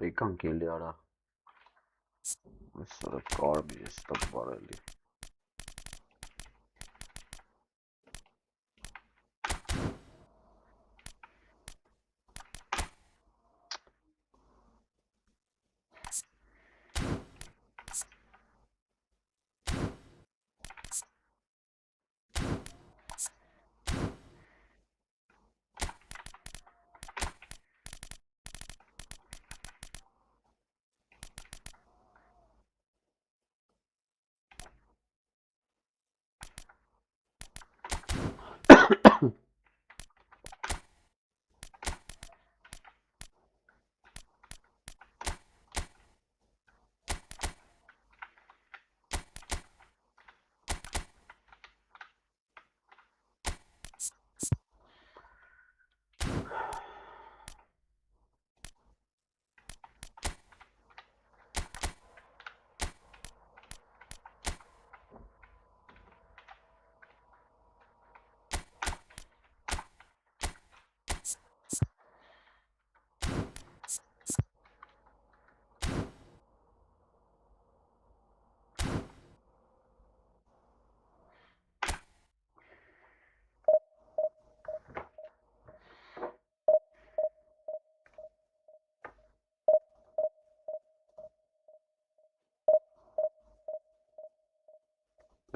Եկանք էլի արա, այսօրը կարմիր ես տակ բարելի։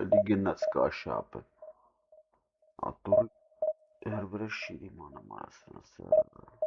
Էլի գնաց կաշապը, ատորի հրվրը շիրի մանամ արասնասը։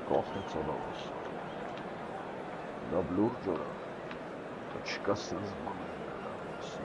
Կողտեց ոլավս, դա բլուրջ որա, դա չկա սենց բան է լավս։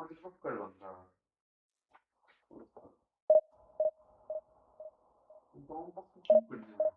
Ալիքով կրվան դրա։ Բան բախություն կրնի։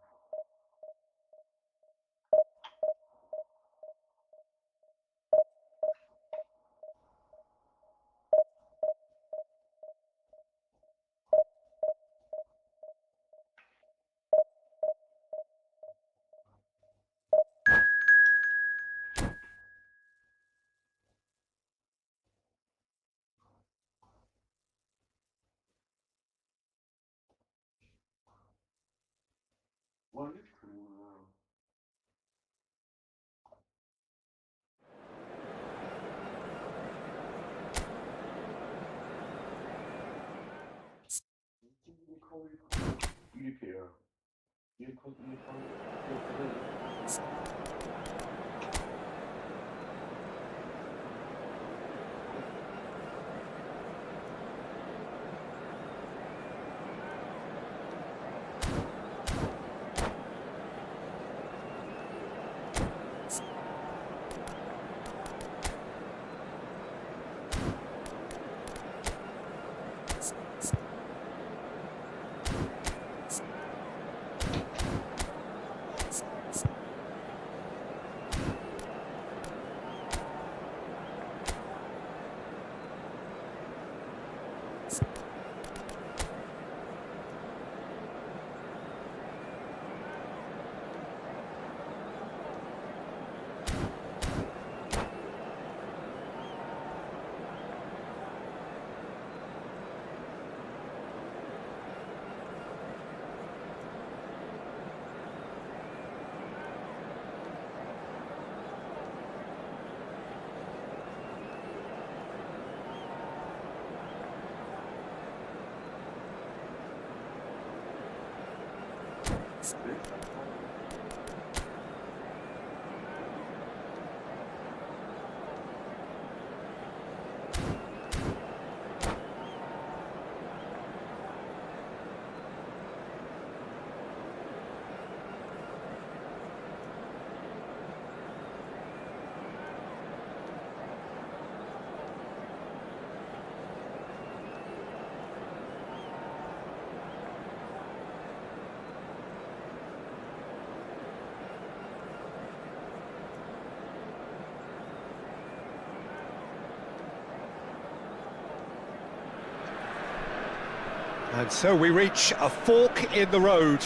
And so we reach a fork in the road.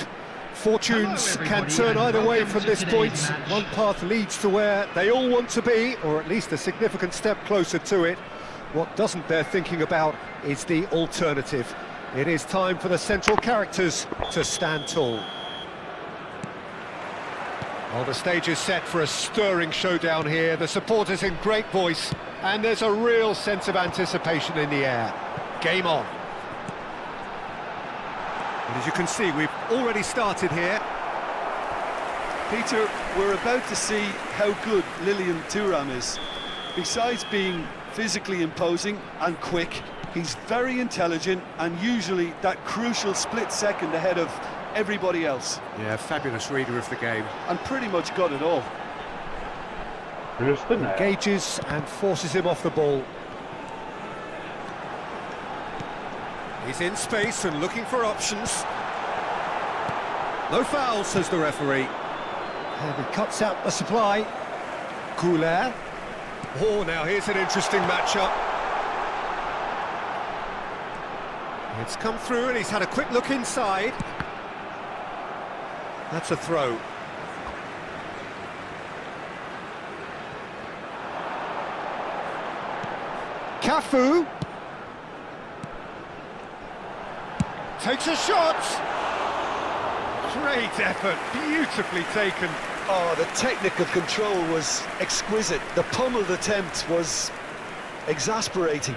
Fortunes can turn either way from this point. One path leads to where they all want to be, or at least a significant step closer to it. What doesn't bear thinking about is the alternative. It is time for the central characters to stand tall. Well, the stage is set for a stirring showdown here. The supporters in great voice, and there's a real sense of anticipation in the air. Game on. And as you can see, we've already started here. Peter, we're about to see how good Lilian Thuram is. Besides being physically imposing and quick, he's very intelligent and usually that crucial split second ahead of everybody else. Yeah, fabulous reader of the game. And pretty much got it all. Engages and forces him off the ball. He's in space and looking for options. No foul, says the referee. And he cuts out the supply. 𝐄𝐅𝐎𝐎𝐿. Oh, now here's an interesting matchup. It's come through and he's had a quick look inside. That's a throw. Cafu takes a shot. Great effort, beautifully taken. Oh, the technical control was exquisite. The pummeled attempt was exasperating.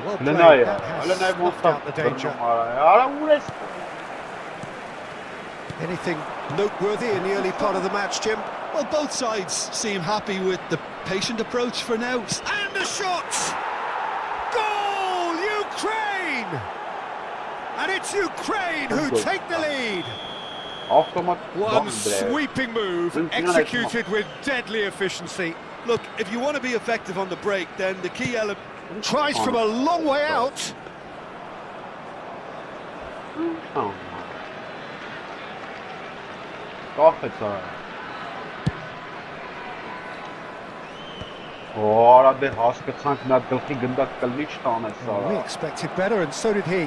Well played. That has snuffed out the danger. Anything noteworthy in the early part of the match, Jim? Well, both sides seem happy with the patient approach for now. And a shot! Goal! Ukraine! And it's Ukraine who take the lead. One sweeping move, executed with deadly efficiency. Look, if you want to be effective on the break, then the key element... Tries from a long way out. We expected better, and so did he.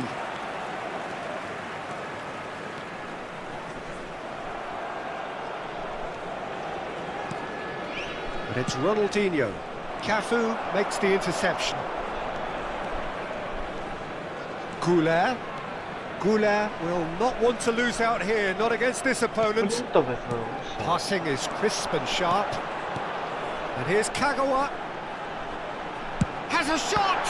And it's Ronaldinho. Cafu makes the interception. 𝐄𝐅𝐎𝐎𝐿. 𝐄𝐅𝐎𝐿 will not want to lose out here, not against this opponent. Passing is crisp and sharp. And here's Kagawa. Has a shot!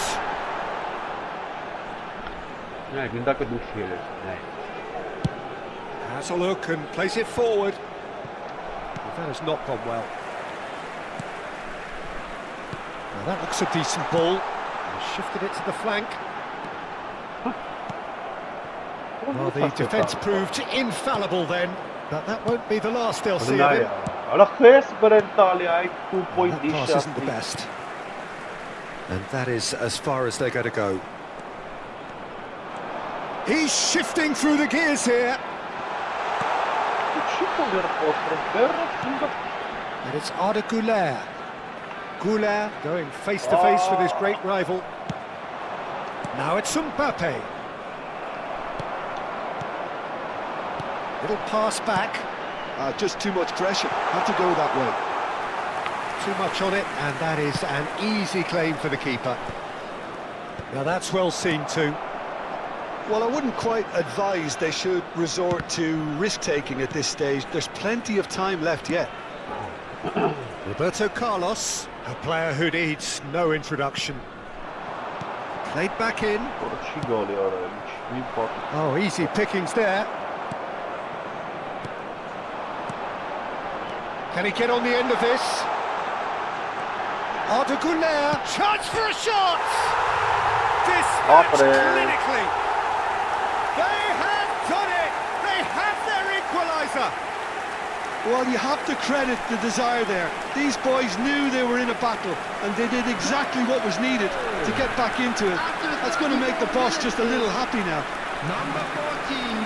Has a look and plays it forward. Well, that has not gone well. Now that looks a decent ball. He's shifted it to the flank. Well, the defence proved infallible then, but that won't be the last they'll see of him. That pass isn't the best. And that is as far as they're going to go. He's shifting through the gears here. And it's Arda Güler. Güler going face to face with his great rival. Now it's Mbappe. Little pass back. Just too much pressure. Had to go that way. Too much on it, and that is an easy claim for the keeper. Now that's well seen too. Well, I wouldn't quite advise they should resort to risk-taking at this stage. There's plenty of time left yet. Roberto Carlos, a player who needs no introduction. Played back in. Oh, easy pickings there. Can he get on the end of this? Arda Güler, chance for a shot! Dispatched clinically. They have done it! They have their equaliser! Well, you have to credit the desire there. These boys knew they were in a battle, and they did exactly what was needed to get back into it. That's going to make the boss just a little happy now. Number 14.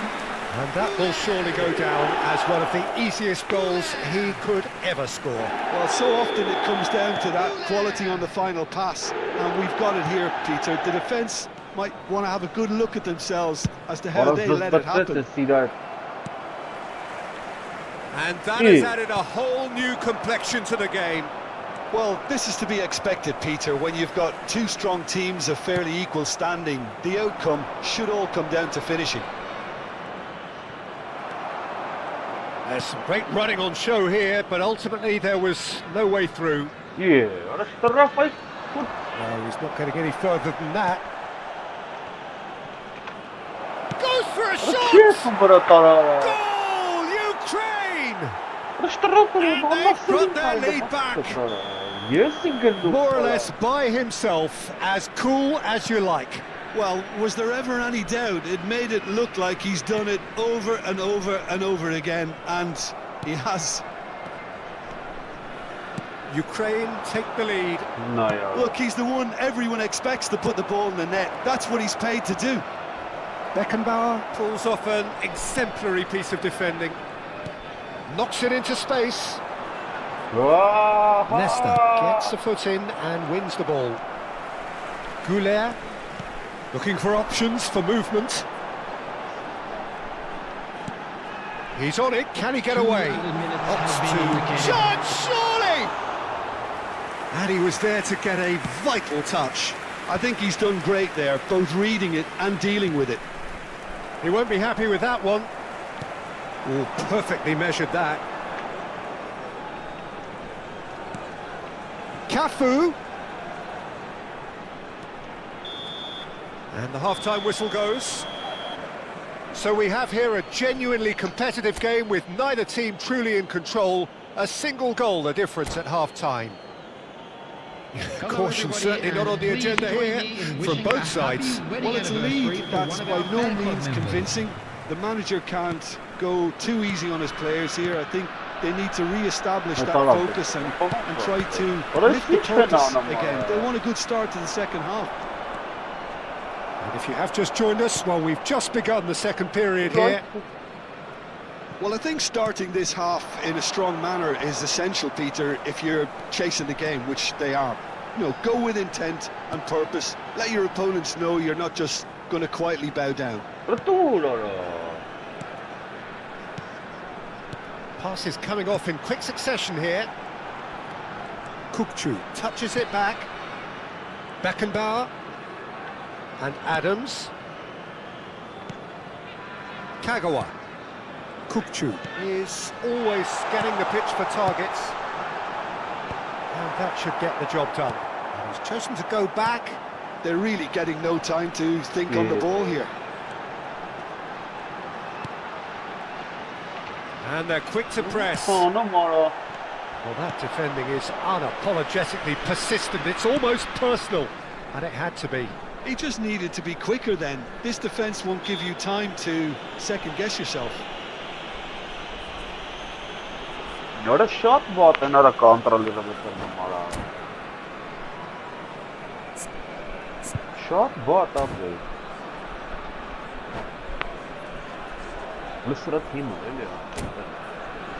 And that will surely go down as one of the easiest goals he could ever score. Well, so often it comes down to that quality on the final pass, and we've got it here, Peter. The defence might want to have a good look at themselves as to how they let it happen. And that has added a whole new complexion to the game. Well, this is to be expected, Peter. When you've got two strong teams of fairly equal standing, the outcome should all come down to finishing. There's some great running on show here, but ultimately there was no way through. No, he's not getting any further than that. Goes for a shot! Goal, Ukraine! And they've brought their lead back. More or less by himself, as cool as you like. Well, was there ever any doubt? It made it look like he's done it over and over and over again, and he has. Ukraine take the lead. Look, he's the one everyone expects to put the ball in the net. That's what he's paid to do. Beckenbauer pulls off an exemplary piece of defending. Knocks it into space. Nesta gets a foot in and wins the ball. Güler looking for options for movement. He's on it, can he get away? Opts to charge, surely! And he was there to get a vital touch. I think he's done great there, both reading it and dealing with it. He won't be happy with that one. Oh, perfectly measured that. Cafu. And the half-time whistle goes. So we have here a genuinely competitive game with neither team truly in control. A single goal the difference at half-time. Caution certainly not on the agenda here from both sides. Well, it's a lead that's by no means convincing. The manager can't go too easy on his players here. I think they need to re-establish that focus and try to lift the purpose again. They want a good start to the second half. And if you have just joined us, well, we've just begun the second period here. Well, I think starting this half in a strong manner is essential, Peter, if you're chasing the game, which they are. You know, go with intent and purpose. Let your opponents know you're not just going to quietly bow down. Pass is coming off in quick succession here. Kukçu touches it back. Beckenbauer. And Adams. 𝐄𝐅𝐎𝐓𝐁 𝐀𝐋𝐋 is always scanning the pitch for targets. And that should get the job done. And he's chosen to go back. They're really getting no time to think on the ball here. And they're quick to press. Numara. Well, that defending is unapologetically persistent. It's almost personal. And it had to be. He just needed to be quicker then. This defence won't give you time to second-guess yourself. Not a shot, but another counter a little bit from Numara. Shot, but up there. Listen to him, really.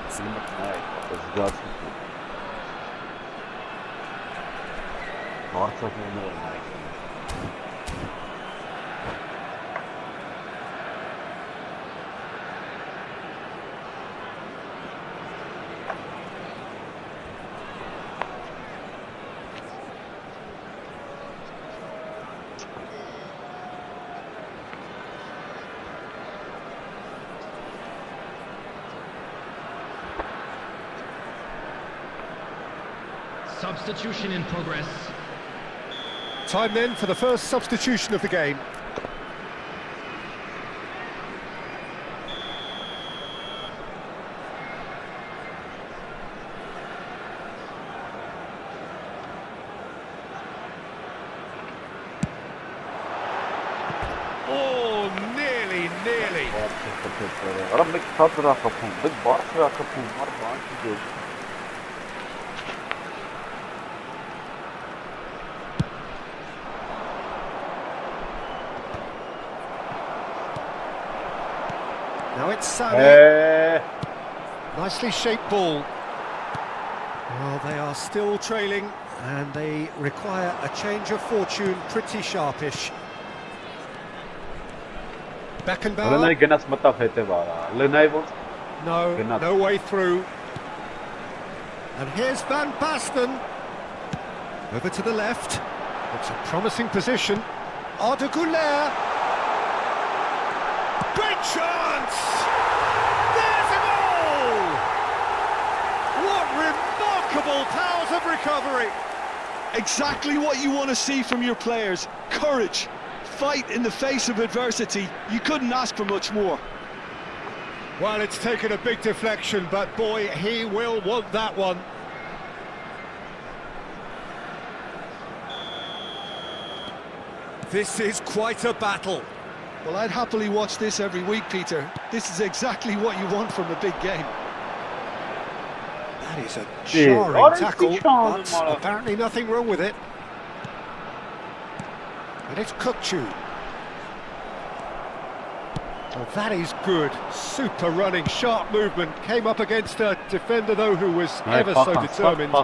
It's just lots of him. Substitution in progress. Time then for the first substitution of the game. Oh, nearly. Big shot rakapum, big boss rakapum, mar baan Now it's Sané. Nicely shaped ball. Well, they are still trailing and they require a change of fortune, pretty sharpish. Beckenbauer. No way through. And here's Van Basten. Over to the left. It's a promising position. Arda Güler. Great chance! There's a goal! What remarkable powers of recovery! Exactly what you want to see from your players. Courage, fight in the face of adversity. You couldn't ask for much more. Well, it's taken a big deflection, but boy, he will want that one. This is quite a battle. Well, I'd happily watch this every week, Peter. This is exactly what you want from a big game. That is a jarring tackle, but apparently nothing wrong with it. And it's 𝐾𝐋𝐋. Well, that is good. Super running, sharp movement. Came up against a defender, though, who was ever so determined.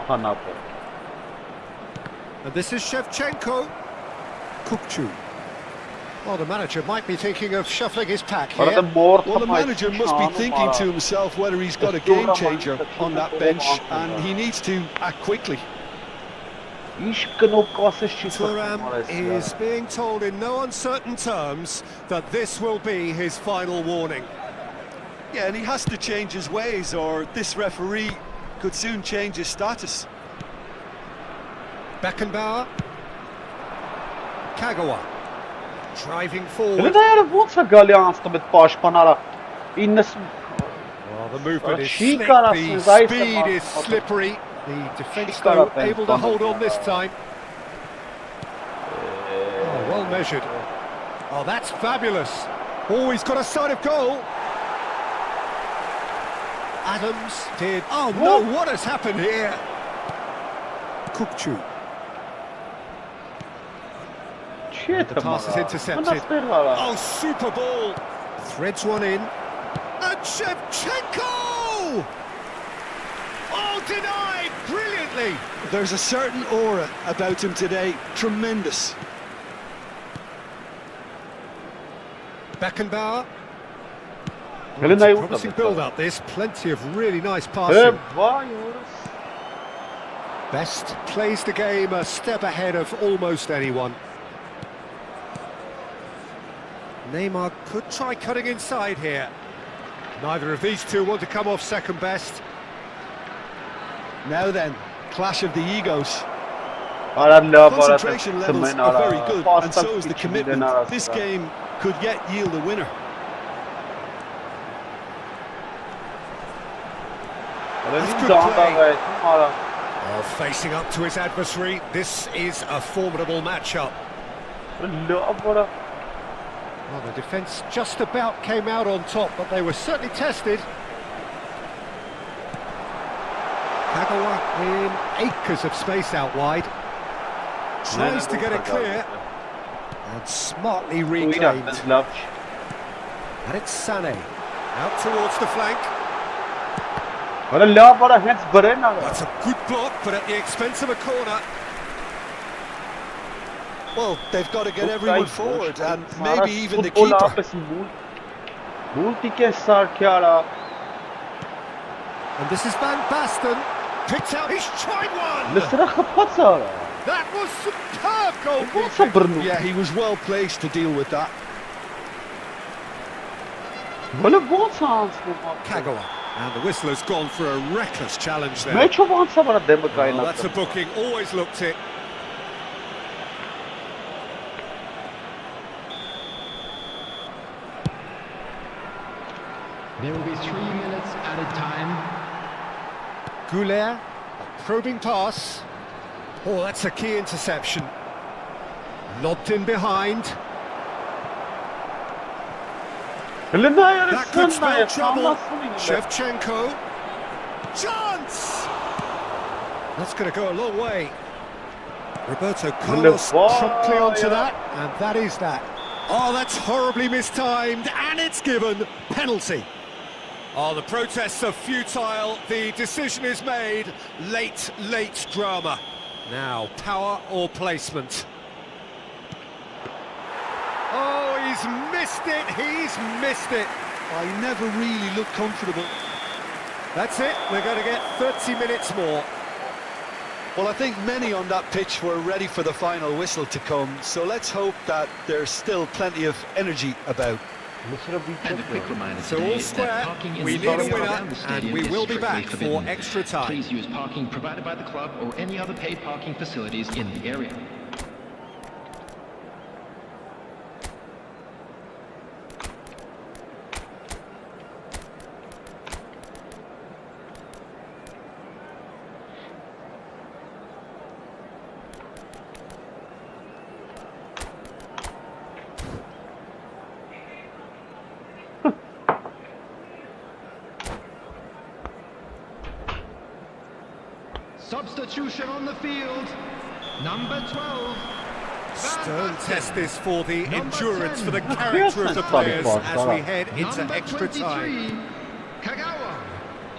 And this is 𝐶HEVCHENKO. 𝐾𝐾H. Well, the manager might be thinking of shuffling his pack here. Well, the manager must be thinking to himself whether he's got a game changer on that bench, and he needs to act quickly. Thuram is being told in no uncertain terms that this will be his final warning. Yeah, and he has to change his ways, or this referee could soon change his status. Beckenbauer. 𝐄𝐅𝐎𝐓𝐁. Driving forward. Well, the movement is slick, the speed is slippery. The defence, though, able to hold on this time. Oh, well measured. Oh, that's fabulous. Oh, he's got a sight of goal. Adams did. Oh, no, what has happened here? 𝐾𝐋𝐋. The pass is intercepted. Oh, super ball. Threads one in. And 𝐶HEVCHENKO! Oh, denied brilliantly. There's a certain aura about him today. Tremendous. Beckenbauer. Well, it's a promising build-up, this. Plenty of really nice passing. Best plays the game a step ahead of almost anyone. Neymar could try cutting inside here. Neither of these two want to come off second best. Now then, clash of the egos. Arada Concentration levels are very good, and so is the commitment. This game could yet yield a winner. That's good play. Oh, facing up to his adversary, this is a formidable matchup. Well, the defence just about came out on top, but they were certainly tested. Kagawa in acres of space out wide. Tries to get it clear. And smartly reclaimed. And it's Sané. Out towards the flank. That's a good block, but at the expense of a corner. Well, they've got to get everyone forward, and maybe even the keeper. And this is Van Basten. Picks out his tried one. That was superb goalkeeping. Yeah, he was well placed to deal with that. Kagawa. And the whistle has gone for a reckless challenge there. Well, that's a booking, always looked it. There will be 3 minutes at a time. 𝐄𝐅𝐎𝐎𝐓, probing pass. Oh, that's a key interception. Lobbed in behind. That could spell trouble. 𝐄𝐅𝐎𝐓. Chance! That's going to go a long way. Roberto Carlos promptly onto that, and that is that. Oh, that's horribly mistimed, and it's given. Penalty. Oh, the protests are futile. The decision is made. Late drama. Now, power or placement? Oh, he's missed it. He's missed it. I never really looked comfortable. That's it. We're going to get 30 minutes more. Well, I think many on that pitch were ready for the final whistle to come, so let's hope that there's still plenty of energy about. And a quick reminder So today all square, that parking in we the need a area winner, around the and stadium we is will be strictly back forbidden. for extra time. Please use parking provided by the club or any other paid parking facilities in the area. Substitution on the field. Number 12. Stern test this for the endurance, for the character of the players as we head into Number extra time. 23, Kagawa.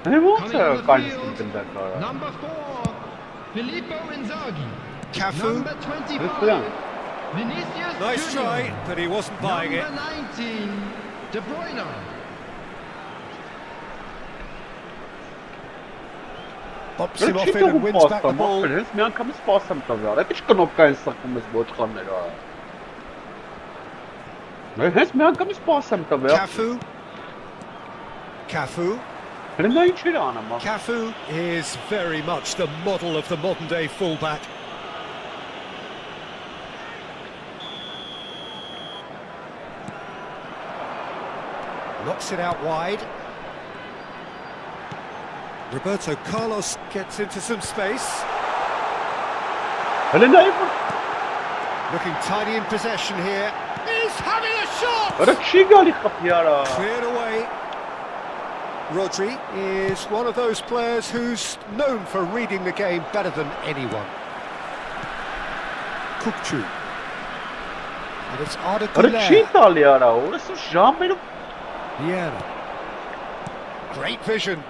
Number Number 4, Filippo Inzaghi. Cafu, Number 25, Vinicius nice Junior. try, but he wasn't buying it. Number 19, De Bruyne. Bops him off it and wins back the ball. Cafu. Cafu is very much the model of the modern-day fullback. Knocks it out wide. Roberto Carlos gets into some space. Looking tidy in possession here. He's having a shot! Cleared away. Rodri is one of those players who's known for reading the game better than anyone. Kukçu. And it's Arda Güler. Vieira. Great vision.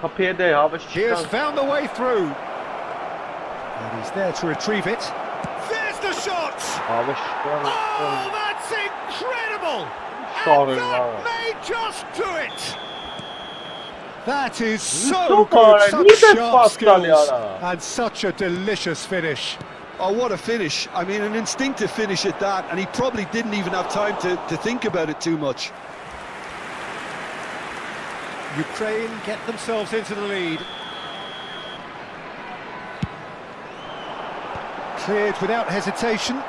He has found the way through. And he's there to retrieve it. There's the shot! Oh, that's incredible! And that may just do it! That is so good, such sharp skills, and such a delicious finish. Oh, what a finish. I mean, an instinctive finish at that, and he probably didn't even have time to think about it too much. Ukraine get themselves into the lead. Cleared without hesitation.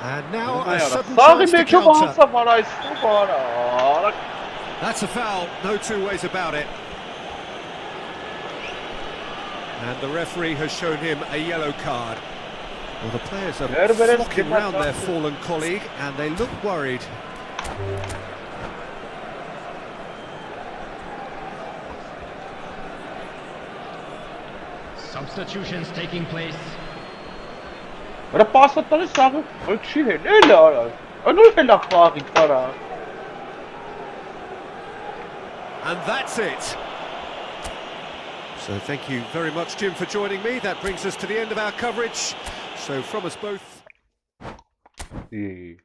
And now a sudden chance to counter. That's a foul, no two ways about it. And the referee has shown him a yellow card. Well, the players are flocking round their fallen colleague, and they look worried. Substitutions taking place. Ora passa tale sabe, o que é ele ora. Eu não sei lá fora, cara. And that's it. So thank you very much, Jim, for joining me. That brings us to the end of our coverage. So from us both. E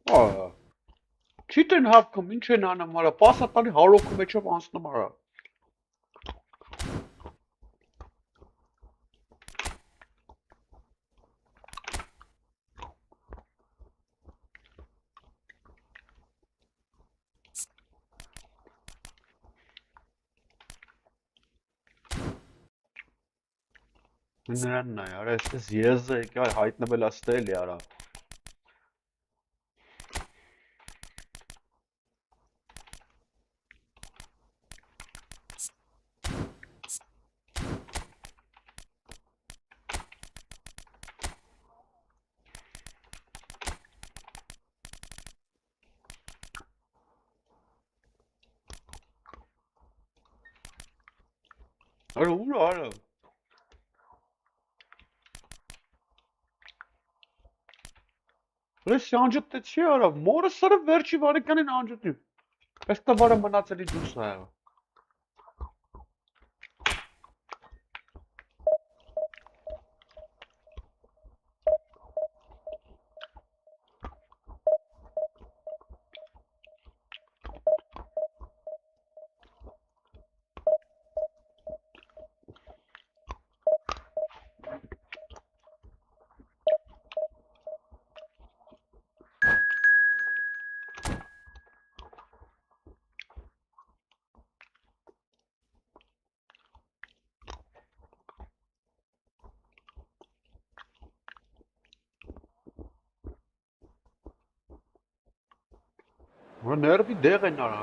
Oh, ÇİTEN hakkım inçen anamara pasatani haloku meçe ansnamara. Նրանն է, արա, այսպես եզը եկա հայտնվել աստել է, արա։ Արա, ուր արա։ Ուրես անջուտ է չի արա, մորը սրը վերջի վարիկանին անջուտի։ Պես տա վարը մնացելի դուս է։ Nervi deg են արա։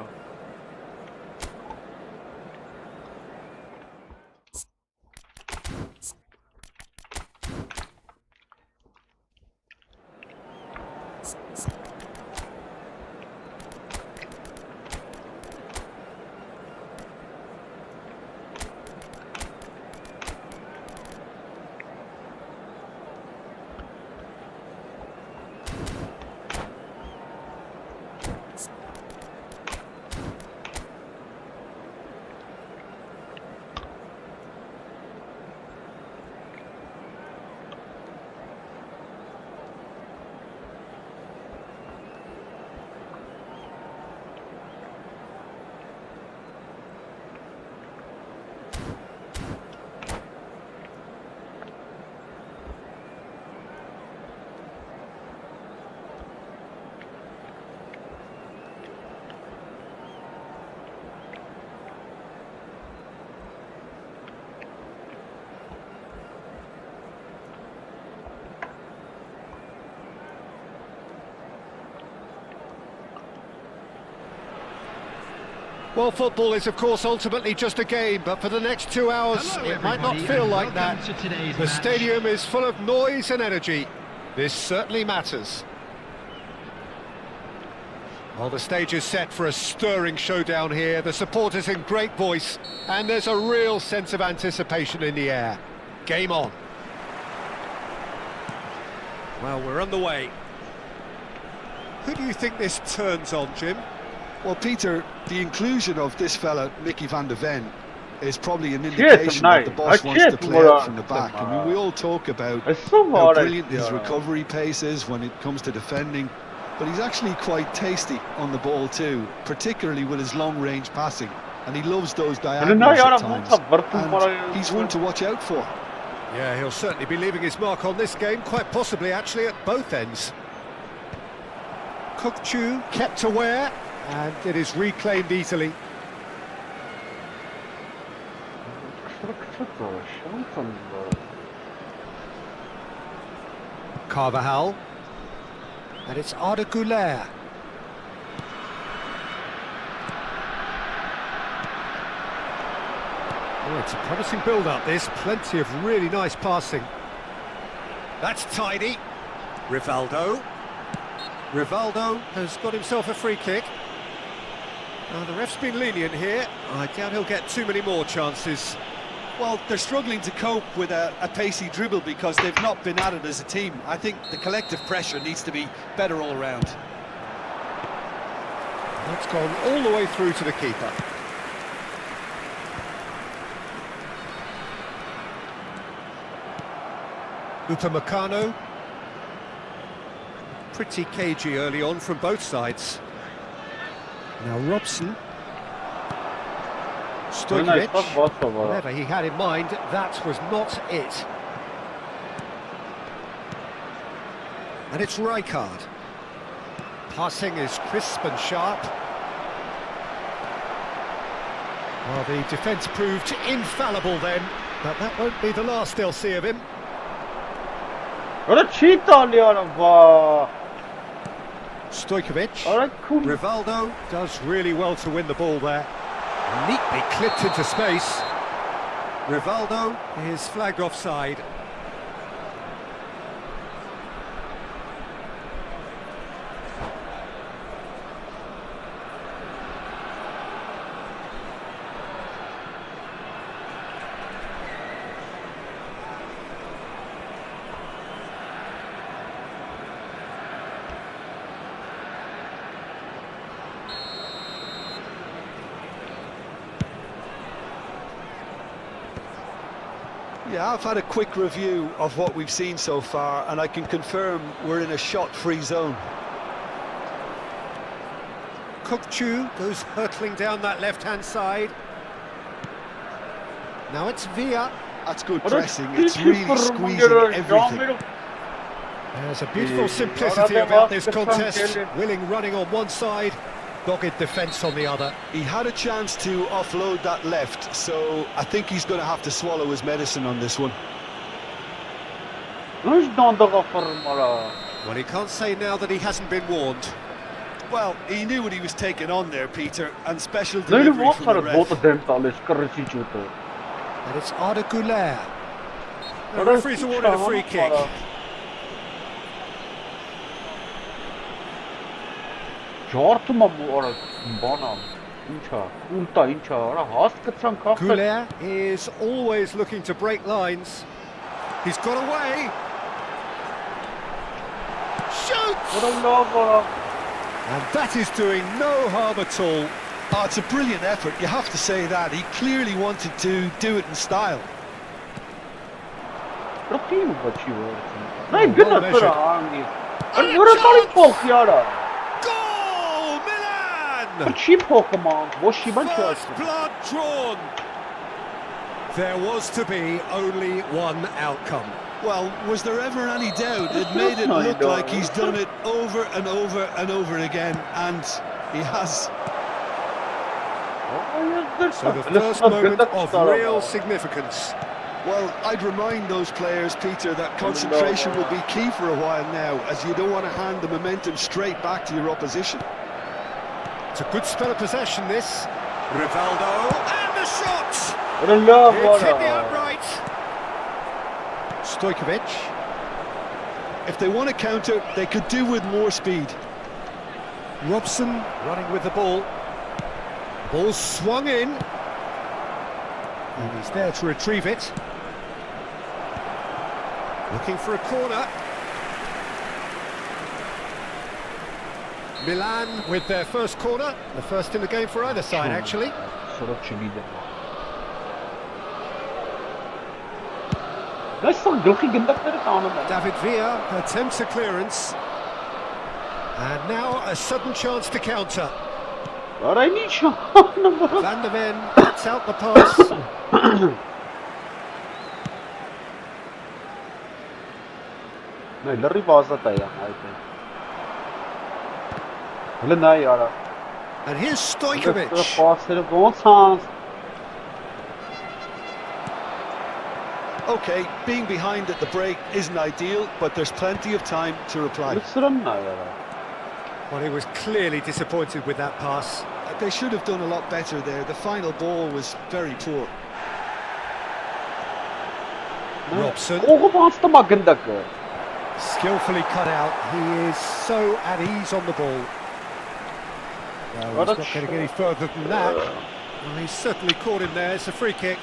Well, football is, of course, ultimately just a game, but for the next 2 hours, it might not feel like that. The stadium is full of noise and energy. This certainly matters. Well, the stage is set for a stirring showdown here. The supporters in great voice, and there's a real sense of anticipation in the air. Game on. Well, we're underway. Who do you think this turns on, Jim? Well, Peter, the inclusion of this fella, Mickey van de Ven, is probably an indication that the boss wants to play out from the back. I mean, we all talk about how brilliant his recovery pace is when it comes to defending, but he's actually quite tasty on the ball too, particularly with his long-range passing, and he loves those diagonals at times, and he's one to watch out for. Yeah, he'll certainly be leaving his mark on this game, quite possibly actually at both ends. 𝐄𝐅𝐎𝐓𝐁 kept aware, and it is reclaimed easily. 𝐄𝐅𝐎𝐓𝐁, and it's 𝐿Ik-GAMING. Oh, it's a promising build-up, this. Plenty of really nice passing. That's tidy. Rivaldo. Rivaldo has got himself a free kick. Now, the ref's been lenient here. I doubt he'll get too many more chances. Well, they're struggling to cope with a pacey dribble because they've not been at it as a team. I think the collective pressure needs to be better all around. That's gone all the way through to the keeper. Upamecano. Pretty cagey early on from both sides. Now Robson. Stojkovic. Whatever he had in mind, that was not it. And it's Rijkaard. Passing is crisp and sharp. Well, the defence proved infallible then, but that won't be the last they'll see of him. What a cheat on the other. Stojkovic. Cool. Rivaldo does really well to win the ball there. Neatly clipped into space. Rivaldo is flagged offside. Yeah, I've had a quick review of what we've seen so far, and I can confirm we're in a shot-free zone. 𝐄𝐅𝐎𝐄 goes hurtling down that left-hand side. Now it's Villa. That's good pressing. It's really squeezing everything. There's a beautiful simplicity about this contest. Willing running on one side, dogged defence on the other. He had a chance to offload that left, so I think he's going to have to swallow his medicine on this one. Well, he can't say now that he hasn't been warned. Well, he knew what he was taking on there, Peter, and special delivery from the ref. And it's 𝐿Ik-GAMING. The referee's awarded a free kick. 𝐄𝐅𝐎𝐄 is always looking to break lines. He's got away. Shoots! And that is doing no harm at all. Oh, it's a brilliant effort, you have to say that. He clearly wanted to do it in style. Goal, Milan! First blood drawn. There was to be only one outcome. Well, was there ever any doubt? It made it look like he's done it over and over and over again, and he has. So the first moment of real significance. Well, I'd remind those players, Peter, that concentration will be key for a while now, as you don't want to hand the momentum straight back to your opposition. It's a good spell of possession, this. Rivaldo, and the shot! It's hit the upright. Stojkovic. If they want to counter, they could do with more speed. Robson running with the ball. Ball swung in. And he's there to retrieve it. Looking for a corner. Milan with their first corner. The first in the game for either side, actually. Nice some gulky gindakları tanım ben. David Villa attempts a clearance. And now a sudden chance to counter. Aray nici. Van der Ven cuts out the pass. Ne larry vazata ya. Hele ne yara. And here's Stojkovic. Pasları Gonçalves. Okay, being behind at the break isn't ideal, but there's plenty of time to reply. Lütfen ne yara. Well, he was clearly disappointed with that pass. They should have done a lot better there. The final ball was very poor. Robson, Oğu bastı mı gindakı. skillfully cut out. He is so at ease on the ball. No, he's not going to get any further than that. Well, he's certainly caught him there. It's a free kick.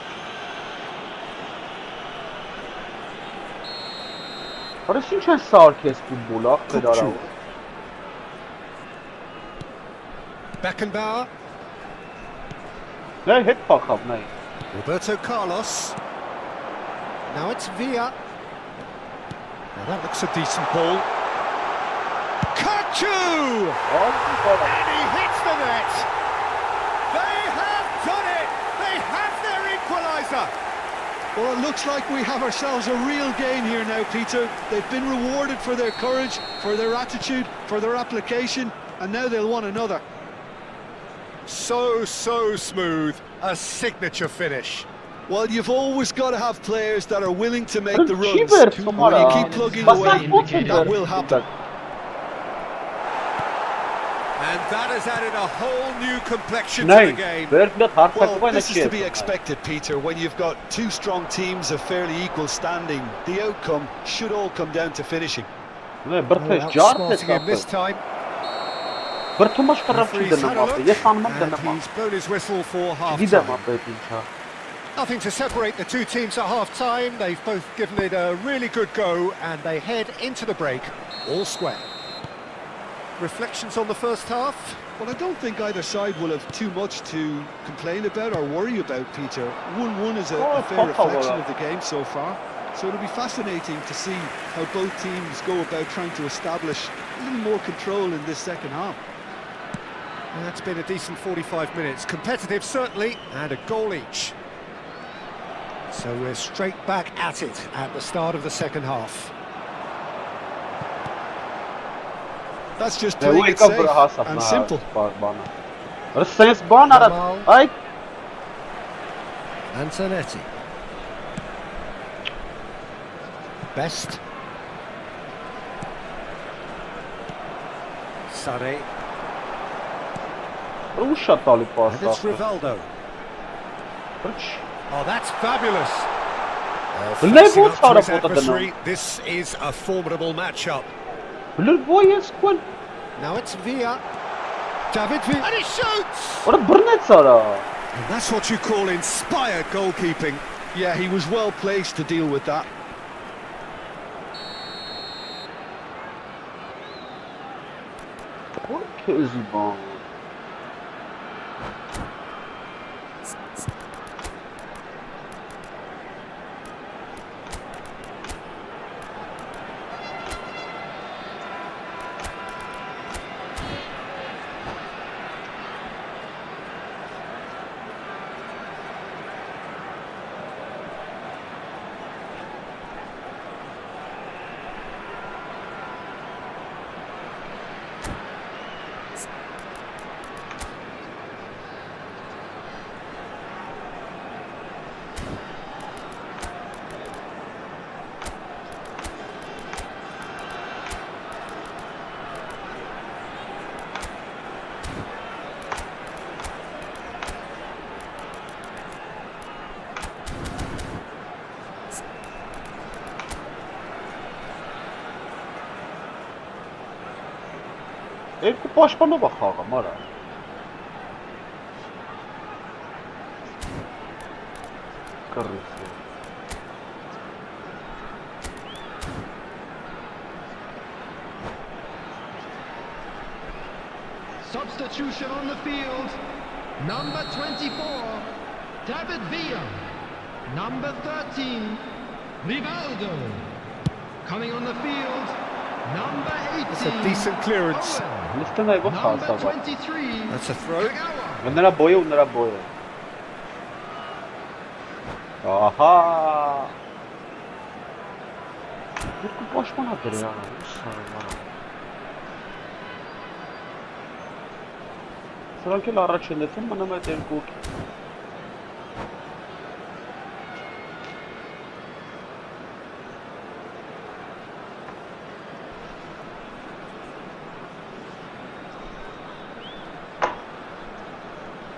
Parasın çen sağır kes futbola. Bedara. Beckenbauer, Ne hep bakam ne. Roberto Carlos. Now it's Villa. Now that looks a decent ball. Kachu! And he hits the net. They have done it. They have their equaliser. Well, it looks like we have ourselves a real game here now, Peter. They've been rewarded for their courage, for their attitude, for their application, and now they'll want another. So smooth. A signature finish. Well, you've always got to have players that are willing to make the runs. Çiver When numara. you keep plugging away, Basar that will happen. And that has added a whole new complexion to the Ne? game. Berk'le tarsak Well, koyna this is to be çiğ. expected, Peter. When you've got two strong teams of fairly equal standing, the outcome should all come down to finishing. Ne Oh, Berk'le jar outsmarting him this time. Berk'maş taraf Referee's çiğdene had a look, mapı. Ye sanmam and dene mapı. he's blown his whistle for half Gide time. mapı pinça. Nothing to separate the two teams at half time. They've both given it a really good go, and they head into the break all square. Reflections on the first half? Well, I don't think either side will have too much to complain about or worry about, Peter. 1-1 is a fair reflection of the game so far. So it'll be fascinating to see how both teams go about trying to establish a little more control in this second half. That's been a decent 45 minutes. Competitive, certainly, and a goal each. So we're straight back at it at the start of the second half. That's just Ne playing bu it ilk kapı safe hasap and na simple. bana. Rıssayız bana arat. Jamal. Ay. Antonetti. Best. Sarri. Ruşa talip And it's pasta. Rivaldo. Rıç. Oh, that's fabulous. Ne Facing bu up to his sarı potada adversary, this is a formidable matchup. Bilir bu yes kol. Now it's Villa. David Villa. And he shoots! Ora birnet sara. And that's what you call inspired goalkeeping. Yeah, he was well placed to deal with that. Bu kezban. Eko pashpano bakhaga mara. Karısı. Substitution on the field. Number 24, David Villa. Number 13, Rivaldo. Coming on the field, number 18. It's a decent clearance. Listen, I was Number fast. 23. That's a throw. Kagawa. Onlara boya. Aha. Bu boş banadır ya. Սրանք էլ առաջ են դեպքում մնում այդ երկու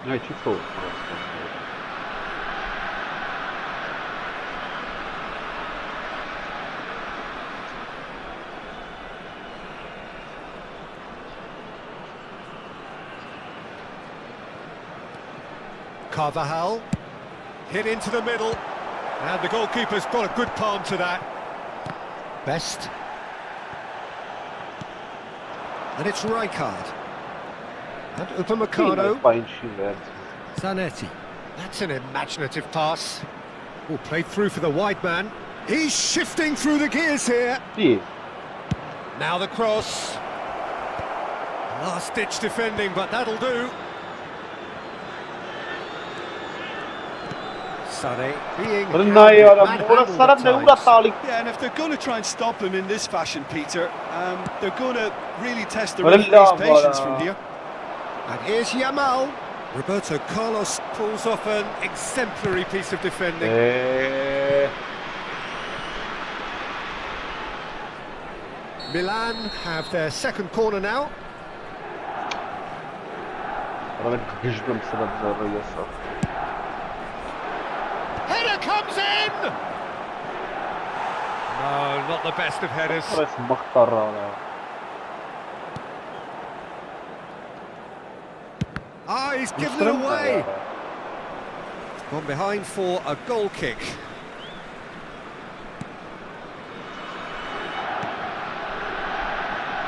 Այ չի փող 𝐄𝐅𝐎𝐎𝐓𝐁 hit into the middle, and the goalkeeper's got a good palm to that. Best. And it's Rijkaard. And Upamecano. Zanetti. That's an imaginative pass. Oh, played through for the wide man. He's shifting through the gears here. İyi. Now the cross. Last-ditch defending, but that'll do. Sane being Yeah, and if they're going to try and stop him in this fashion, Peter, they're going to really test the referee's patience from here. And here's Yamal. Roberto Carlos pulls off an exemplary piece of defending. Milan have their second corner now. Header comes in! No, not the best of headers. Ah, he's given it away. Gone behind for a goal kick.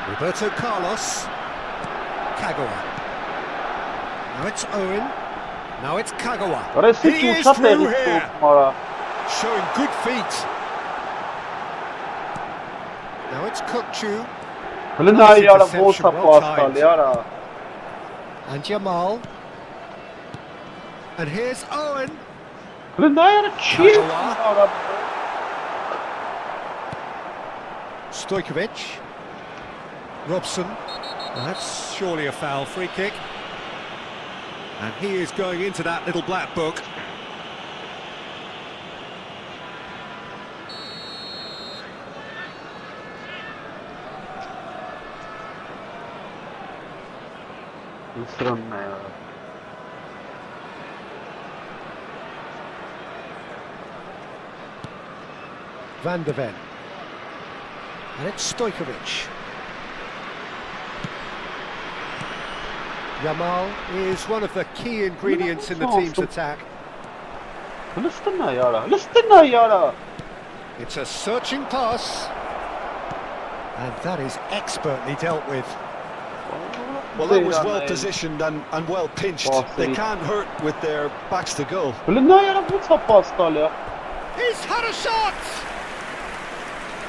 Roberto Carlos. Kagawa. Now it's Owen. Now it's Kagawa. He is through here. Showing good feet. Now it's Kökçü. And Yamal. And here's Owen. Kagawa. Stojkovic. Robson. Well, that's surely a foul. Free kick. And he is going into that little black book. Van de Ven. And it's Stojkovic. Yamal is one of the key ingredients in the team's attack. It's a searching pass. And that is expertly dealt with. Well, that was well positioned and well pinched. They can't hurt with their backs to goal. He's had a shot!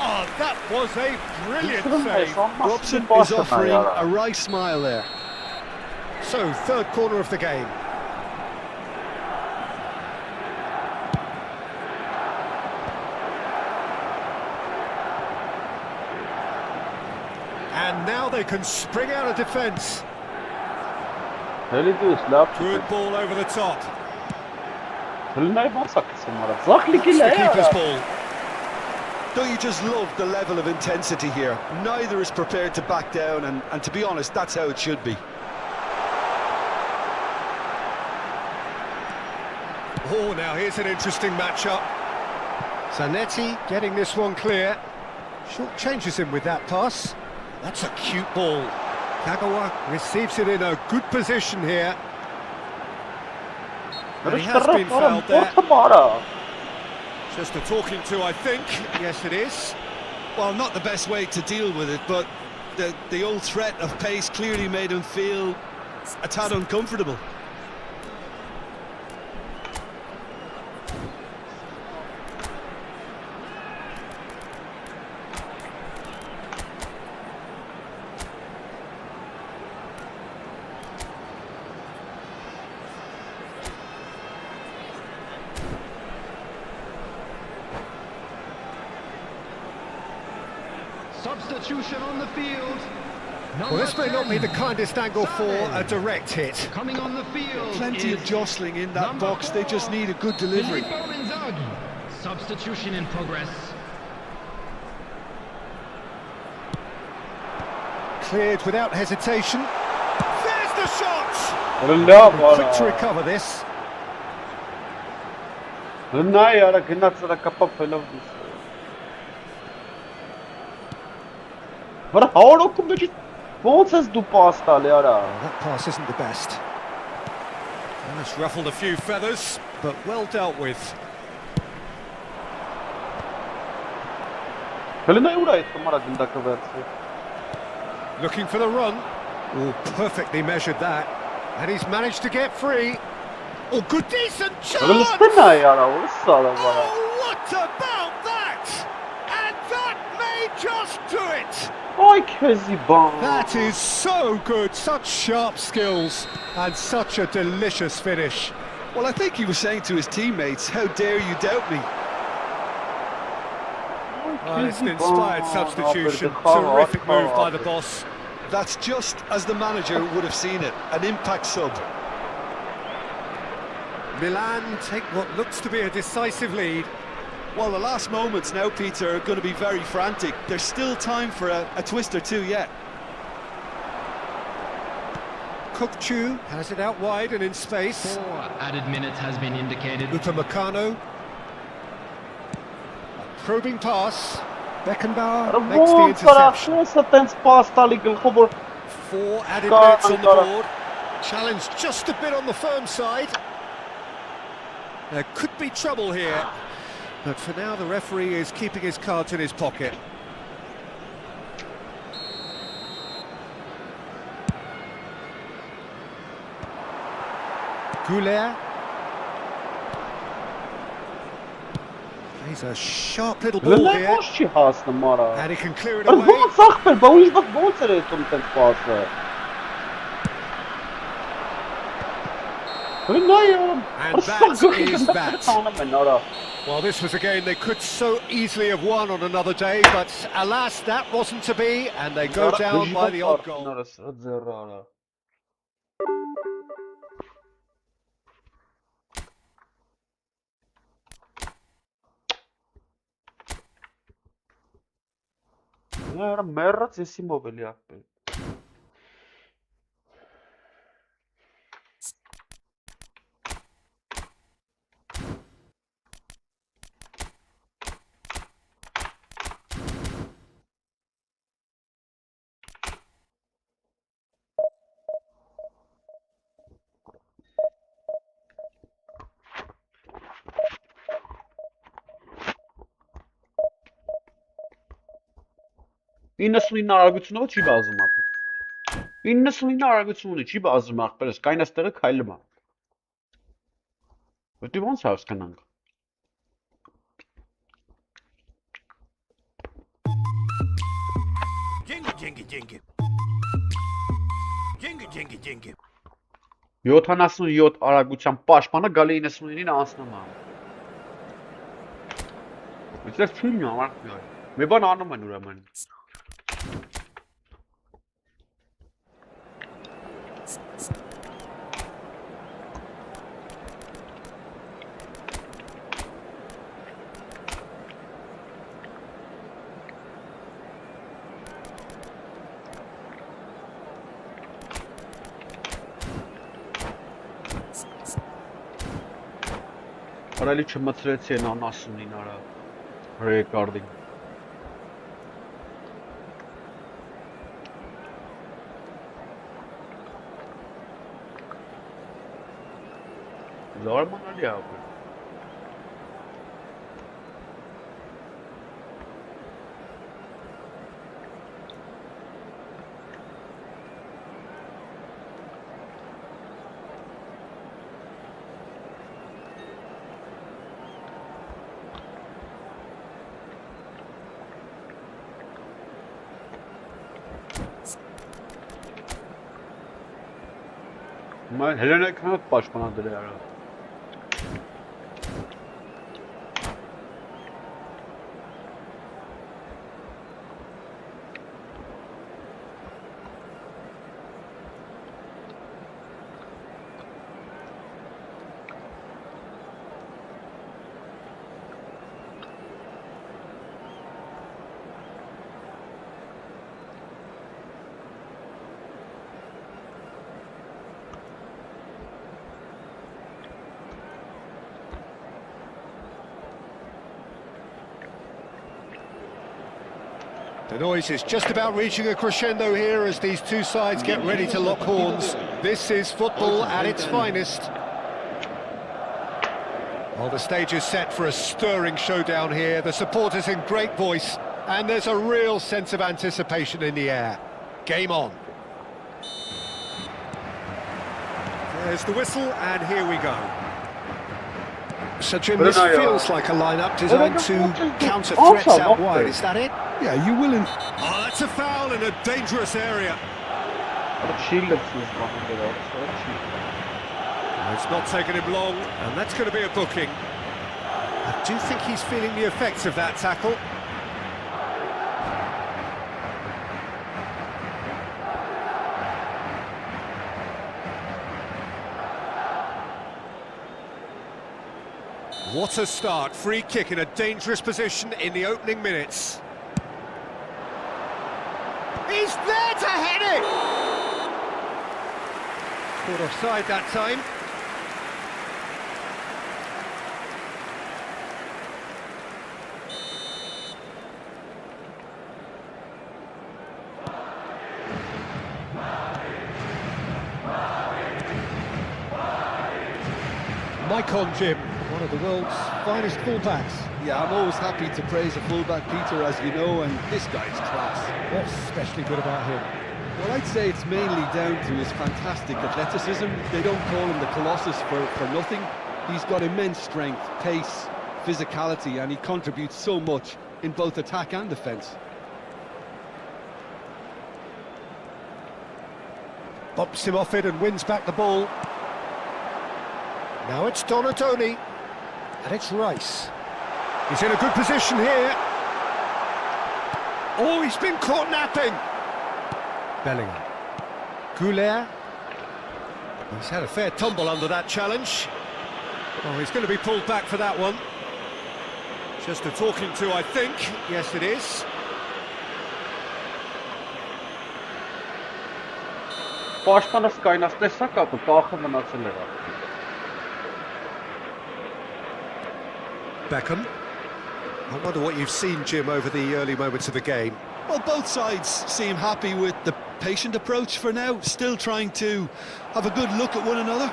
Oh, that was a brilliant save. Robson is offering a wry smile there. So, third corner of the game. And now they can spring out of defence. Good ball over the top. It's the keeper's ball. Don't you just love the level of intensity here? Neither is prepared to back down, and to be honest, that's how it should be. Oh, now here's an interesting matchup. Zanetti getting this one clear. Short changes him with that pass. That's a cute ball. Kagawa receives it in a good position here. And he has been fouled there. Just a talking to, I think. Yes, it is. Well, not the best way to deal with it, but the old threat of pace clearly made him feel a tad uncomfortable. Substitution on the field. Well, this may not be the kindest angle for a direct hit. Coming on the field. Plenty of jostling in that box, they just need a good delivery. Substitution in progress. Cleared without hesitation. There's the shot! Quick to recover this. But how come you won't do pass, That pass isn't the best. Well, it's ruffled a few feathers, but well dealt with. Looking for the run. Oh, perfectly measured that. And he's managed to get free. Oh, good, decent chance! Oh, what about that? And that may just do it! That is so good, such sharp skills and such a delicious finish. Well, I think he was saying to his teammates, how dare you doubt me? Well, it's an inspired substitution, terrific move by the boss. That's just as the manager would have seen it, an impact sub. Milan take what looks to be a decisive lead. Well, the last moments now, Peter, are going to be very frantic. There's still time for a twist or two yet. 𝐄𝐅𝐎𝐓𝐁 has it out wide and in space. 4 added minutes has been indicated. Upamecano. A probing pass. Beckenbauer makes the interception. 4 added minutes on the board. Challenge just a bit on the firm side. There could be trouble here. But for now, the referee is keeping his cards in his pocket. 𝐄𝐅𝐎𝐓𝐁. He's a sharp little ball here. And he can clear it away. And that is that. Well, this was a game they could so easily have won on another day, but alas, that wasn't to be, and they go down by the odd goal. Իննսունին արագությունով չի բազում ապել։ 99 արագությունը չի բազում ախպերս, կայնաստեղը քայլում է։ Որտի ոնց հասկանանք։ Ջինգի։ 77 արագության պաշտպանը գալի 99-ին անցնում է։ Այստեղ չունի ամառ։ Մի բան անում են ուրեմն։ Արալի չմցրեցի են անասունին արա ռեկորդին։ Զարմանալի է ապել։ Հելենը քանոց պաշտպանադր է արա։ The noise is just about reaching a crescendo here as these two sides get ready to lock horns. This is football at its finest. Well, the stage is set for a stirring showdown here. The supporters in great voice, and there's a real sense of anticipation in the air. Game on. There's the whistle, and here we go. So, Jim, this feels like a lineup designed to counter threats out wide. Is that it? Yeah, you will. Oh, that's a foul in a dangerous area. It's not taken him long, and that's going to be a booking. I do think he's feeling the effects of that tackle. What a start. Free kick in a dangerous position in the opening minutes. He's there to head it! Caught offside that time. Icon Jim, one of the world's finest fullbacks. Yeah, I'm always happy to praise a fullback, Peter, as you know, and this guy's class. What's especially good about him? Well, I'd say it's mainly down to his fantastic athleticism. They don't call him the Colossus for nothing. He's got immense strength, pace, physicality, and he contributes so much in both attack and defence. Bumps him off it and wins back the ball. Now it's Donatoni, and it's Rice. He's in a good position here. Oh, he's been caught napping. Bellingham. 𝐄𝐅𝐎𝐎𝐻. He's had a fair tumble under that challenge. Oh, he's going to be pulled back for that one. Just a talking to, I think. Yes, it is. Beckham. I wonder what you've seen, Jim, over the early moments of the game. Well, both sides seem happy with the patient approach for now, still trying to have a good look at one another.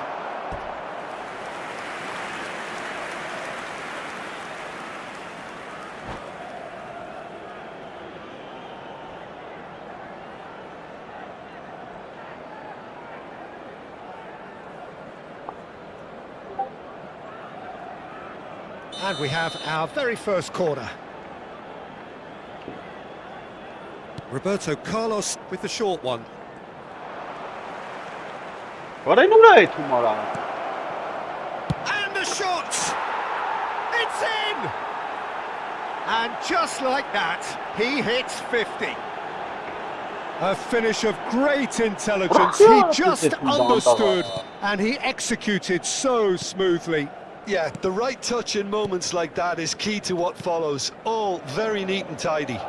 And we have our very first corner. Roberto Carlos with the short one. And the shot! It's in! And just like that, he hits 50. A finish of great intelligence. He just understood and he executed so smoothly. Yeah, the right touch in moments like that is key to what follows. All very neat and tidy.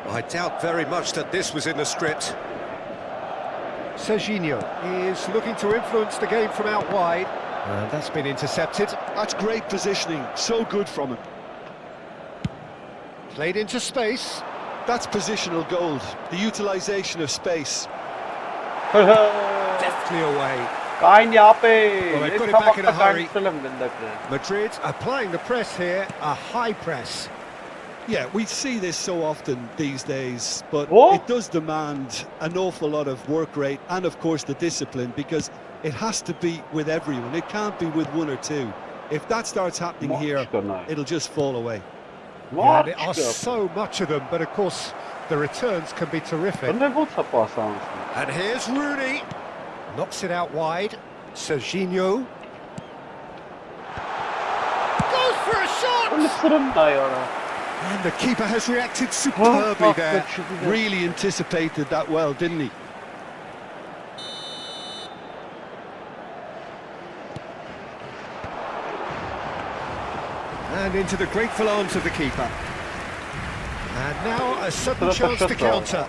I doubt very much that this was in the script. Serginho is looking to influence the game from out wide. And that's been intercepted. That's great positioning, so good from him. Played into space. That's positional gold, the utilisation of space. Deftly away. Well, they've got it back in a hurry. Madrid applying the press here, a high press. Yeah, we see this so often these days, but it does demand an awful lot of work rate and, of course, the discipline, because it has to be with everyone. It can't be with one or two. If that starts happening here, it'll just fall away. Yeah, there are so much of them, but, of course, the returns can be terrific. And here's Rooney. Knocks it out wide. Serginho. Goes for a shot! And the keeper has reacted superbly there. Really anticipated that well, didn't he? And into the grateful arms of the keeper. And now a sudden chance to counter.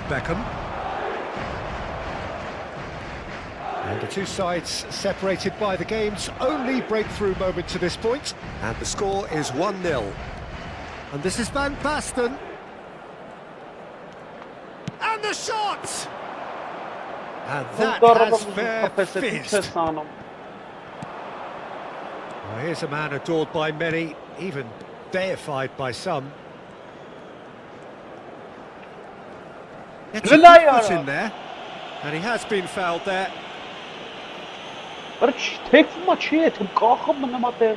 Beckham. And the two sides separated by the game's only breakthrough moment to this point. And the score is 1-0. And this is Van Basten. And the shot! And that has fair fizzed. Well, here's a man adored by many, even deified by some. It's a good foot in there, and he has been fouled there. But take much here to go home and not there.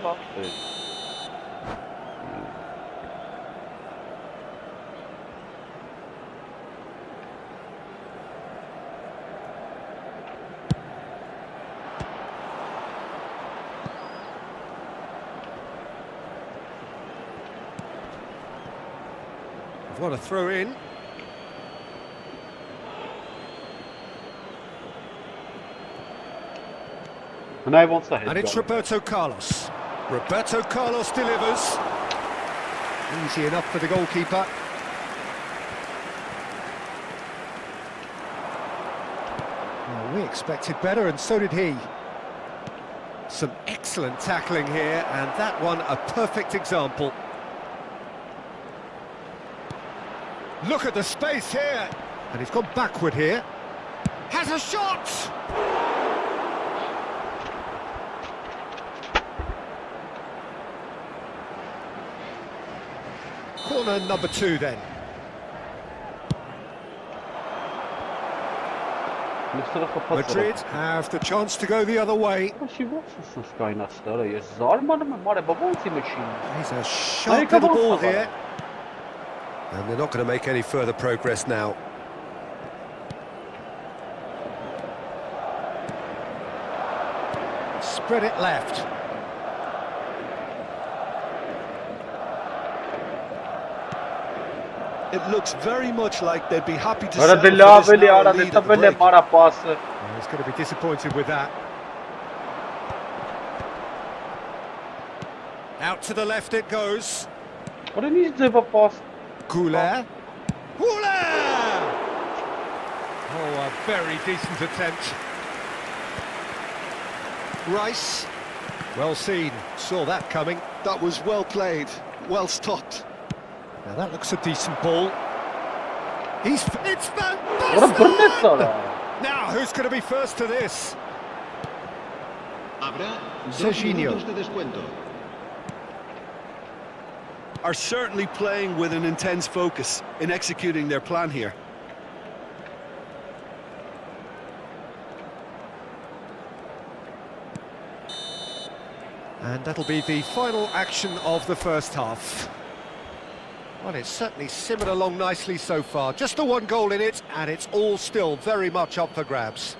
What a throw in. And I want to hit. And it's Roberto Carlos. Roberto Carlos delivers. Easy enough for the goalkeeper. Well, we expected better, and so did he. Some excellent tackling here, and that one a perfect example. Look at the space here. And he's gone backward here. Has a shot! Corner number 2 then. Madrid have the chance to go the other way. He's a sharp little ball here. And they're not going to make any further progress now. Spread it left. It looks very much like they'd be happy to settle for this narrow lead at the break. He's going to be disappointed with that. Out to the left it goes. What an easy pass. 𝐄𝐅𝐎𝐎𝐓𝐁𝐀𝐋. Oh, a very decent attempt. Rice. Well seen. Saw that coming. That was well played, well stopped. Now that looks a decent ball. It's Van Basten! What a brilliant. Now, who's going to be first to this? Serginho. Are certainly playing with an intense focus in executing their plan here. And that'll be the final action of the first half. Well, it's certainly simmered along nicely so far. Just the one goal in it, and it's all still very much up for grabs.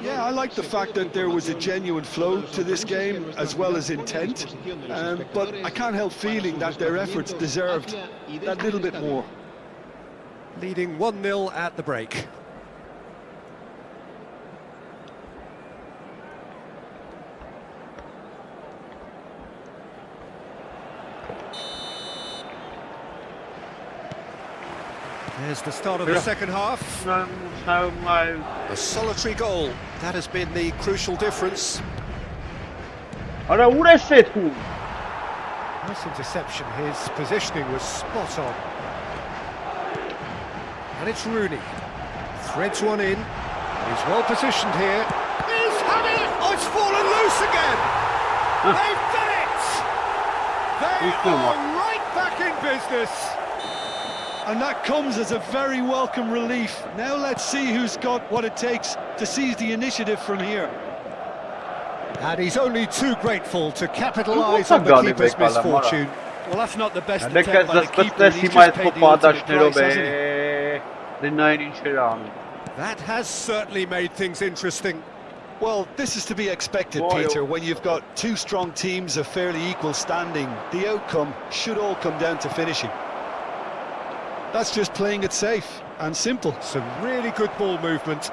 Yeah, I like the fact that there was a genuine flow to this game, as well as intent. But I can't help feeling that their efforts deserved that little bit more. Leading 1-0 at the break. There's the start of the second half. A solitary goal. That has been the crucial difference. Nice interception. His positioning was spot on. And it's Rooney. Threads one in. He's well positioned here. He's having it! Oh, it's fallen loose again! They've done it! They are right back in business. And that comes as a very welcome relief. Now let's see who's got what it takes to seize the initiative from here. And he's only too grateful to capitalise on the keeper's misfortune. Well, that's not the best attempt by the keeper. He's just paid the ultimate price, hasn't he? That has certainly made things interesting. Well, this is to be expected, Peter, when you've got two strong teams of fairly equal standing. The outcome should all come down to finishing. That's just playing it safe and simple. Some really good ball movement.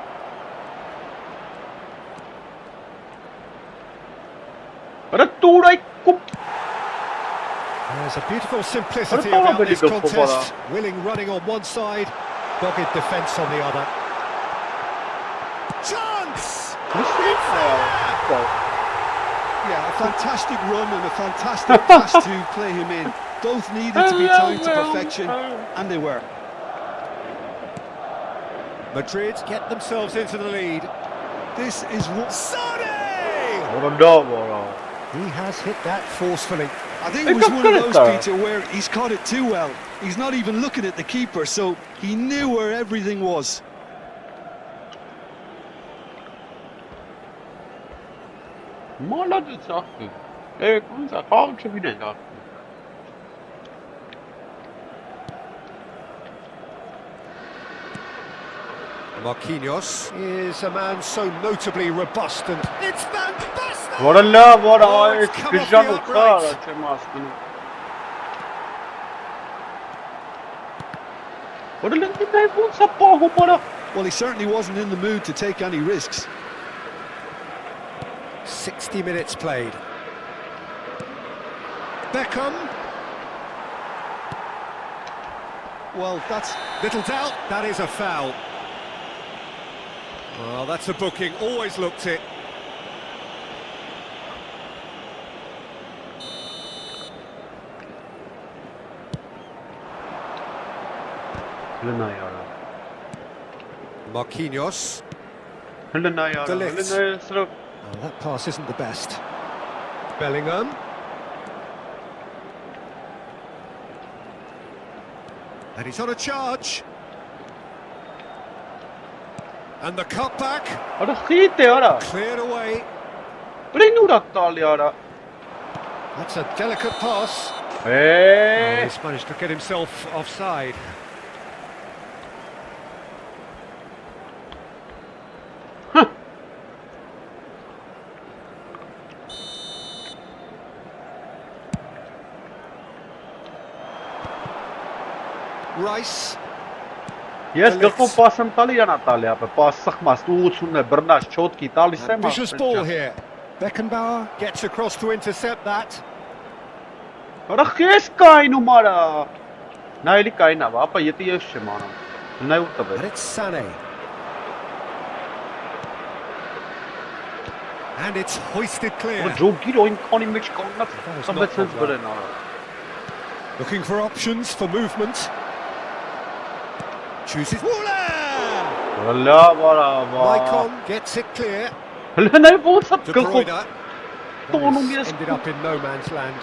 There's a beautiful simplicity about this contest. Willing running on one side, dogged defence on the other. Chance! Yeah, a fantastic run and a fantastic pass to play him in. Both needed to be timed to perfection, and they were. Madrid get themselves into the lead. This is what... Sane! What He has hit that forcefully. I think it was one of those, Peter, where he's caught it too well. He's not even looking at the keeper, so he knew where everything was. Молодец, ахты. Кунца, как видно, да. Marquinhos is a man so notably robust and... It's fantastic! What a love, what Oh, a... it's come off the upright. What a little... Well, he certainly wasn't in the mood to take any risks. 60 minutes played. Beckham. Well, that's... Little doubt, that is a foul. Well, that's a booking, always looked it. Marquinhos. Oh, that pass isn't the best. Bellingham. And he's on a charge. And the cutback. Cleared away. That's a delicate pass. Oh, he's managed to get himself offside. Rice. Yes, գլխով պասեմ տալի յանա տալի ապա, պաս սխմաս, ուղությունն է, բռնաս, չոտքի, տալիս եմ Vicious ball here. Beckenbauer gets across to intercept that. Արախ ես կայնում արա, նա էլի կայնավ, ապա ետի ես չեմ անում, նա ուր տվե։ And it's Sané. And it's hoisted clear. Ջոգիր օին քանի մեջ կանգնած, ծմբեցենց բրեն արա։ Looking for options for movement. Chooses Maicon gets it clear. De Bruyne. Ended up in no man's land.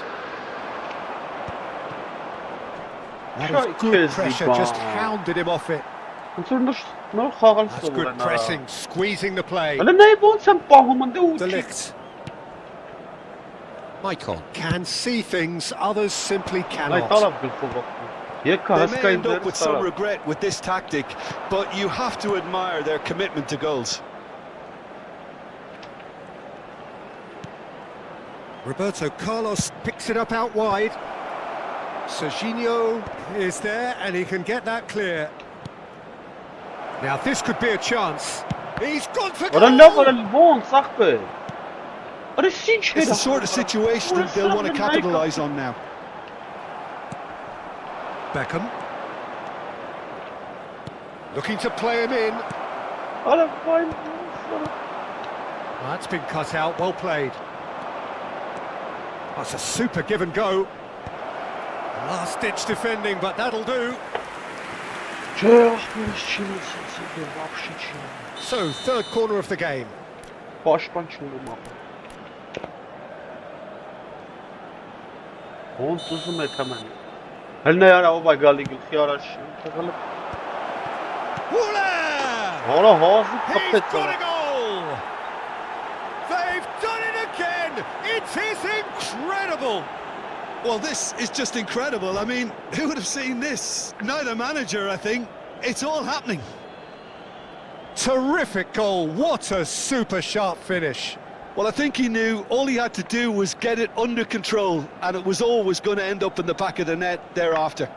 That is good pressure, just hounded him off it. That's good pressing, squeezing the play. De Ligt. Maicon can see things others simply cannot. They may end up with some regret with this tactic, but you have to admire their commitment to goals. Roberto Carlos picks it up out wide. Serginho is there and he can get that clear. Now this could be a chance. He's gone for goal! It's the sort of situation that they'll want to capitalise on now. Beckham. Looking to play him in. That's been cut out, well played. That's a super give and go. Last-ditch defending, but that'll do. So, third corner of the game. Հելնեյարա ով այ գալի գլխի առաջ Հորա հազի կպեց They've done it again! It is incredible! Well, this is just incredible. I mean, who would have seen this? Neither manager, I think. It's all happening. Terrific goal. What a super sharp finish. Well, I think he knew all he had to do was get it under control, and it was always going to end up in the back of the net thereafter.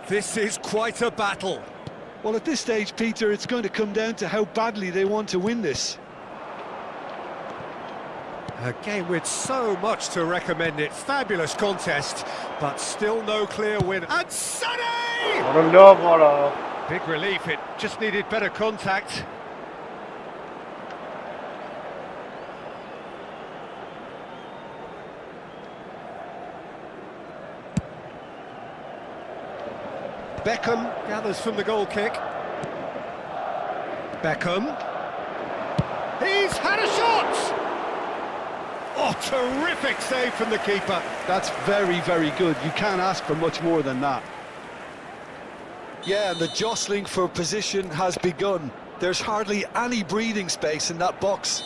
This is quite a battle. Well, at this stage, Peter, it's going to come down to how badly they want to win this. A game with so much to recommend it. Fabulous contest, but still no clear win. And Sonny! Big relief, it just needed better contact. Beckham gathers from the goal kick. Beckham. He's had a shot! Oh, terrific save from the keeper. That's very, very good. You can't ask for much more than that. Yeah, and the jostling for position has begun. There's hardly any breathing space in that box.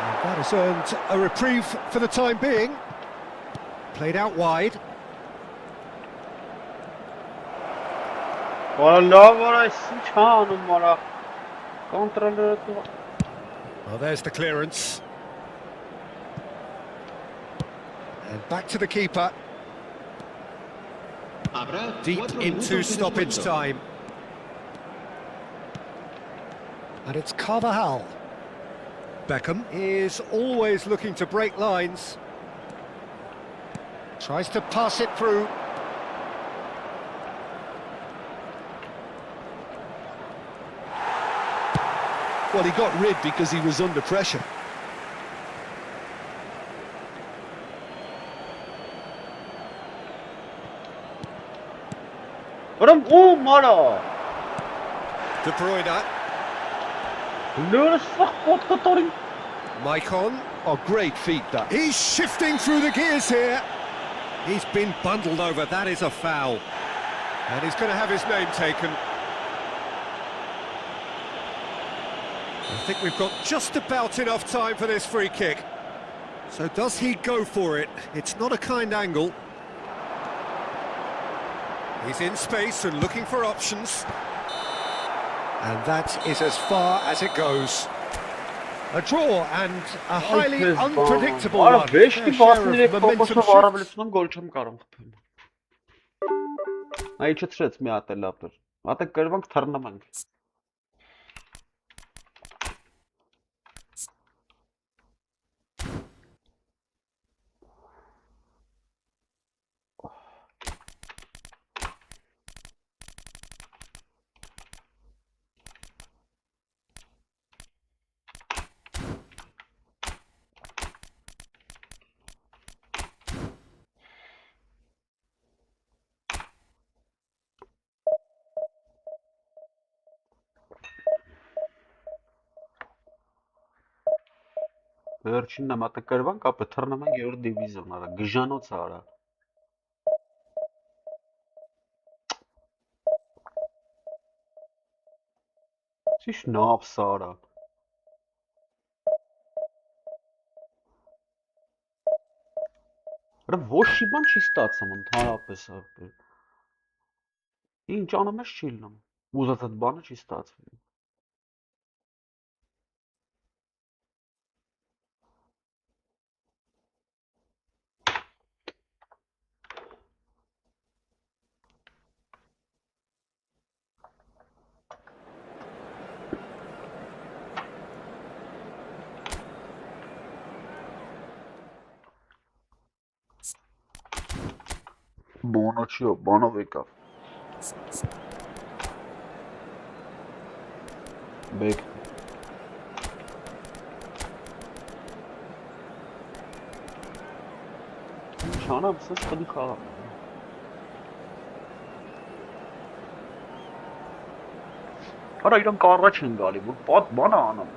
And that has earned a reprieve for the time being. Played out wide. Well, there's the clearance. And back to the keeper. Deep into stoppage time. And it's 𝐄𝐅𝐎𝐻𝐿. Beckham is always looking to break lines. Tries to pass it through. Well, he got rid because he was under pressure. Oh, Mara! De Bruyne. Maicon. Oh, great feat, that. He's shifting through the gears here. He's been bundled over, that is a foul. And he's going to have his name taken. I think we've got just about enough time for this free kick. So does he go for it? It's not a kind angle. He's in space and looking for options. And that is as far as it goes. A draw and a highly unpredictable one. Fair share of momentum shift. Վերջին նամակագրվան կապը թռնման 2-րդ դիվիզիոն արա, գժանոց արա։ Ինչ նապս արա։ Արա ոչ մի բան չի ստացվում ընդհանրապես ապա։ Ինչ անում ես չի լինում։ Ուզած այդ բանը չի ստացվում։ Բոնոչիո, բանով եկավ։ Բեկ։ Ինչ անամ, սս խլի խաղամ։ Արա իրան կառաջ են գալի, որ պատ բան անում։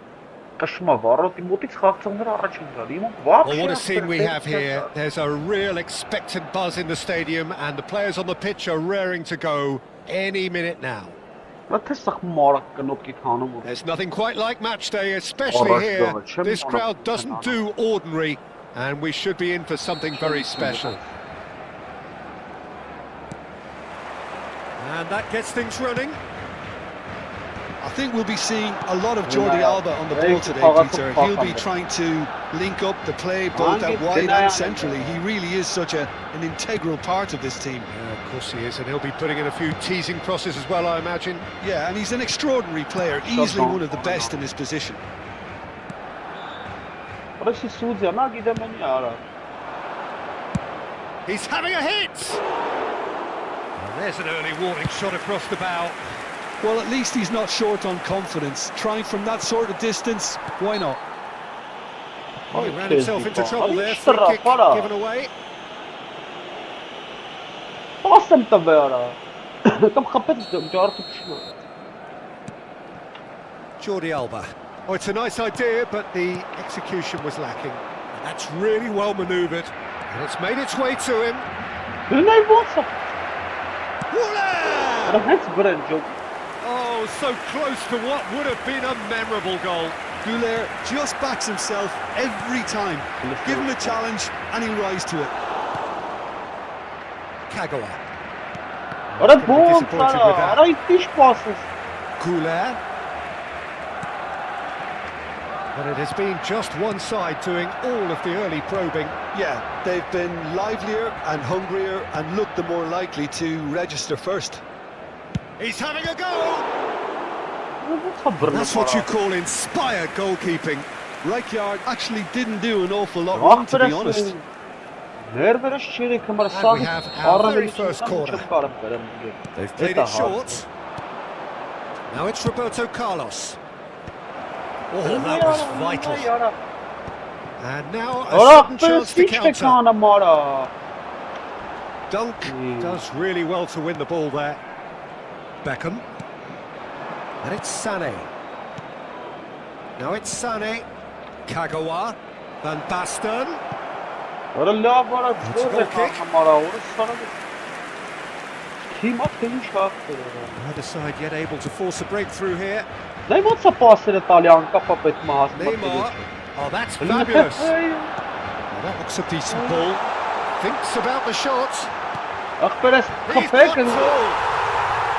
Տշմա վառոտի մոտից խաղցողները առաջ են գալի։ Well, what a scene we have here. There's a real expectant buzz in the stadium and the players on the pitch are raring to go any minute now. There's nothing quite like match day, especially here. This crowd doesn't do ordinary and we should be in for something very special. And that gets things running. I think we'll be seeing a lot of Jordi Alba on the ball today, Peter. He'll be trying to link up the play both out wide and centrally. He really is such an integral part of this team. Yeah, of course he is, and he'll be putting in a few teasing crosses as well, I imagine. Yeah, and he's an extraordinary player, easily one of the best in his position. He's having a hit! And there's an early warning shot across the bow. Well, at least he's not short on confidence. Trying from that sort of distance, why not? He ran himself into trouble there, free kick given away. Jordi Alba. Oh, it's a nice idea, but the execution was lacking. And that's really well manoeuvred. And it's made its way to him. Oh, so close to what would have been a memorable goal. 𝐄𝐅 just backs himself every time. Give him a challenge and he'll rise to it. 𝐄𝐅𝐎𝐓𝐁. 𝐄𝐅𝐎𝐓𝐁. But it has been just one side doing all of the early probing. Yeah, they've been livelier and hungrier and looked the more likely to register first. He's having a go! That's what you call inspired goalkeeping. 𝐿iK-GAMING actually didn't do an awful lot wrong, to be honest. And we have our very first corner. They've played it short. Now it's Roberto Carlos. Oh, that was vital. And now a sudden chance to counter. Dunk does really well to win the ball there. Beckham. And it's Sané. Now it's Sané. 𝐄𝐅𝐎𝐓𝐁. Van Basten. Neither side yet able to force a breakthrough here. Neymar. Oh, that's fabulous. Well, that looks a decent ball. Thinks about the shot. He's got goal!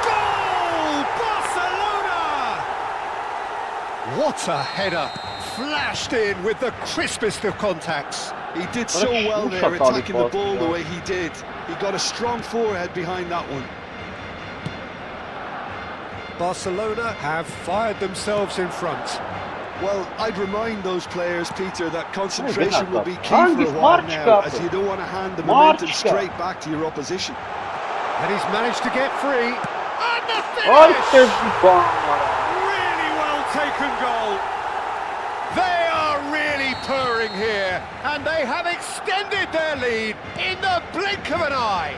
Goal! Barcelona! What a header. Flashed in with the crispest of contacts. He did so well there, attacking the ball the way he did. He got a strong forehead behind that one. Barcelona have fired themselves in front. Well, I'd remind those players, Peter, that concentration will be key for a while now, as you don't want to hand the momentum straight back to your opposition. And he's managed to get free. And the finish! Really well taken goal. They are really purring here, and they have extended their lead in the blink of an eye.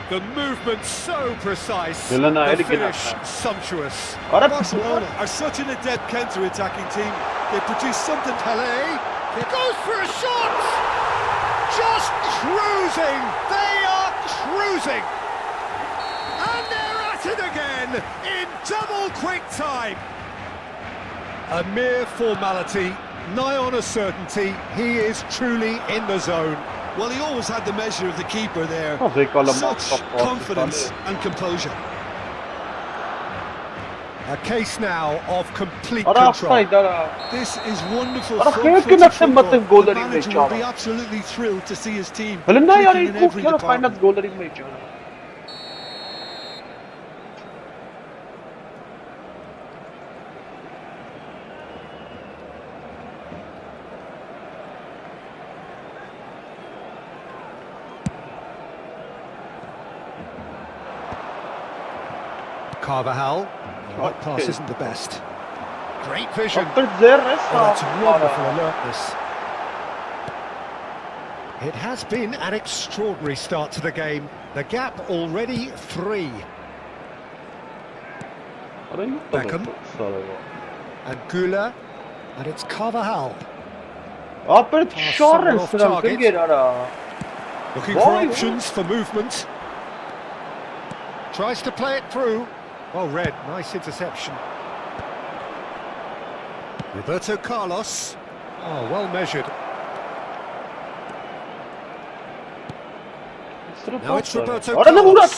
The movement so precise, the finish sumptuous. Barcelona are such an adept counter-attacking team. They produce something. Pelé, he goes for a shot! Just cruising! They are cruising! And they're at it again in double quick time. A mere formality, nigh on a certainty. He is truly in the zone. Well, he always had the measure of the keeper there. Such confidence and composure. A case now of complete control. This is wonderful front-footed football. The manager will be absolutely thrilled to see his team clicking in every department. 𝐄𝐅𝐎𝐓𝐁. Right pass isn't the best. Great vision. Oh, that's wonderful alertness. It has been an extraordinary start to the game. The gap already 3. Beckham. And 𝐄𝐅𝐎𝐓𝐁. And it's 𝐄𝐅𝐎𝐓𝐁. Looking for options for movement. Tries to play it through. Well read, nice interception. Roberto Carlos. Oh, well measured. Now it's Roberto Carlos.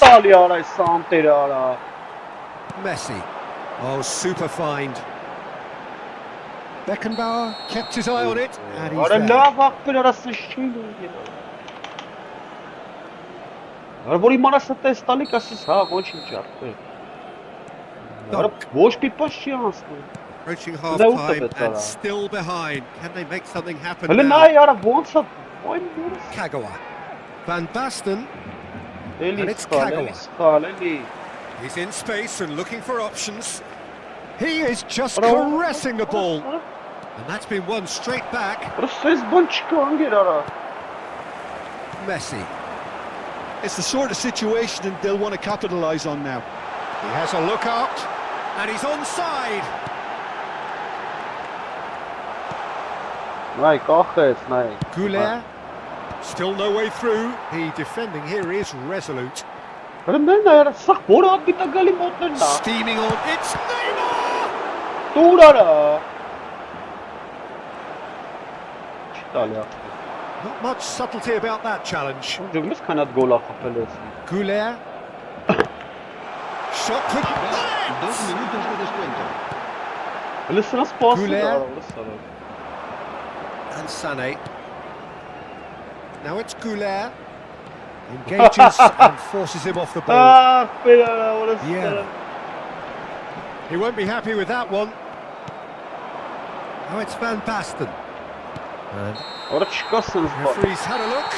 Messi. Oh, super find. Beckenbauer kept his eye on it, and he's Ora there. lava per ora sășină. Ora vor imara să te stali ca să sa voci în ceartă. Ora voci pe pașians. Approaching They half-time ultimate, and still behind. Can they make something happen Ele now? n-ai ora bun să voi bun. 𝐄𝐅𝐎𝐎𝐻. Van Basten. Eli And it's scale, 𝐄𝐅𝐎𝐻. Eli scale, Eli. He's in space and looking for options. He is just Ora- caressing the ball. And that's been won straight back. Ora să-ți bun chicange ora. Messi. It's the sort of situation they'll want to capitalise on now. He has a look out. And he's onside. N-ai coches, n-ai. 𝐄𝐅𝐎𝐻. Still no way through. The defending here is resolute. Ora n-ai ora să ora bita gali motna. Steaming on. It's Neymar! Tu ora. Ce talia. Not much subtlety about that challenge. Jogmes kanat gol a capelez. 𝐄𝐅𝐻. Shot for... 2 minutos de descuento. Ele să nas pas. 𝐄𝐅𝐻. Ora să. And Sané. Now it's 𝐄𝐅𝐻. Engages and forces him off the ball. Ah, pera, ora să. Yeah. He won't be happy with that one. Now it's Van Basten. And Ora ce casă-ți bă. referee's had a look,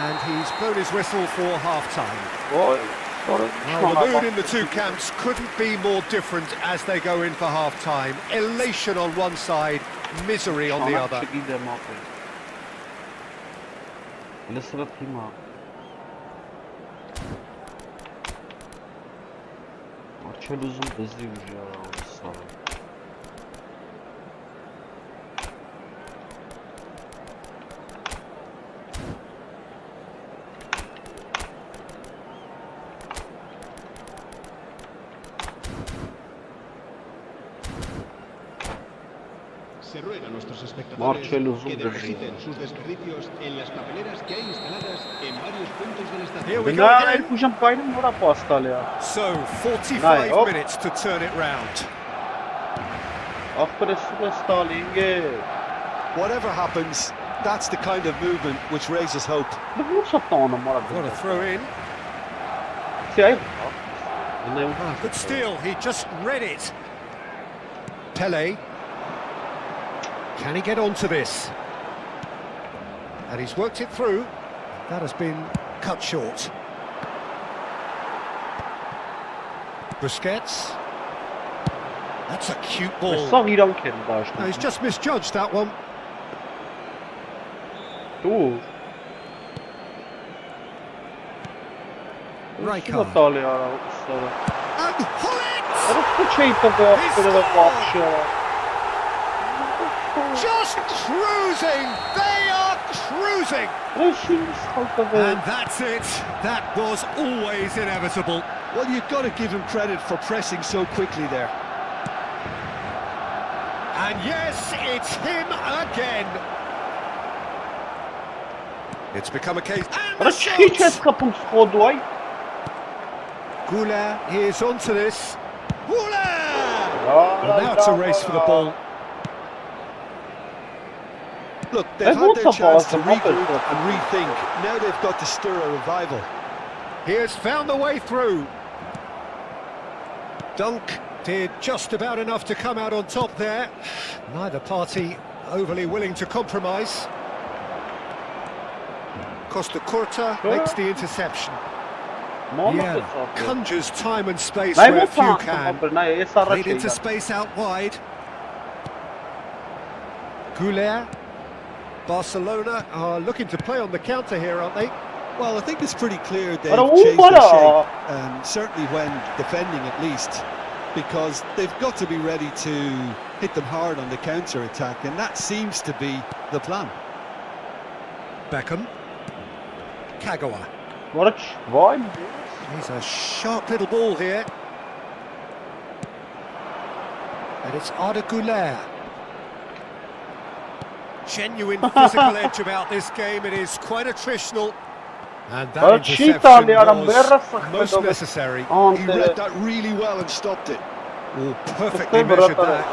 and he's blown his whistle for half-time. Oi, ora Well, the mood in the two camps couldn't be more different as they go in for half-time. Elation on one side, misery on the other. Ele să rătima. Marceluzun bezdiu já ora să. Se ruega a nuestros espectadores Marcelo que Zubir. depositen sus desperdicios en las papeleras que hay instaladas en varios puntos del Here estadio. we go N-ai again. pușam cainul ora pe asta alea. So, 45 Nice. Oh. minutes to turn it round. After the Stalin, Whatever happens, that's the kind of movement which raises hope. dar nu s-a tăună mora. What a throw in. Ce ai? N-ai un Good steal, he just read it. Pele. Can he get onto this? And he's worked it through. That has been cut short. Busquets. That's a cute ball. Să viram chiar daș. No, he's just misjudged that one. Tu. Rijkaard. Natalia ora să. And Hullet! Ora ce ai pe after the box. Just cruising! They are cruising! Reșin saltă de. And that's it. That was always inevitable. Well, you've got to give him credit for pressing so quickly there. And yes, it's him again. It's become a case. And Ora the ce shot! scapăm schodul ai? 𝐄𝐅𝐻 is onto this. 𝐄𝐅𝐻! Da, Well, now it's a race for the ball. Look, they've They had want their some chance balls to to help regroup it. and rethink. Now they've got to stir a revival. He has found the way through. Dunk did just about enough to come out on top there. Neither party overly willing to compromise. Costa Curta makes the interception. Yeah, conjures time and space N-ai where mult few șansă, can. mă, n-ai, e să Played arăce. into space out wide. 𝐄𝐅𝐻. Barcelona are looking to play on the counter here, aren't they? Well, I think it's pretty clear they've Ora, changed their ora! shape, certainly when defending at least, because they've got to be ready to hit them hard on the counter-attack, and that seems to be the plan. Beckham. 𝐄𝐅𝐻. Ora ce? Vai, He's a sharp little ball here. And it's Arda Güler. Genuine physical edge about this game. It is quite attritional. And that interception was most necessary. He read that really well and stopped it. Oh, perfectly measured that.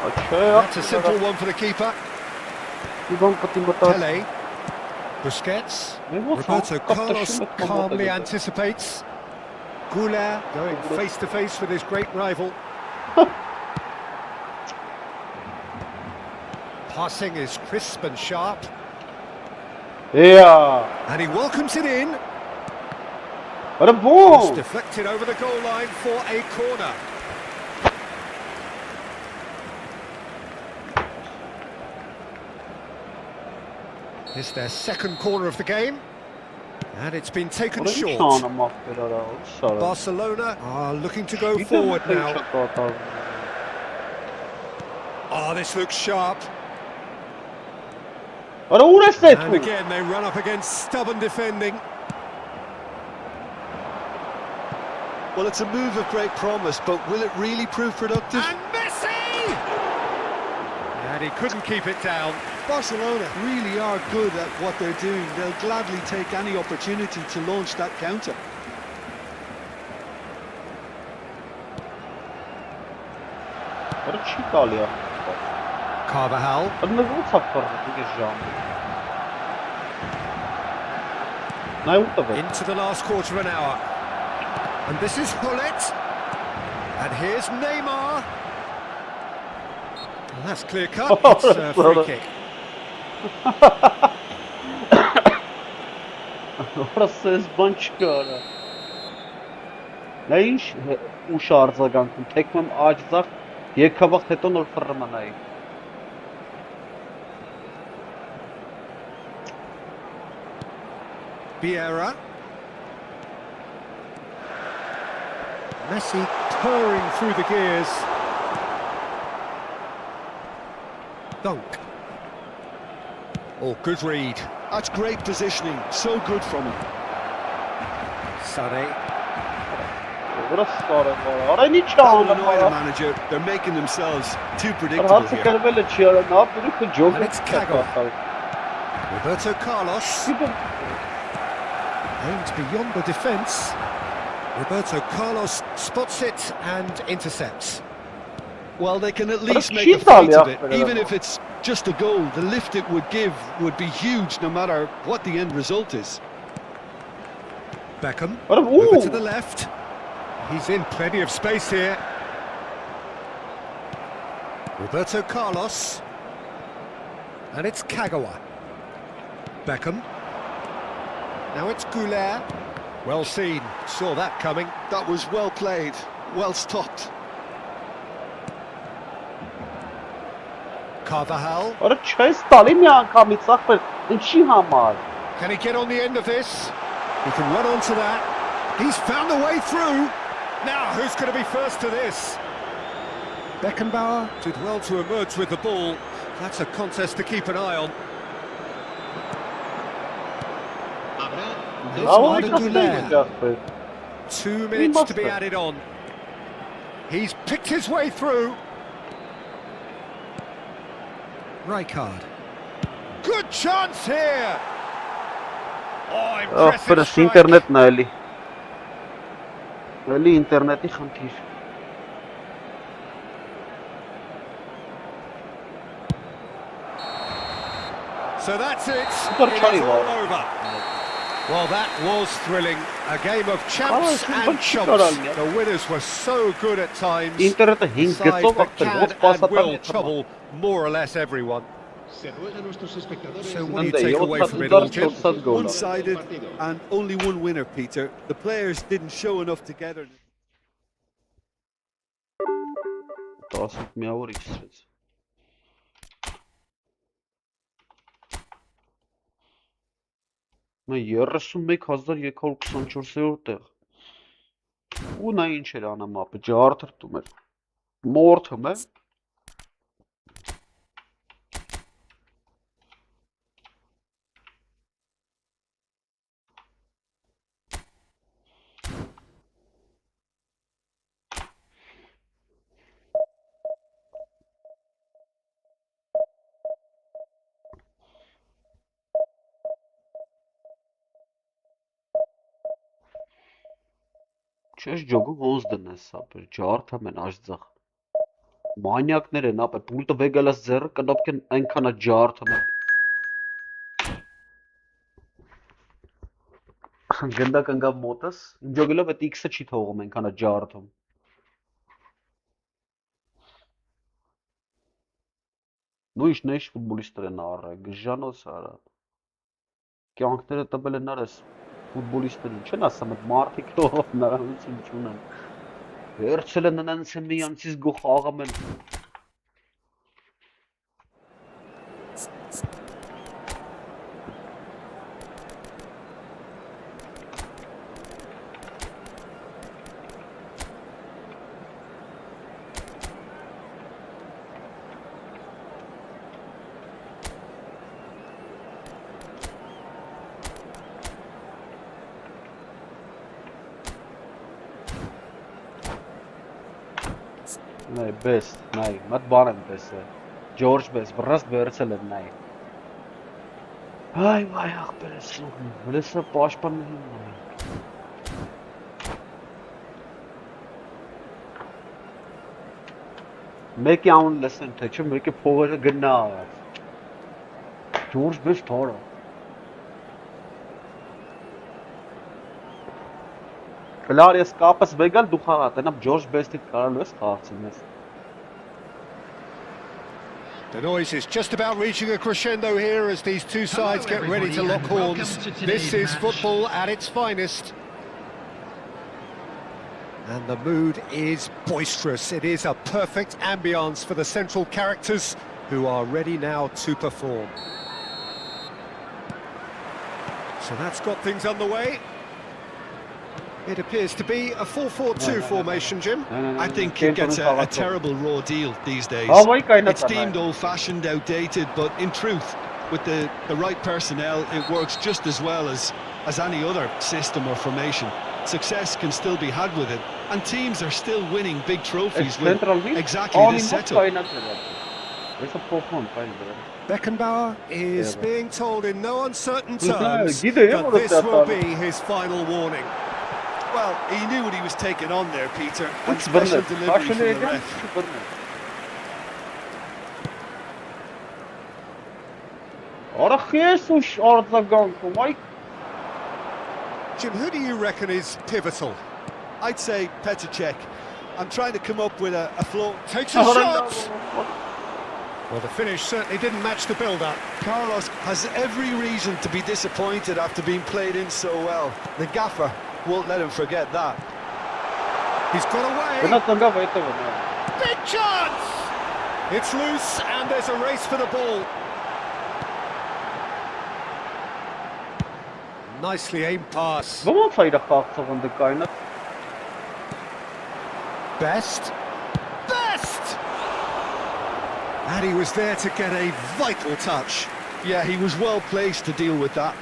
Okay, That's a simple one for the keeper. Pele. Busquets. Roberto Carlos calmly anticipates. 𝐄𝐅𝐎𝐎𝐿 going face to face with his great rival. Passing is crisp and sharp. Yeah. And he welcomes it in. What a It's ball! deflected over the goal line for a corner. It's their second corner of the game. And it's been taken What a short. şanı mahveder ha. Barcelona are looking to go forward now. Oh, this looks sharp. What a uğraştı And again, they run up against stubborn defending. Well, it's a move of great promise, but will it really prove productive? And Messi! And he couldn't keep it down. Barcelona really are good at what they're doing. They'll gladly take any opportunity to launch that counter. What a cheat alıyor. 𝐄𝐅𝐎𝐿. Adını bu tapar bu geçeceğim. Ne oldu be? Into the last quarter of an hour. And this is Hullet. And here's Neymar. And that's clear cut. It's a free kick. Orası ezban çıkıyor. Ne iş? Uş arıza tekmem acizak. Ye kabak teton ol fırmanayı. Vieira. Messi purring through the gears. Dunk. Oh, good read. That's great positioning. So good from him. Sané. Burası sonra. Orayı niye That will çağırdı annoy the bana? manager. They're making themselves too predictable Rahatsız here. kelimeyle çağırdı. Ne yaptı? Bir joke And it's 𝐂𝐿. Roberto Carlos. Aimed beyond the defence. Roberto Carlos spots it and intercepts. Well, they can at least make a cheat fight al of ya. it. Even if it's just a goal, the lift it would give would be huge no matter what the end result is. Beckham. What a Over to ooh. the left. He's in plenty of space here. Roberto Carlos. And it's 𝐂𝐿. Beckham. Now it's 𝐄𝐅𝐎𝐿. Well seen. Saw that coming. That was well played, well stopped. 𝐂𝐅𝐿. Orada çay Stalin ya kamitsak bir inşi hamar. Can he get on the end of this? He can run onto that. He's found a way through. Now, who's going to be first to this? Beckenbauer did well to emerge with the ball. That's a contest to keep an eye on. It's Bravo, Arda nasıl Güler. yapacak be? 2 minutes to be master. added on. He's picked his way through. Rijkaard. Good chance here. Oh, Oh, impressive burası strike. internet nali. Nali interneti xantir. So that's it. Super It is funny, all wow. over. Well, that was thrilling. A game of champs super and chic chumps. adam ya. The winners were so good at times. İnternete Sides hingetse that baktır. can Boz pas and will atar. trouble more or less everyone. So what do you Ben de take iyi. O away from it all, tatlılar Tim? çok sad gol. One-sided and only one winner, Peter. The players didn't show enough togetherness. Tasıp miyavur ikisi. Mən 31,224 տեղ։ Ու նա ինչ էր անում ապա, ջարդրտում էր։ Մորթում է։ Չես ջոգում հոնց դնես, ապեր, ջարդամ են աշձախ։ Մանյակներ են, ապեր, պուլտը վեգալաս ձեռը կնոպկեն այնքանա ջարդամ են։ Գնդակ ընկավ մոտս, իմ ջոգելով այդ X-ը չի թողում այնքանա ջարդում։ Նույնիշ նեշ ֆուտբոլիստներ են առել, գժանոց արա։ Կյանքները տվել են արես ֆուտբոլիստերին, չեն ասում այդ մարդիկ հնարավորություն չունեն։ Վերցել են նրանց միանցից գող աղամ են։ Նայ, best, նայ, մատ բան եմ տեսել, George best, վրաստ վերցել եմ, նայ։ Այ, վայ, աղբեր ես սուղն, վլեսը պաշպաններին նայ։ Մեկի անուն լսեն, թե չէ, մեկի փողերը գնա արած։ George best թորը։ Կլար ես կապս վեգալ դու խաղատ, ենապ George Best-ից կարալու ես խաղացին ես։ The noise is just about reaching a crescendo here as these two sides get ready to lock horns. This is football at its finest. And the mood is boisterous. It is a perfect ambience for the central characters who are ready now to perform. So that's got things underway. It appears to be a 4-4-2 formation, Jim. I think it gets a terrible raw deal these days. It's deemed old-fashioned, outdated, but in truth, with the right personnel, it works just as well as any other system or formation. Success can still be had with it, and teams are still winning big trophies with exactly this setup. Beckenbauer is being told in no uncertain terms that this will be his final warning. Well, he knew what he was taking on there, Peter, and special delivery from the ref. Jim, who do you reckon is pivotal? I'd say Petr Cech. I'm trying to come up with a flow. Takes a shot! Well, the finish certainly didn't match the build-up. Carlos has every reason to be disappointed after being played in so well. The gaffer won't let him forget that. He's got away. Big chance! It's loose and there's a race for the ball. Nicely aimed pass. Best. Best! And he was there to get a vital touch. Yeah, he was well placed to deal with that.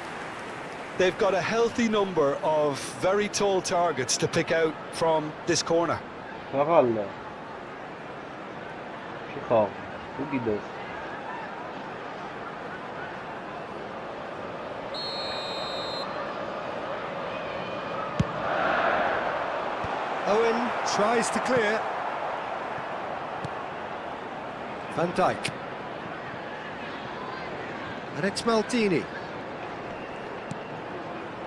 They've got a healthy number of very tall targets to pick out from this corner. Owen tries to clear. Van Dijk. And it's Maldini.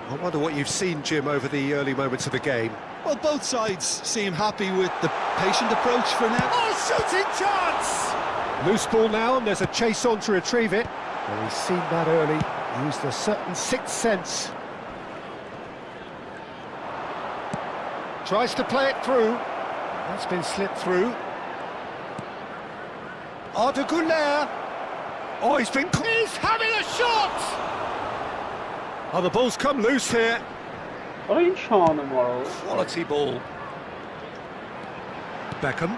I wonder what you've seen, Jim, over the early moments of the game. Well, both sides seem happy with the patient approach for now. Oh, shooting chance! Loose ball now, and there's a chase on to retrieve it. Well, he's seen that early, used a certain sixth sense. Tries to play it through. That's been slipped through. Arda Güler. Oh, he's having a shot! Oh, the ball's come loose here. Quality ball. Beckham.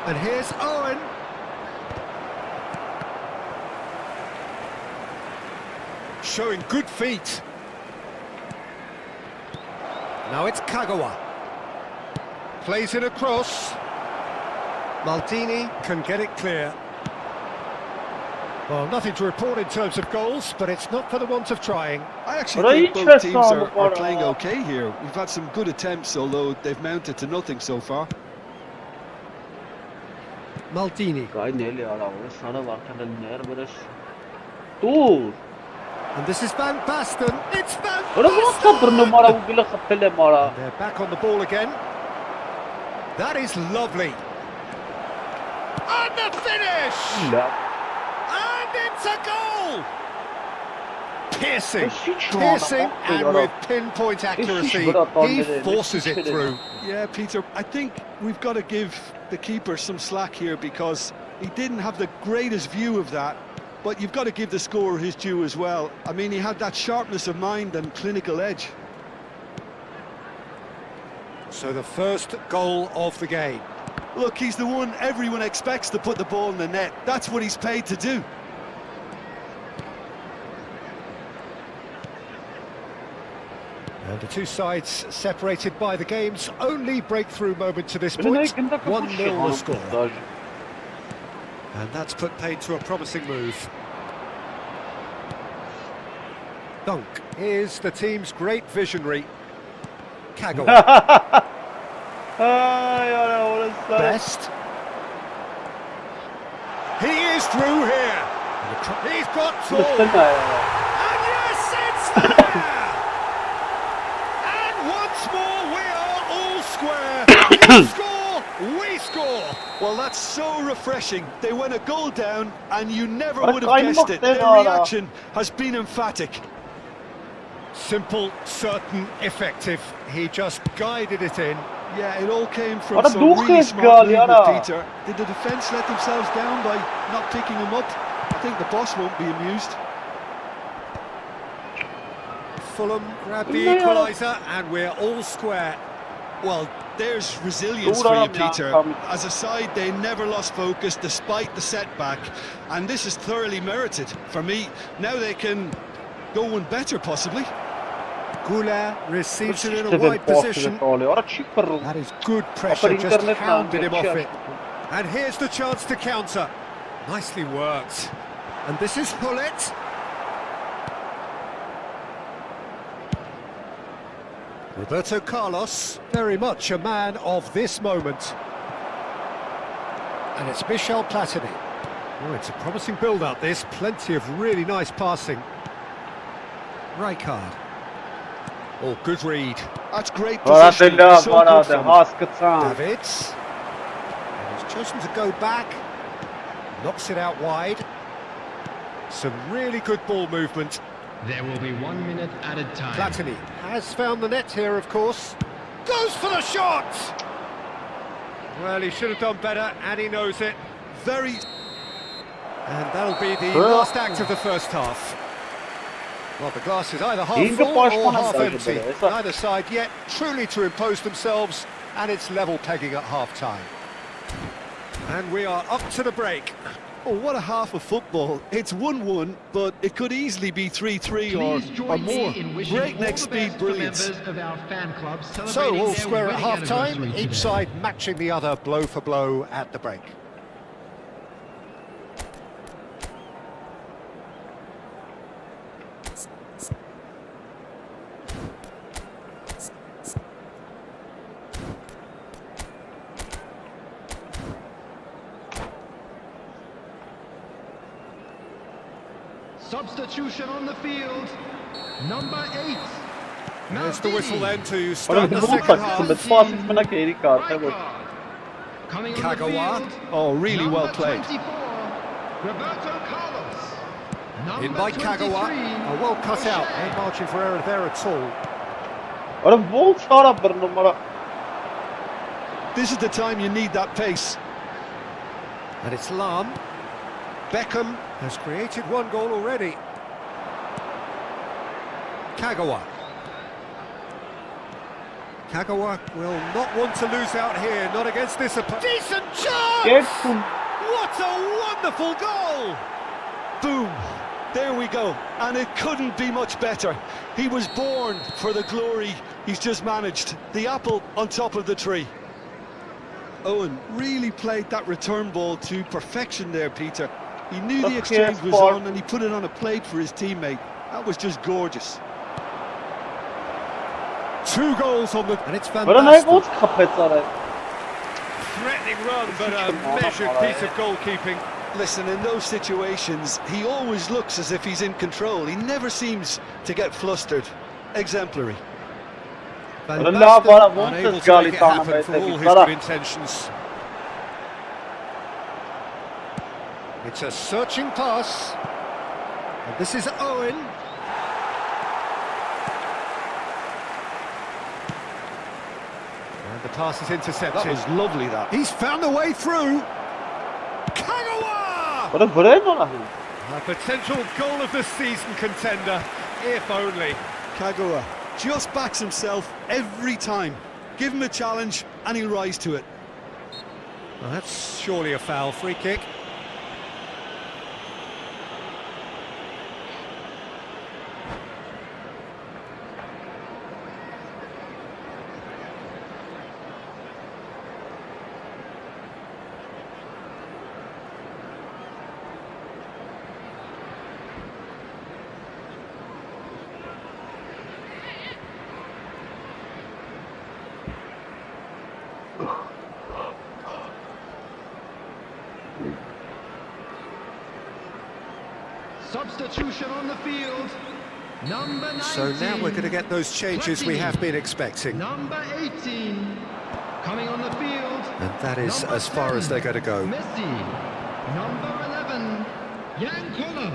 And here's Owen. Showing good feet. Now it's Kagawa. Plays it across. Maldini can get it clear. Well, nothing to report in terms of goals, but it's not for the want of trying. I actually think both teams are playing okay here. We've had some good attempts, although they've mounted to nothing so far. Maldini. And this is Van Basten. It's Van Basten! They're back on the ball again. That is lovely. And the finish! And it's a goal! Piercing, and with pinpoint accuracy, he forces it through. Yeah, Peter, I think we've got to give the keeper some slack here because he didn't have the greatest view of that, but you've got to give the scorer his due as well. I mean, he had that sharpness of mind and clinical edge. So the first goal of the game. Look, he's the one everyone expects to put the ball in the net. That's what he's paid to do. And the two sides separated by the game's only breakthrough moment to this point. 1-0 the score. And that's put paid to a promising move. Dunk is the team's great visionary. 𝐄𝐅𝐎𝐓𝐁𝐀𝐋. Best. He is through here. He's got through. And yes, it's there! And once more we are all square. You score, we score. Well, that's so refreshing. They went a goal down and you never would have guessed it. Their reaction has been emphatic. Simple, certain, effective. He just guided it in. Yeah, it all came from some really smart movement, Peter. Did the defence let themselves down by not picking him up? I think the boss won't be amused. Fulham grab the equaliser and we're all square. Well, there's resilience for you, Peter. As a side, they never lost focus despite the setback, and this is thoroughly merited. For me, now they can go one better, possibly. 𝐄𝐅𝐎𝐓𝐁 receives it in a wide position. That is good pressure, just hounded him off it. And here's the chance to counter. Nicely worked. And this is 𝐿𝐿𝐻𝐿. Roberto Carlos, very much a man of this moment. And it's Michel Platini. Oh, it's a promising build-up, this. Plenty of really nice passing. Rijkaard. Oh, good read. That's great position. Davids. And he's chosen to go back. Knocks it out wide. Some really good ball movement. There will be 1 minute added time. Platini has found the net here, of course. Goes for the shot! Well, he should have done better, and he knows it. And that'll be the last act of the first half. Well, the glass is either half full or half empty. Neither side yet truly to impose themselves, and it's level pegging at half-time. And we are up to the break. Oh, what a half of football. It's 1-1, but it could easily be 3-3 or more. Breakneck speed brilliance. So, all square at half-time, each side matching the other blow for blow at the break. Substitution on the field, number 8. There's the whistle then to start the second half. 𝐄𝐅𝐎𝐻. Oh, really well played. Roberto Carlos. In by 𝐄𝐅𝐻. A well cut out. No margin for error there at all. This is the time you need that pace. And it's Lahm. Beckham has created one goal already. 𝐄𝐅𝐻. 𝐄𝐅𝐻 will not want to lose out here, not against this opponent. Decent chance! What a wonderful goal! Boom! There we go. And it couldn't be much better. He was born for the glory he's just managed. The apple on top of the tree. Owen really played that return ball to perfection there, Peter. He knew the Okay, exchange was sport. on and he put it on a plate for his teammate. That was just gorgeous. 2 goals on the... And it's Van Վրան այ Basten. ոնց խփեց արը։ Threatening run, but a measured piece of goalkeeping. Listen, in those situations, he always looks as if he's in control. He never seems to get flustered. Exemplary. Van But Allah, Basten what a unable to Gali make it Tana happen for mate, all his Salah. good intentions. It's a searching pass. And this is Owen. And the pass is intercepted. That was lovely, that. He's found a way through. 𝐄𝐅𝐎𝐓! Վրան վրան օր ահին։ A potential goal of the season contender, if only. 𝐄𝐅𝐎𝐓 just backs himself every time. Give him a challenge and he'll rise to it. Well, that's surely a foul. Free kick. Substitution on the field. Number 19. So now we're going to get those changes we have been expecting. Number 18. Coming on the field. And that is Number as far as 10, they're going to go. Messi. Number 11. 𝐄𝐅𝐎𝐓.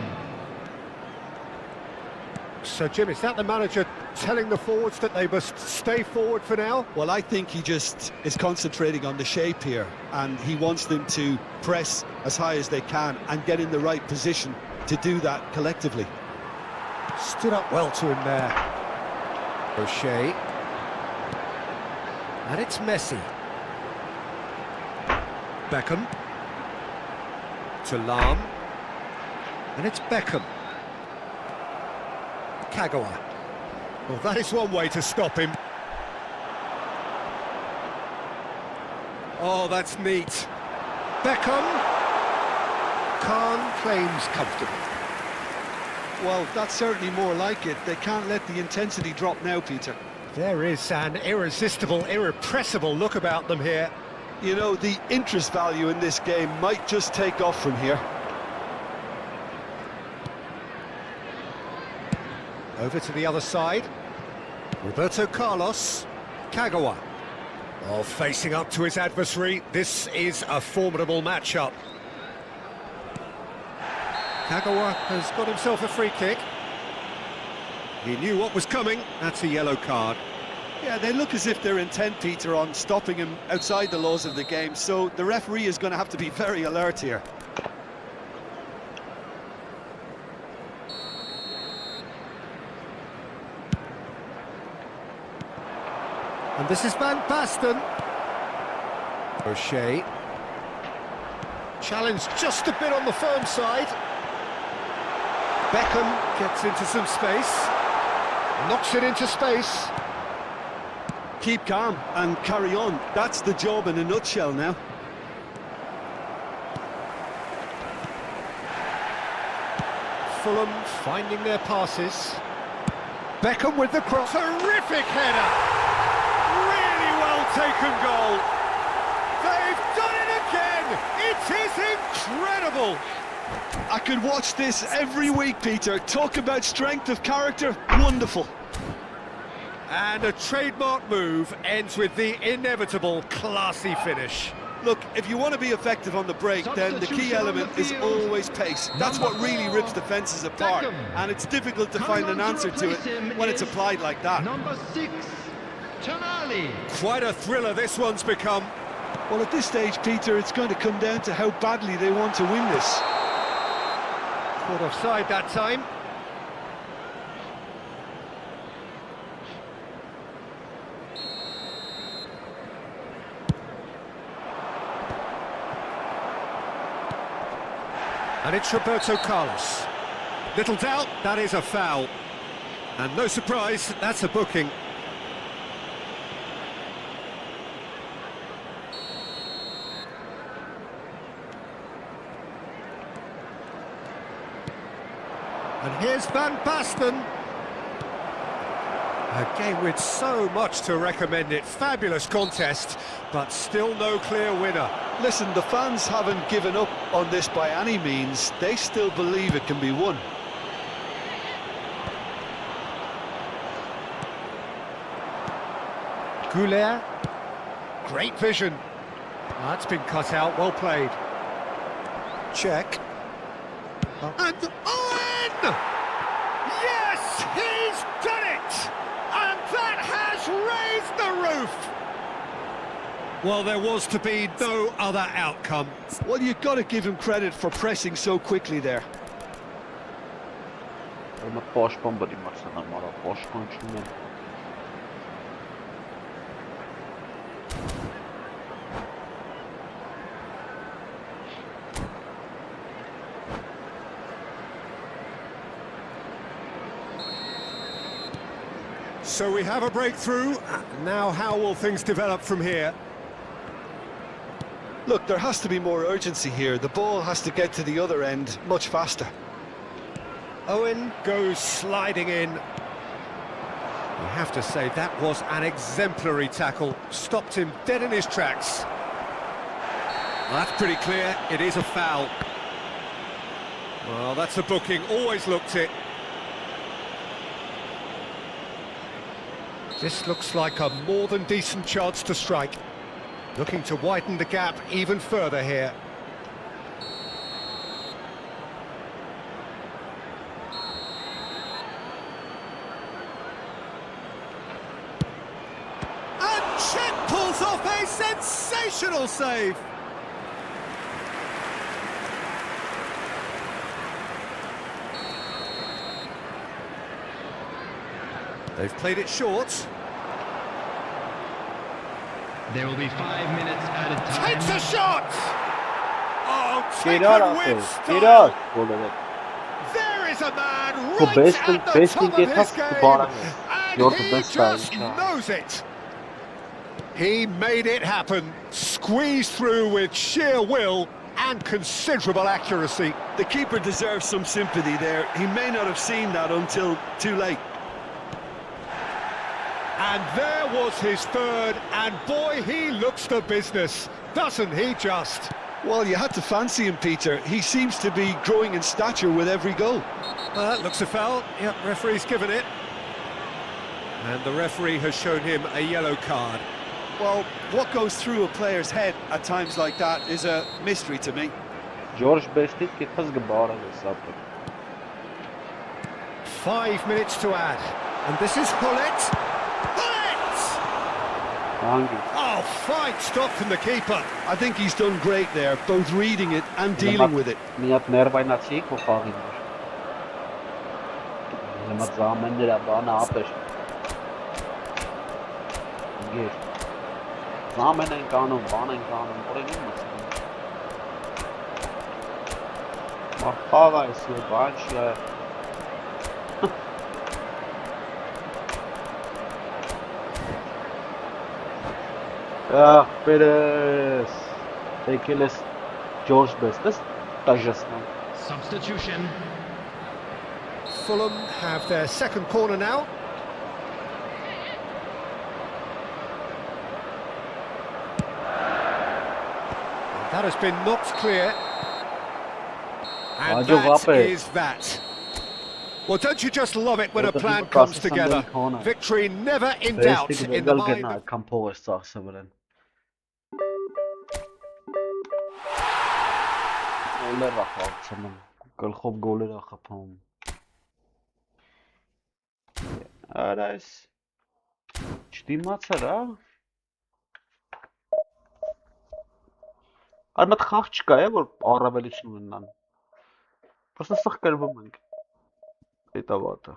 So, Jim, is that the manager telling the forwards that they must stay forward for now? Well, I think he just is concentrating on the shape here, and he wants them to press as high as they can and get in the right position to do that collectively. Stood up well to him there. O'Shea. And it's Messi. Beckham. To Lahm. And it's Beckham. 𝐄𝐅𝐎𝐓. Well, that is one way to stop him. Oh, that's neat. Beckham. Khan claims comfortable. Well, that's certainly more like it. They can't let the intensity drop now, Peter. There is an irresistible, irrepressible look about them here. You know, the interest value in this game might just take off from here. Over to the other side. Roberto Carlos. 𝐄𝐅𝐎𝐓. Oh, facing up to his adversary. This is a formidable matchup. 𝐄𝐅𝐎𝐓 has got himself a free kick. He knew what was coming. That's a yellow card. Yeah, they look as if they're intent, Peter, on stopping him outside the laws of the game, so the referee is going to have to be very alert here. And this is Van Basten. O'Shea. Challenge just a bit on the firm side. Beckham gets into some space. Knocks it into space. Keep calm and carry on. That's the job in a nutshell now. Fulham finding their passes. Beckham with the cross. Terrific header. Really well taken goal. They've done it again. It is incredible. I could watch this every week, Peter. Talk about strength of character. Wonderful. And a trademark move ends with the inevitable classy finish. Look, if you want to be effective on the break, then the key element is always pace. That's what really rips defences apart. And it's difficult to find an answer to it when it's applied like that. Number 6. Tonali. Quite a thriller this one's become. Well, at this stage, Peter, it's going to come down to how badly they want to win this. Caught offside that time. And it's Roberto Carlos. Little doubt, that is a foul. And no surprise, that's a booking. And here's Van Basten. A game with so much to recommend it. Fabulous contest, but still no clear winner. Listen, the fans haven't given up on this by any means. They still believe it can be won. 𝐄𝐅𝐎𝐎𝐿. Great vision. That's been cut out, well played. Check. And Owen! Yes, he's done it! And that has raised the roof! Well, there was to be no other outcome. Well, you've got to give him credit for pressing so quickly there. So we have a breakthrough. Now how will things develop from here? Look, there has to be more urgency here. The ball has to get to the other end much faster. Owen goes sliding in. You have to say that was an exemplary tackle. Stopped him dead in his tracks. Well, that's pretty clear. It is a foul. Well, that's a booking. Always looked it. This looks like a more than decent chance to strike. Looking to widen the gap even further here. And Cech pulls off a sensational save. They've played it short. There will be 5 minutes added time. Takes a shot! Oh, Ķēra taken with ķēra style. golere. There is a man Ko right besting at the besting top of ke his tas game, barang. Your and he best just time. knows it. He made it happen, squeezed through with sheer will and considerable accuracy. The keeper deserves some sympathy there. He may not have seen that until too late. And there was his third, and boy, he looks the business, doesn't he just? Well, you had to fancy him, Peter. He seems to be growing in stature with every goal. That looks a foul. Yep, referee's given it. And the referee has shown him a yellow card. Well, what goes through a player's head at times like that is a mystery to me. George besting ke tas barang sapır. 5 minutes to add. And this is 𝐄𝐅𝐎𝐿. Hangi? Oh, fine stop from the keeper. I think he's done great there, both reading it and dealing with it. Միատ ներվայնացի քո խաղին։ Հիմա զամենները բանը ապեր։ Գեր։ Զամեն են կանում, բան են կանում, որին իմացում։ Մախաղ այս բան չի։ Ah, Perez. Եկել ես George Best-ը տաժասնան։ Substitution. Fulham have their second corner now. That has been knocked clear. And that is that. Well, don't you just love it when a plan comes together? Victory never in doubt in the mind of... Կամ փող ես ծախսը վրան։ Գոլերը խաղացնում, գլխով գոլերը խփում։ Արա այս չդիմացար, հա։ Արմատ խաղ չկա, որ առավելություն ունենան։ Պրոստը սխ կրվում ենք։ Это вот.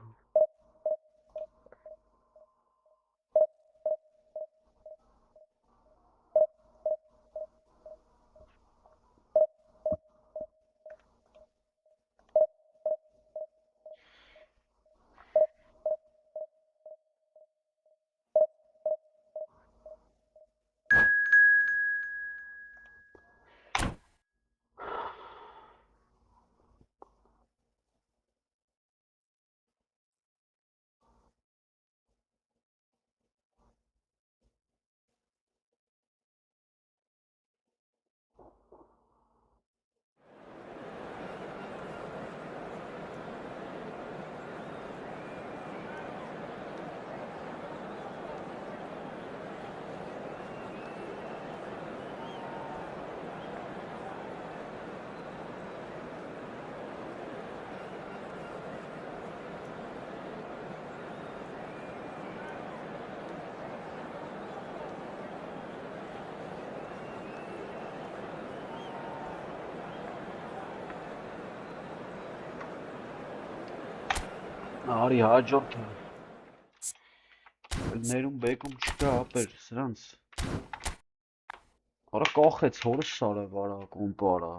Արի հաջորդը։ Ներում բեկում չկա ապեր սրանց։ Արա կախեց հորս սարը վարա կոմպարա։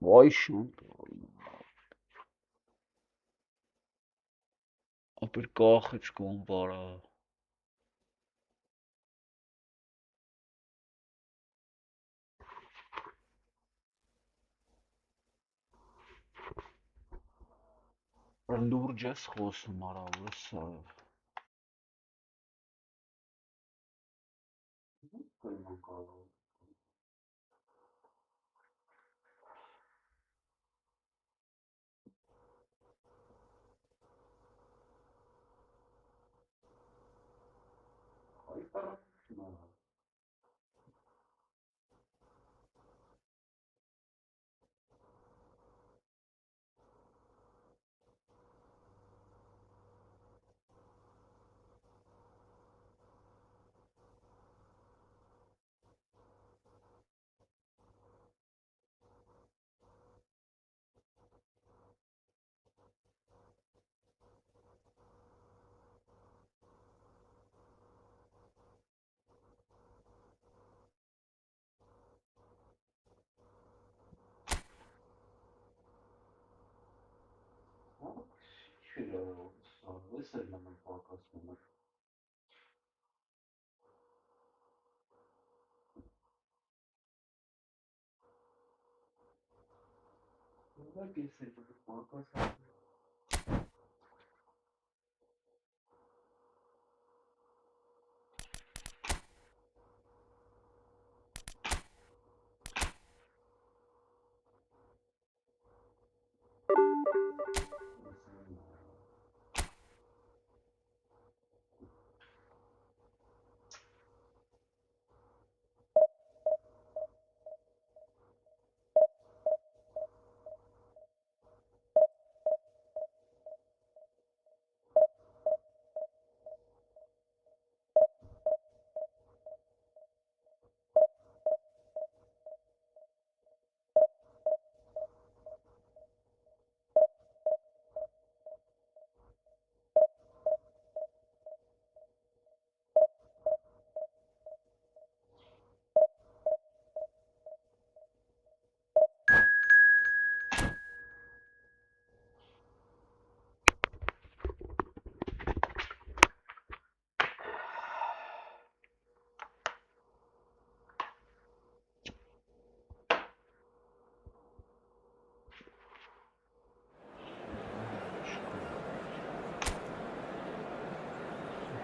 Վայ շունտ։ Ապեր կախեց կոմպարա։ Լուրջ ես խոսում արա հորս սարը։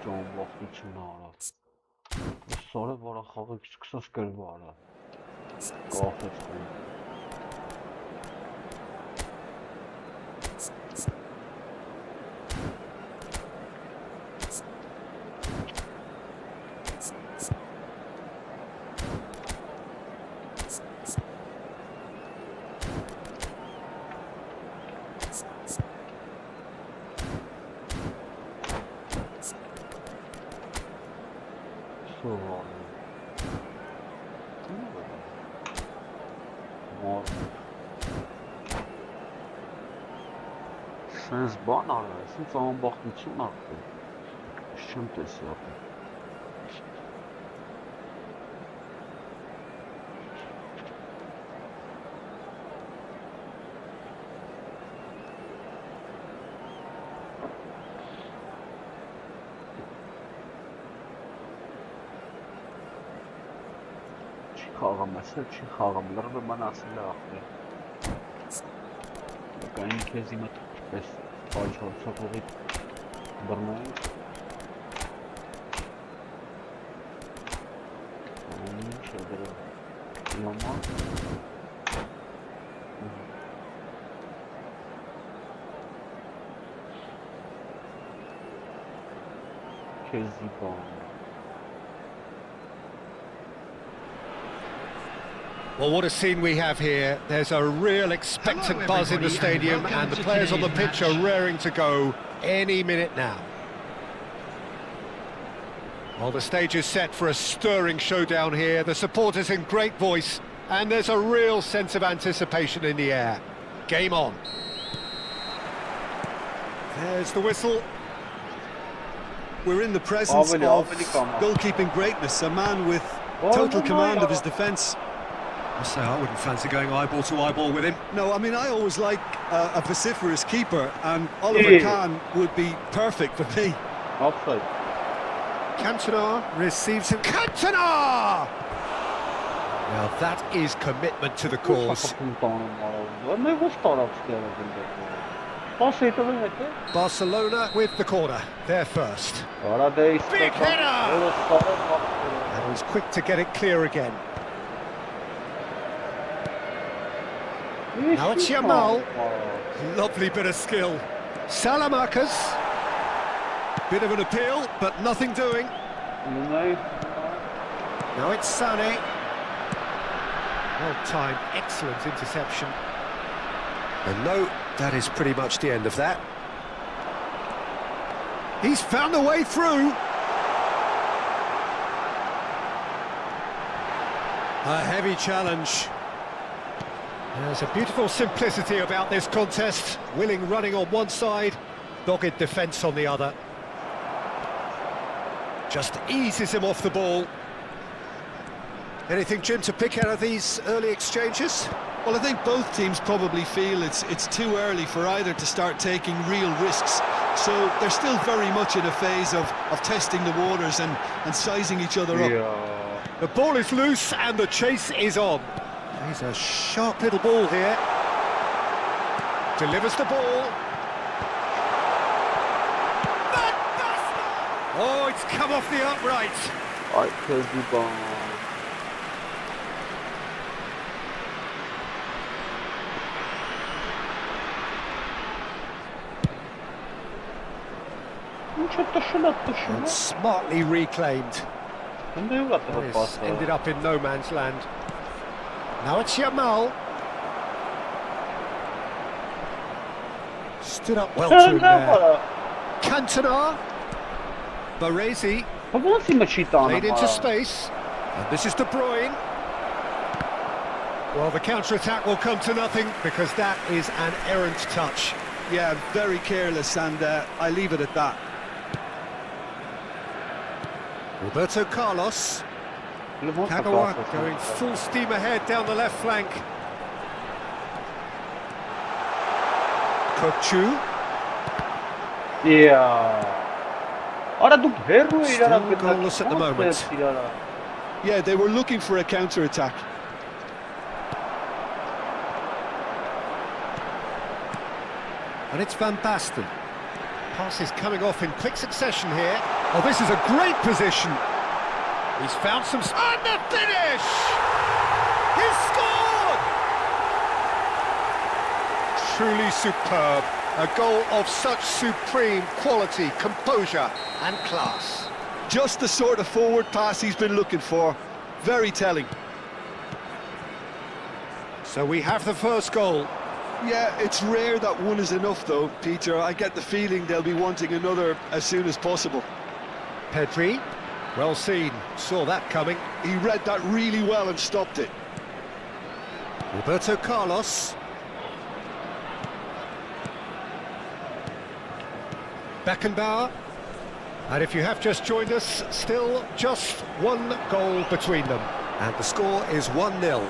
Ճամբախություն արավ։ Սարը վարա խաղը սկսած կրվա արա։ Կախեց խոմ։ Սենց բան արա, սենց ամբախտություն աղբեր, չեմ տեսի ապեր։ Չի խաղամ ասել, չի խաղամ, լրվը ման ասել է աղբեր։ Կային քեզ իմը պես պայչ հարցակողի բրնայինք։ Ինչ է դրա լոմա։ Քեզի բան։ Well, what a scene we have here. There's a real expectant buzz in the stadium and the players on the pitch are raring to go any minute now. Well, the stage is set for a stirring showdown here. The supporters in great voice and there's a real sense of anticipation in the air. Game on. There's the whistle. We're in the presence of goalkeeping greatness, a man with total command of his defence. I say I wouldn't fancy going eyeball to eyeball with him. No, I mean, I always like a vociferous keeper, and Oliver Kahn would be perfect for me. Offside. Cantona receives him. Cantona! Now that is commitment to the cause. Barcelona with the corner, they're first. Big header! And he's quick to get it clear again. Now it's Yamal. Lovely bit of skill. Salamanca's. Bit of an appeal, but nothing doing. Now it's Sané. Well timed, excellent interception. And no, that is pretty much the end of that. He's found a way through. A heavy challenge. There's a beautiful simplicity about this contest. Willing running on one side, dogged defence on the other. Just eases him off the ball. Anything, Jim, to pick out of these early exchanges? Well, I think both teams probably feel it's too early for either to start taking real risks. So they're still very much in a phase of testing the waters and sizing each other up. The ball is loose and the chase is on. He's a sharp little ball here. Delivers the ball. Oh, it's come off the upright. And smartly reclaimed. This ended up in no man's land. Now it's Yamal. Stood up well to him there. Cantona. Baresi. Played into space. And this is De Bruyne. Well, the counter-attack will come to nothing because that is an errant touch. Yeah, very careless, and I leave it at that. Roberto Carlos. Kagawa going full steam ahead down the left flank. Kokchu. Still goalless at the moment. Yeah, they were looking for a counter-attack. And it's Van Basten. Passes coming off in quick succession here. Oh, this is a great position. He's found some... And the finish! He's scored! Truly superb. A goal of such supreme quality, composure and class. Just the sort of forward pass he's been looking for. Very telling. So we have the first goal. Yeah, it's rare that one is enough though, Peter. I get the feeling they'll be wanting another as soon as possible. Pedri, well seen, saw that coming. He read that really well and stopped it. Roberto Carlos. Beckenbauer. And if you have just joined us, still just one goal between them. And the score is 1-0.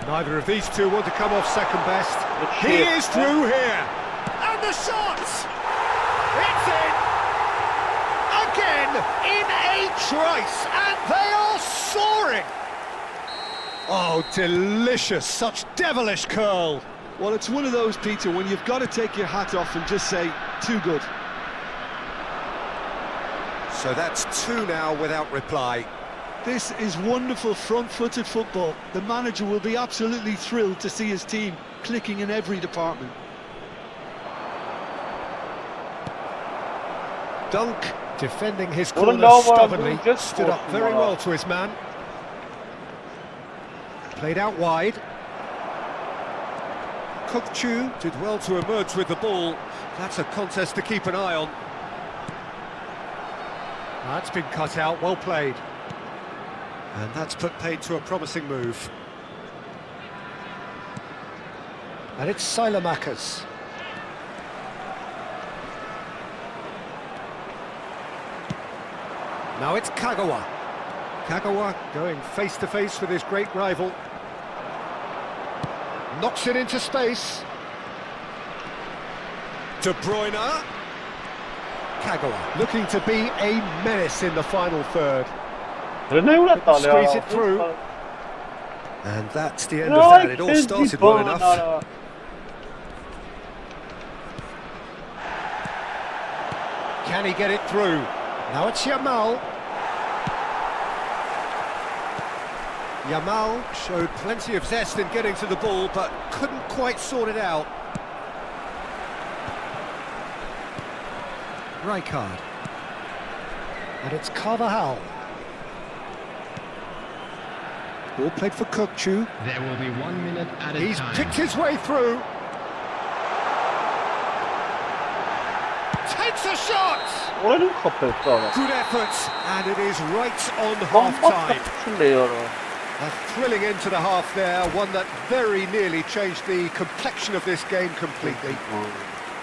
Neither of these two want to come off second best. He is through here. And the shot! It's in! Again, in a trice, and they are soaring! Oh, delicious, such devilish curl. Well, it's one of those, Peter, when you've got to take your hat off and just say, too good. So that's two now without reply. This is wonderful front-footed football. The manager will be absolutely thrilled to see his team clicking in every department. Dunk, defending his corner stubbornly, stood up very well to his man. Played out wide. Kokchu did well to emerge with the ball. That's a contest to keep an eye on. That's been cut out, well played. And that's put paid to a promising move. And it's Salamanca's. Now it's Kagawa. Kagawa going face to face with his great rival. Knocks it into space. De Bruyne. Kagawa looking to be a menace in the final third. Squeeze it through. And that's the end of that. It all started well enough. Can he get it through? Now it's Yamal. Yamal showed plenty of zest in getting to the ball, but couldn't quite sort it out. Rijkaard. And it's 𝐄𝐅𝐎𝐎𝐿. Ball played for 𝐄𝐅𝐎𝐿. There will be 1 minute at a time. He's picked his way through. Takes a shot! Good effort, and it is right on half-time. A thrilling end to the half there, one that very nearly changed the complexion of this game completely.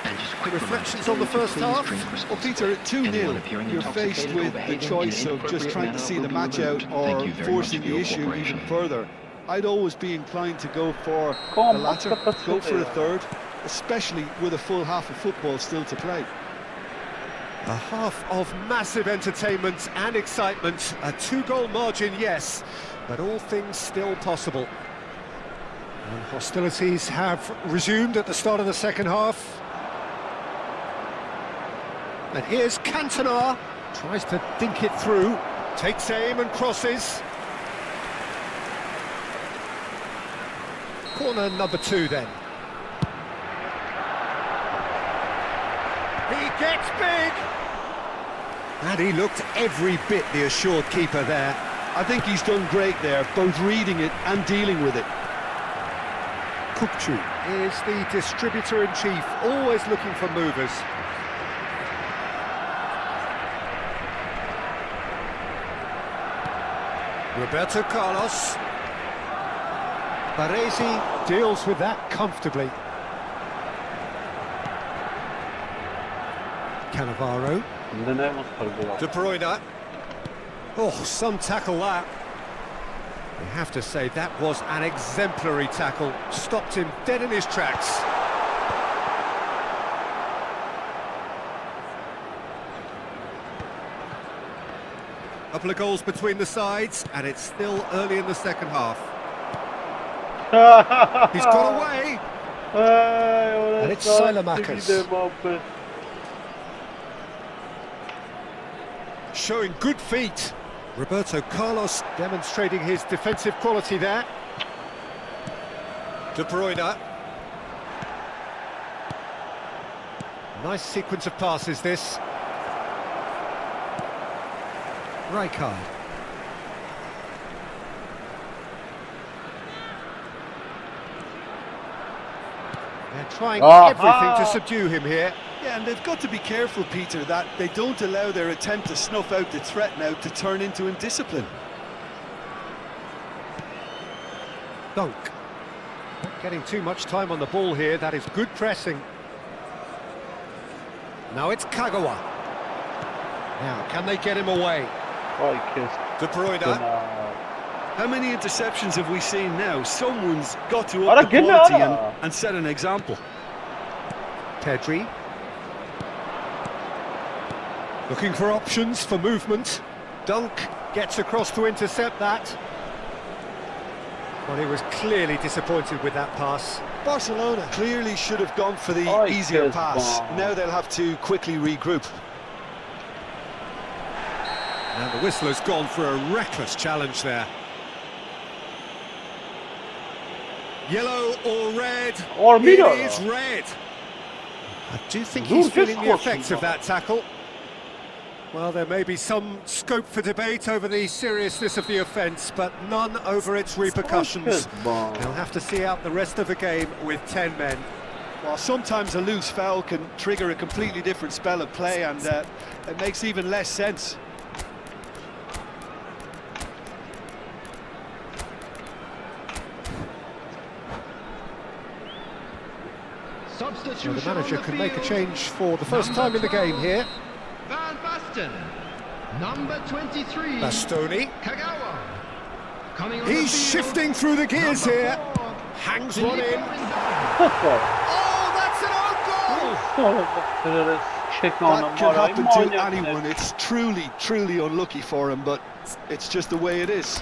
And just quick Reflections on the first half? Well, Peter, at 2-0, you're faced with the choice of just trying to see the match out or forcing the issue even further. I'd always be inclined to go for the latter, go for a third, especially with a full half of football still to play. A half of massive entertainment and excitement, a 2-goal margin, yes, but all things still possible. And hostilities have resumed at the start of the second half. And here's Cantona, tries to dink it through, takes aim and crosses. Corner number 2 then. He gets big! And he looked every bit the assured keeper there. I think he's done great there, both reading it and dealing with it. 𝐄𝐅𝐎𝐿 is the distributor-in-chief, always looking for movers. Roberto Carlos. Baresi deals with that comfortably. Cannavaro. De Bruyne. Oh, some tackle that. You have to say that was an exemplary tackle. Stopped him dead in his tracks. Couple of goals between the sides, and it's still early in the second half. He's got away. And it's Saelemaekers. Showing good feet. Roberto Carlos demonstrating his defensive quality there. De Bruyne. Nice sequence of passes this. Rijkaard. They're trying everything to subdue him here. Yeah, and they've got to be careful, Peter, that they don't allow their attempt to snuff out the threat now to turn into indiscipline. Dunk. Not getting too much time on the ball here, that is good pressing. Now it's Kagawa. Now, can they get him away? De Bruyne. How many interceptions have we seen now? Someone's got to up the quality and set an example. Pedri. Looking for options for movement. Dunk gets across to intercept that. Well, he was clearly disappointed with that pass. Barcelona clearly should have gone for the easier pass. Now they'll have to quickly regroup. And the whistler's gone for a reckless challenge there. Yellow or red? It is red. I do think he's feeling the effects of that tackle. Well, there may be some scope for debate over the seriousness of the offence, but none over its repercussions. They'll have to see out the rest of the game with 10 men. Well, sometimes a loose foul can trigger a completely different spell of play, and it makes even less sense. So the manager can make a change for the first time in the game here. Van Basten. Number 23. Bastoni. Kagawa. Coming on the He's field. shifting through the gears Number here. 4. Hangs one in. Football. Oh, that's an own goal! Check on That him. can happen to anyone. It's truly, truly unlucky for him, but it's just the way it is.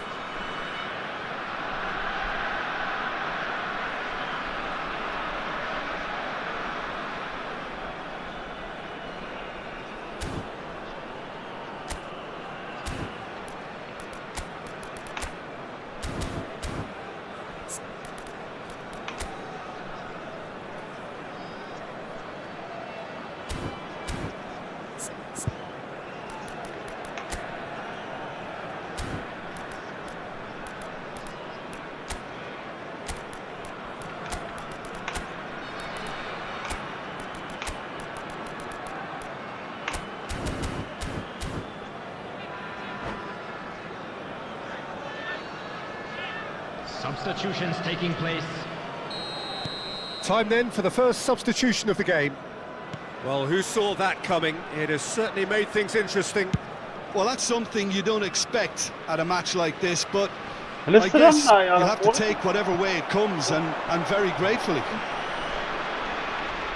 Substitutions taking place. Time then for the first substitution of the game. Well, who saw that coming? It has certainly made things interesting. Well, that's something you don't expect at a match like this, but I Let's guess run, you'll have to take whatever way it comes, and very gratefully.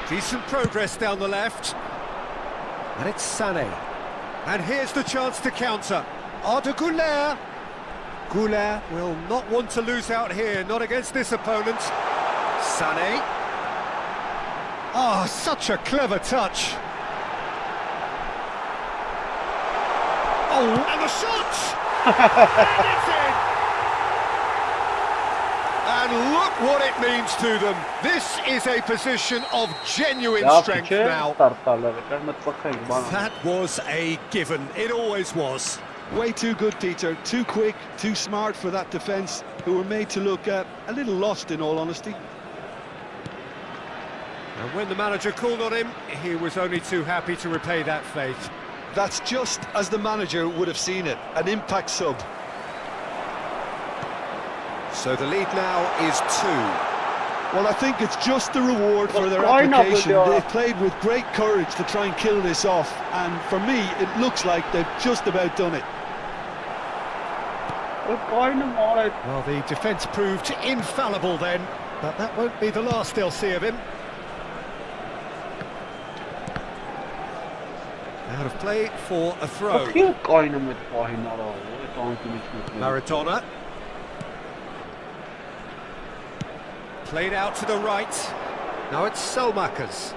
Decent progress down the left. And it's Sané. And here's the chance to counter. 𝐄𝐅𝐎𝐻𝐿. 𝐄𝐅𝐻𝐿 will not want to lose out here, not against this opponent. Sané. Oh, such a clever touch. Oh, and the shot! And it's in! And look what it means to them. This is a position of genuine strength now. That was a given. It always was. Way too good, Peter. Too quick, too smart for that defence, who were made to look a little lost, in all honesty. And when the manager called on him, he was only too happy to repay that faith. That's just as the manager would have seen it, an impact sub. So the lead now is 2. Well, I think it's just the reward for their application. They've played with great courage to try and kill this off, and for me, it looks like they've just about done it. Well, the defence proved infallible then, but that won't be the last they'll see of him. Out of play for a throw. Maradona. Played out to the right. Now it's Selmakers.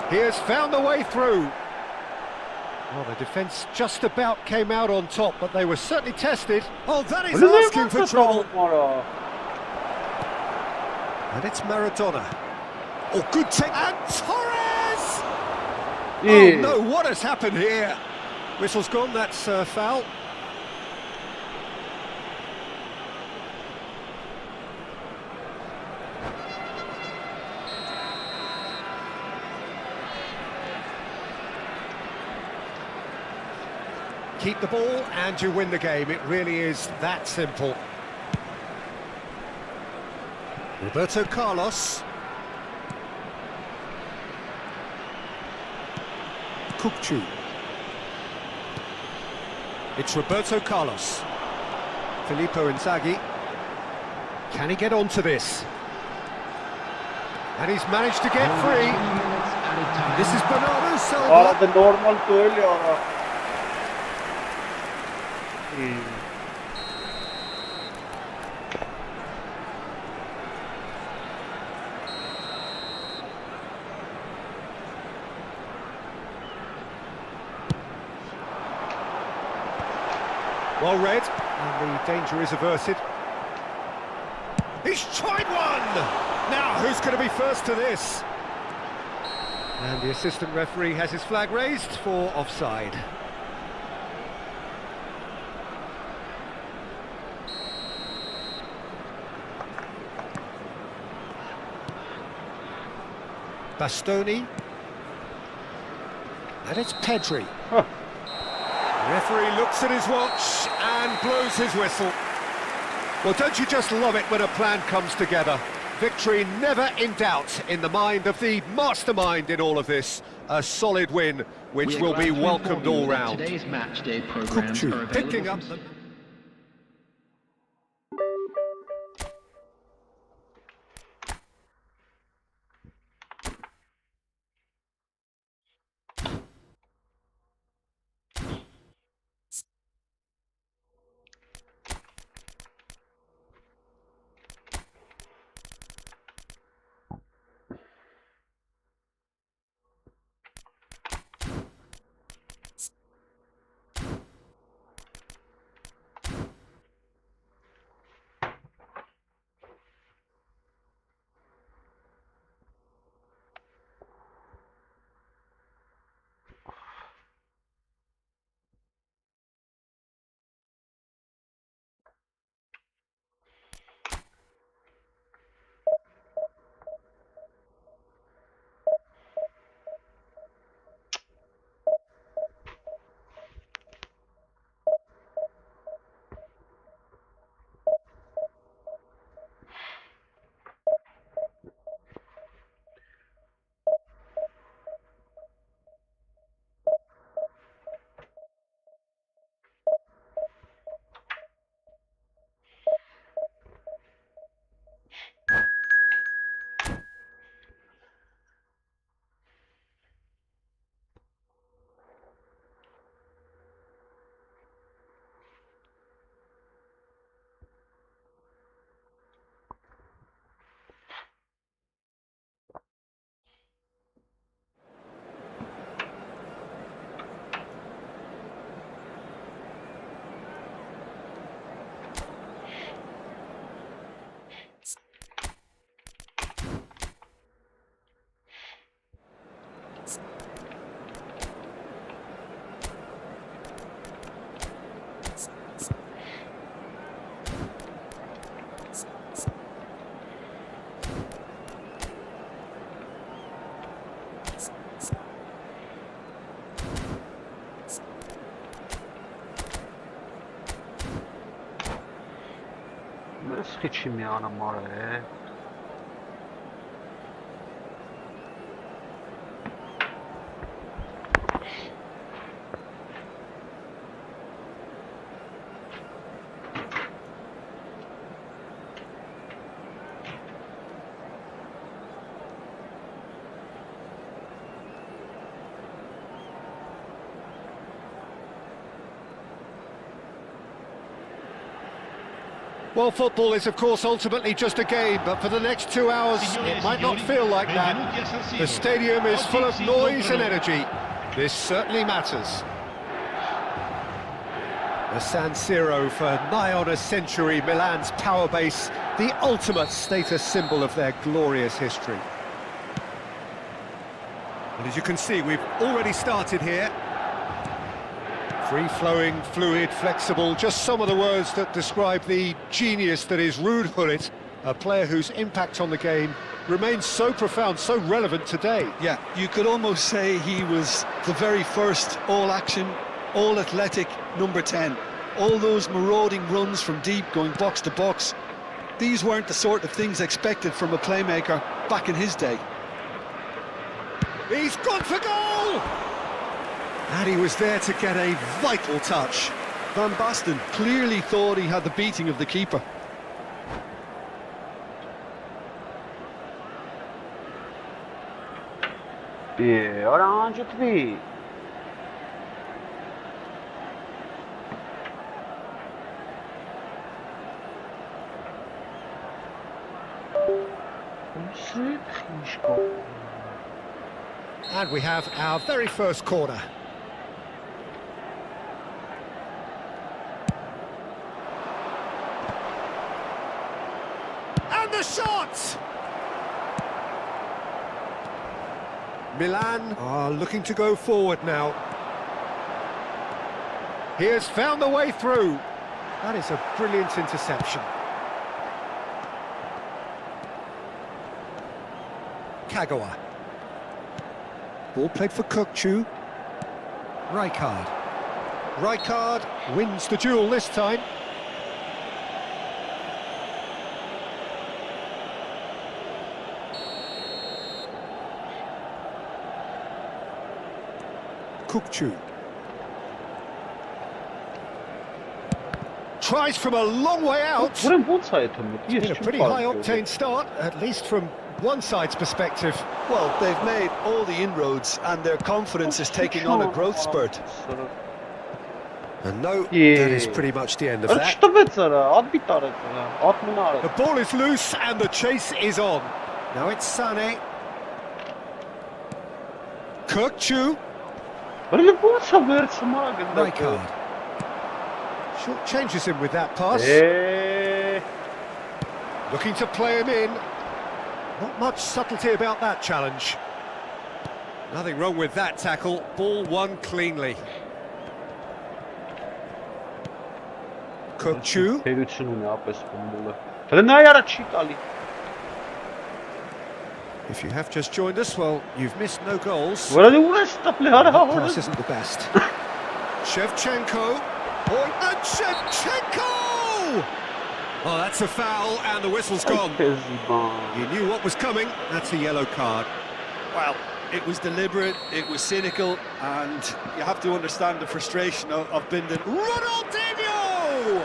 He has found a way through. Well, the defence just about came out on top, but they were certainly tested. Oh, that is asking for trouble. And it's Maradona. Oh, good take. And Torres! Oh, no, what has happened here? Whistle's gone, that's foul. Keep the ball and you win the game. It really is that simple. Roberto Carlos. Kukçu. It's Roberto Carlos. Filippo Inzaghi. Can he get onto this? And he's managed to get free. This is Bernardo Silva. The normal duel. Well read, and the danger is averted. He's tried one! Now, who's going to be first to this? And the assistant referee has his flag raised for offside. Bastoni. And it's Pedri. The referee looks at his watch and blows his whistle. Well, don't you just love it when a plan comes together? Victory never in doubt in the mind of the mastermind in all of this. a solid win, which We are will glad be to inform welcomed you all that round. Today's match day programs Ǩuǩçu are available picking from up the... Nasıl geçeyim ya anam oraya? Well, football is, of course, ultimately just a game, but for the next 2 hours, it might not feel like that. The stadium is full of noise and energy. This certainly matters. The San Siro for nigh on a century, Milan's power base, the ultimate status symbol of their glorious history. And as you can see, we've already started here. Free-flowing, fluid, flexible, just some of the words that describe the genius that is Ruud Gullit, a player whose impact on the game remains so profound, so relevant today. Yeah, you could almost say he was the very first all-action, all-athletic number 10. All those marauding runs from deep, going box to box, these weren't the sort of things expected from a playmaker back in his day. He's gone for goal! And he was there to get a vital touch. Van Basten clearly thought he had the beating of the keeper. Orange three. And we have our very first corner. And the shot! Milan are looking to go forward now. He has found the way through. That is a brilliant interception. Kagawa. Ball played for Ǩuǩçu. Rijkaard. Rijkaard wins the duel this time. 𝐄𝐅𝐎𝐒𝐿. Tries from a long way out. Ուրեմն ո՞նց է այդ մոտ։ It's been a pretty high-octane start, at least from one side's perspective. Well, they've made all the inroads and their confidence is taking on a growth spurt. And no, that is pretty much the end of that. The ball is loose and the chase is on. Now it's Sané. 𝐄𝐅𝐎𝐒𝐿. Rijkaard. Short changes him with that pass. Looking to play him in. Not much subtlety about that challenge. Nothing wrong with that tackle. Ball won cleanly. 𝐄𝐅𝐎𝐿. If you have just joined us, well, you've missed no goals. That pass isn't the best. 𝐄𝐅𝐎𝐿. And 𝐄𝐅𝐎𝐿! Oh, that's a foul, and the whistle's gone. He knew what was coming. That's a yellow card. Well, it was deliberate, it was cynical, and you have to understand the frustration of Binden. Ronaldinho!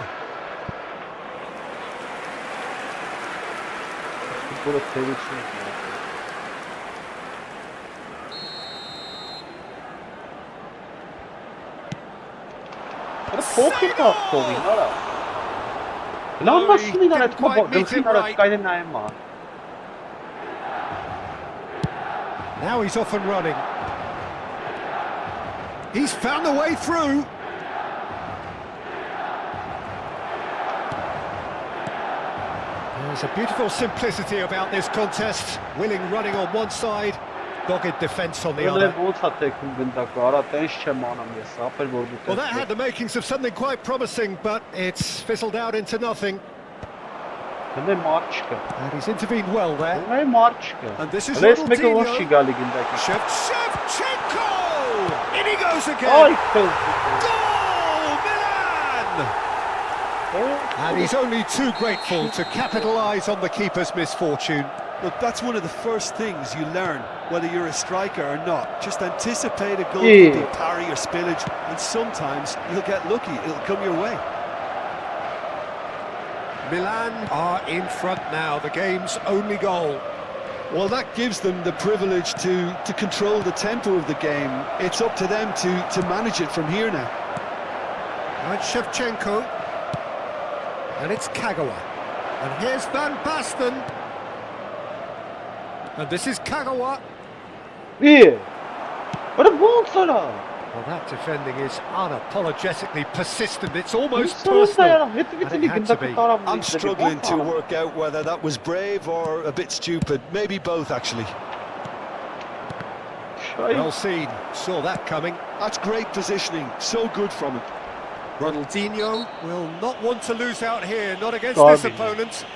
Now he's off and running. He's found a way through. There's a beautiful simplicity about this contest. Willing running on one side, dogged defence on the other. Well, that had the makings of something quite promising, but it's fizzled out into nothing. And he's intervened well there. And this is Ronaldinho. Shevchenko! In he goes again! Goal, Milan! And he's only too grateful to capitalise on the keeper's misfortune. Look, that's one of the first things you learn, whether you're a striker or not. Just anticipate a goalkeeping parry or spillage, and sometimes you'll get lucky, it'll come your way. Milan are in front now, the game's only goal. Well, that gives them the privilege to control the tempo of the game. It's up to them to manage it from here now. Now it's Shevchenko. And it's Kagawa. And here's Van Basten. And this is Kagawa. Well, that defending is unapologetically persistent. It's almost personal. And it had to be. I'm struggling to work out whether that was brave or a bit stupid. Maybe both, actually. Well seen. Saw that coming. That's great positioning. So good from him. Ronaldinho will not want to lose out here. Not against this opponent.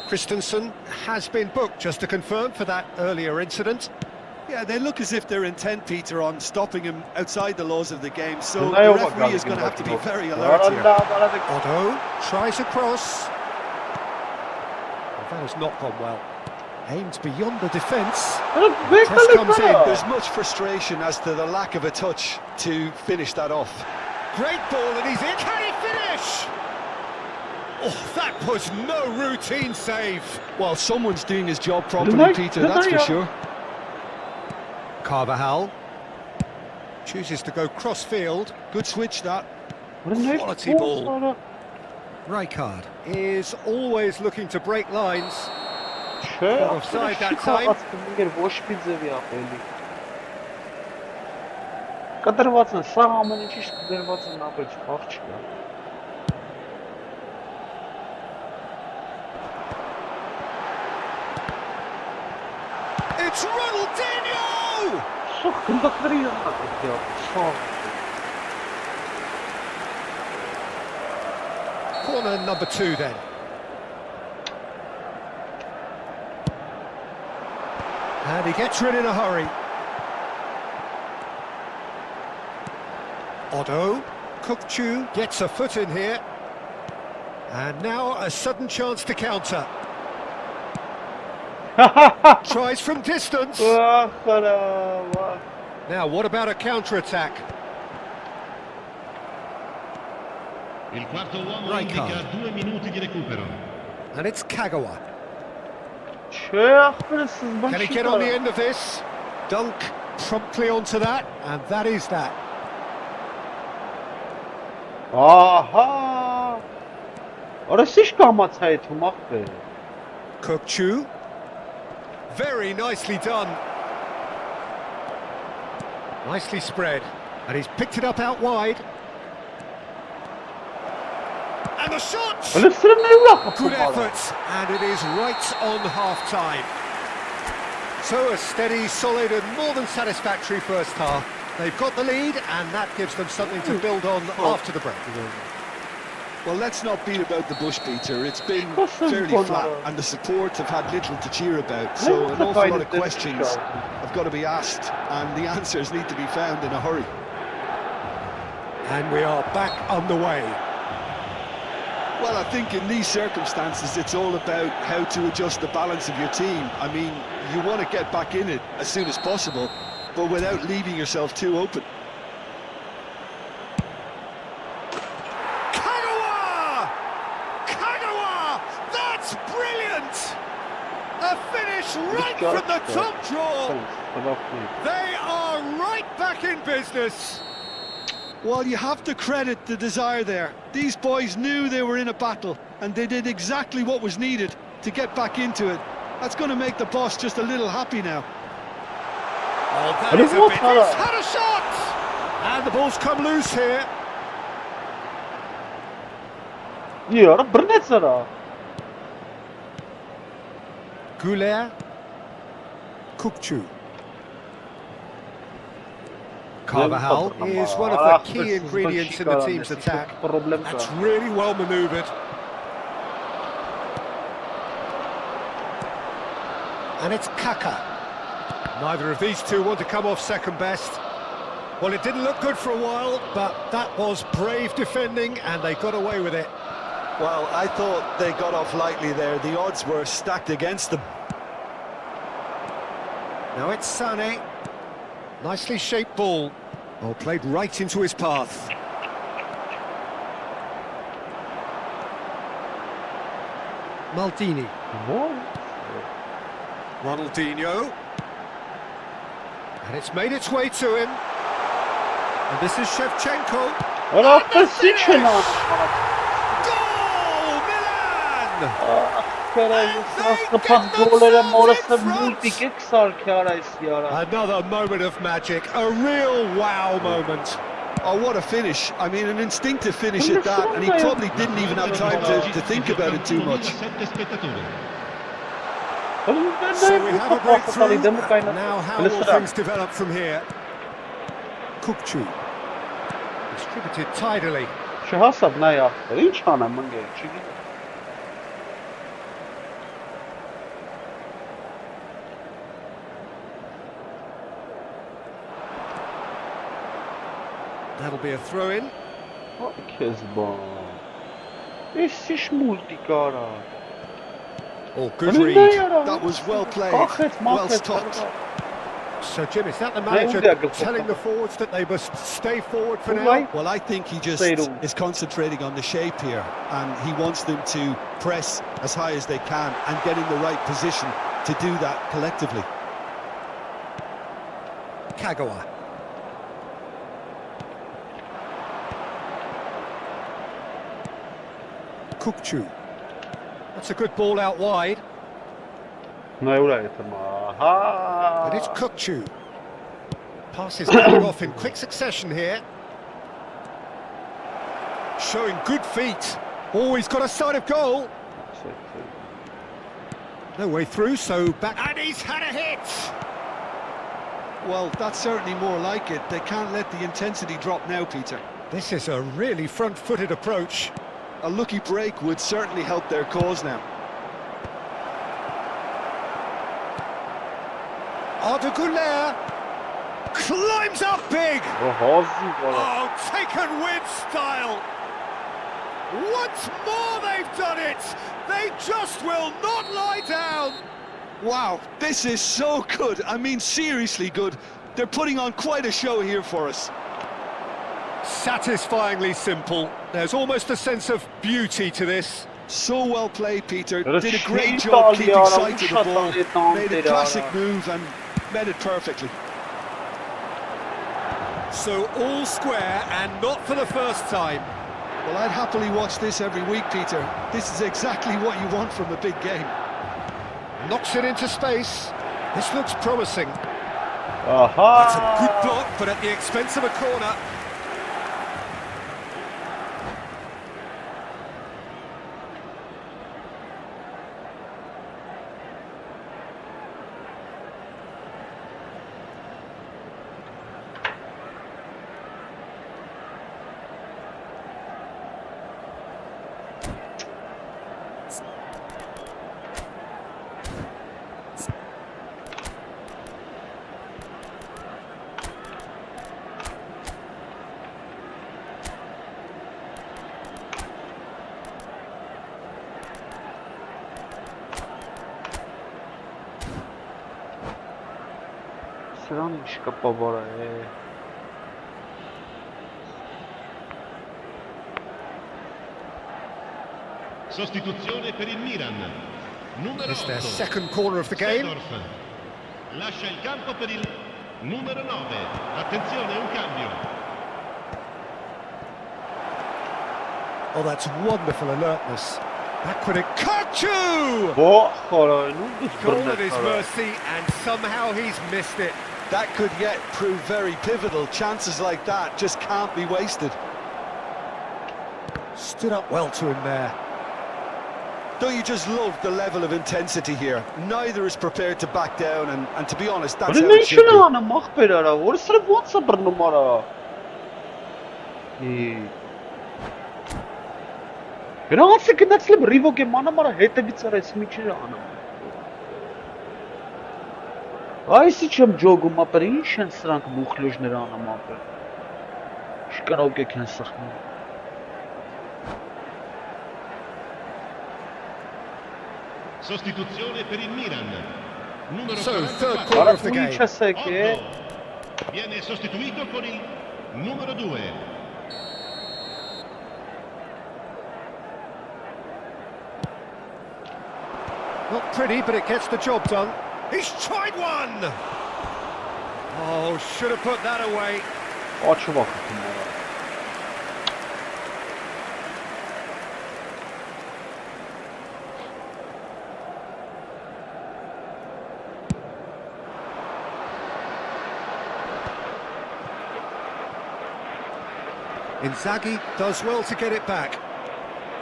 Christensen has been booked, just to confirm, for that earlier incident. Yeah, they look as if they're intent, Peter, on stopping him outside the laws of the game, so the referee is going to have to be very alert here. Otto tries a cross. Well, that has not gone well. Aimed beyond the defence. Cross comes in. There's much frustration as to the lack of a touch to finish that off. Great ball, and he's in. Can he finish? Oh, that was no routine save. Well, someone's doing his job properly, Peter, that's for sure. 𝐄𝐅𝐎𝐿 chooses to go cross-field. Good switch, that. Quality ball. Rijkaard is always looking to break lines. Offside that time. It's Ronaldinho! Corner number 2 then. And he gets rid in a hurry. Otto, 𝐄𝐅𝐎𝐿 gets a foot in here. And now a sudden chance to counter. Tries from distance. Now, what about a counter-attack? Il quarto uomo Right indica card. 2 minuti di recupero. And it's Kagawa. Can Can he get on the end of this? Dunk promptly onto that, and that is that. Ահա։ Արես ի՞նչ կամաց է այդ ումախը։ ＫөkChu. Very nicely done. Nicely spread. And he's picked it up out wide. And the shot! Good effort. And it is right on half-time. So a steady, solid and more than satisfactory first half. They've got the lead and that gives them something to build on after the break. Well, let's not beat about the bush, Peter. It's been fairly flat, and the support have had little to cheer about. So an awful lot of questions have got to be asked, and the answers need to be found in a hurry. And we are back underway. Well, I think in these circumstances, it's all about how to adjust the balance of your team. I mean, you want to get back in it as soon as possible, but without leaving yourself too open. A finish right from the top draw. They are right back in business. Well, you have to credit the desire there. These boys knew they were in a battle, and they did exactly what was needed to get back into it. That's going to make the boss just a little happy now. Oh, that is a bit. He's had a shot! And the ball's come loose here. Yeah, brnetsara. 𝐄𝐅𝐎𝐎𝐒𝐁𝐀𝐋. Carvajal is one of the key ingredients in the team's attack. That's really well manoeuvred. And it's Kaka. Neither of these two want to come off second best. Well, it didn't look good for a while, but that was brave defending and they got away with it. Well, I thought they got off lightly there. The odds were stacked against them. Now it's Sané. Nicely shaped ball. Oh, played right into his path. Maldini. Ronaldinho. And it's made its way to him. And this is Shevchenko. Goal, Another moment of magic, a real wow moment. Oh, what a finish. I mean, an instinctive finish at that, and he probably didn't even have time to think about it too much. So we have a breakthrough. Now how will things develop from here? ＫөkChu. Distributed tidily. That'll be a throw-in. Oh, good read. That was well played, well stopped. So, Jim, is that the manager telling the forwards that they must stay forward for now? Well, I think he just is concentrating on the shape here, and he wants them to press as high as they can and get in the right position to do that collectively. Kagawa. ＫөkChu. That's a good ball out wide. And it's KөkChu. Passes coming off in quick succession here. Showing good feet. Oh, he's got a side of goal. No way through, so back. And he's had a hit. Well, that's certainly more like it. They can't let the intensity drop now, Peter. This is a really front-footed approach. A lucky break would certainly help their cause now. Arda Güler climbs up big. Oh, taken with style. Once more they've done it. They just will not lie down. Wow, this is so good. I mean, seriously good. They're putting on quite a show here for us. Satisfyingly simple. There's almost a sense of beauty to this. So well played, Peter. That's Did a great shit, job keeping Yara. sight of the Shut ball. down, Made a Yara. classic move and met it perfectly. So all square, and not for the first time. Well, I'd happily watch this every week, Peter. This is exactly what you want from a big game. Knocks it into space. This looks promising. Aha! That's a good block, but at the expense of a corner. Սրան ինչ կպավար է։ Sostituzione per il Milan. Numero It's their 8. second corner of the game. Seedorf. Lascia il campo per il numero 9. Attenzione, un cambio. Oh, that's wonderful alertness. Backward at Kachu! Ո, խորայնու Goal at his mercy, and somehow he's missed it. That could yet prove very pivotal. Chances like that just can't be wasted. Stood up well to him there. Don't you just love the level of intensity here? Neither is prepared to back down, and to be honest, that's how it should Ինչ be. անեմ ախպեր արա, որ սրա ոնց է բռնում արա։ Գնացի գնացել եմ ռիվոգ եմ անում արա հետևից արա ես միջեր անում։ Այսի չեմ ջոգում ապեր, ինչ են սրանք մուխլյուժներ անում ապեր։ Շկարոկ եք են սխնում։ Sostituzione per il Milan. Numero So, 44. third corner of the Արա game. ինչ ասեք է։ Otto. Viene sostituito con il numero 2. Not pretty, but it gets the job done. He's tried one! Oh, should have put that away. Աչվակ եմ արա։ Inzaghi does well to get it back.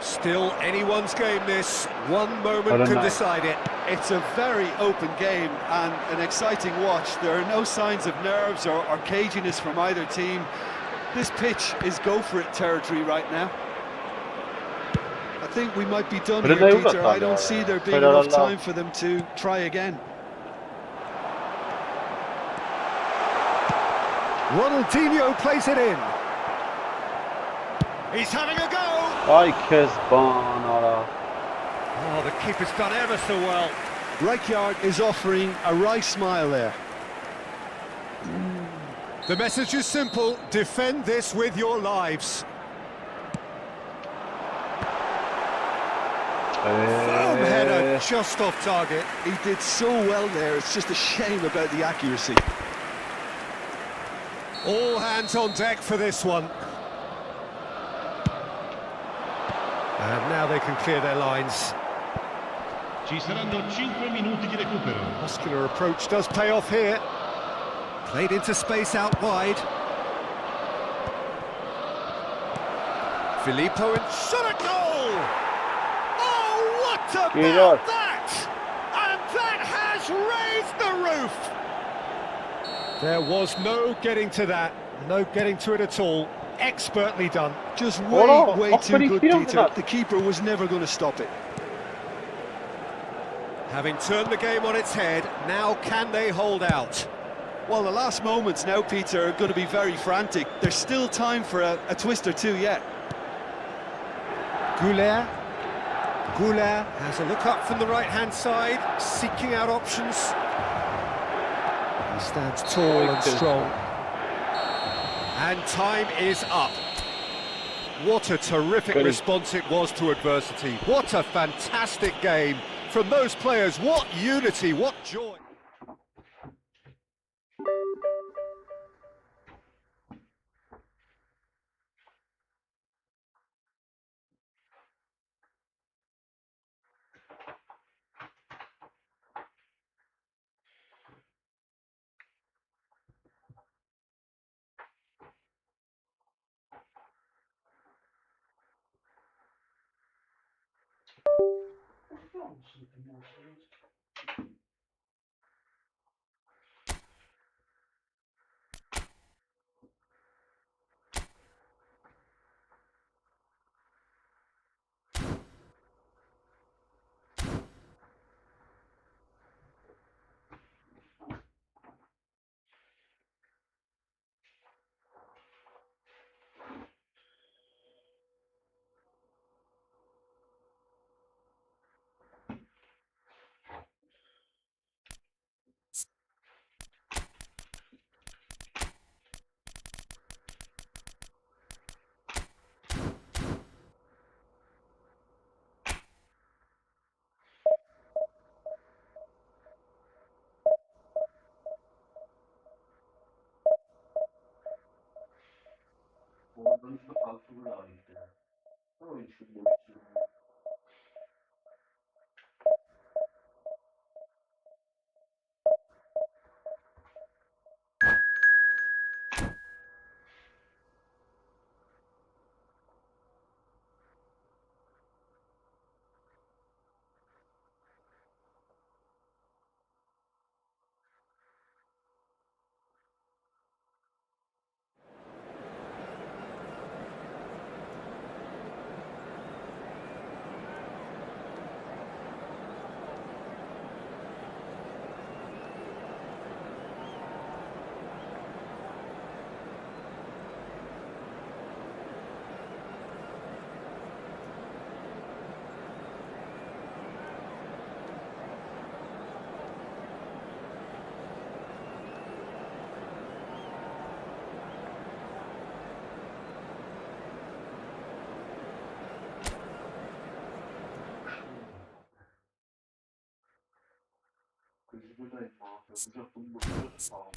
Still anyone's game this. One moment I don't can know. decide it. It's a very open game and an exciting watch. There are no signs of nerves or caginess from either team. This pitch is go-for-it territory right now. I think we might be done But here, they Peter. overthought I don't that. see there being But enough Allah. time for them to try again. Ronaldinho plays it in. He's having a go! Այ քեզ բան արա։ Oh, the keeper's done ever so well. Rijkaard is offering a wry smile there. The message is simple: defend this with your lives. Firm header just off target. He did so well there, it's just a shame about the accuracy. All hands on deck for this one. And now they can clear their lines. Ci saranno 5 minuti di recupero. Muscular approach does pay off here. Played into space out wide. Filippo and shot a goal! Oh, what about that? And that has raised the roof! There was no getting to that, no getting to it at all. Expertly done. Just Oh, way too pretty good, feel Peter. that. The keeper was never going to stop it. Having turned the game on its head, now can they hold out? Well, the last moments now, Peter, are going to be very frantic. There's still time for a twist or two yet. Goulet. 𝐄𝐅𝐎𝐎𝐿 has a look up from the right-hand side, seeking out options. He stands tall and strong. And time is up. What a terrific response it was to adversity. What a fantastic game from those players. What unity, what joy. Oradan işte kalkılır abi işte. O iş futbolcusu. Buradayım abi. Yapacak futbolcu. Tamam.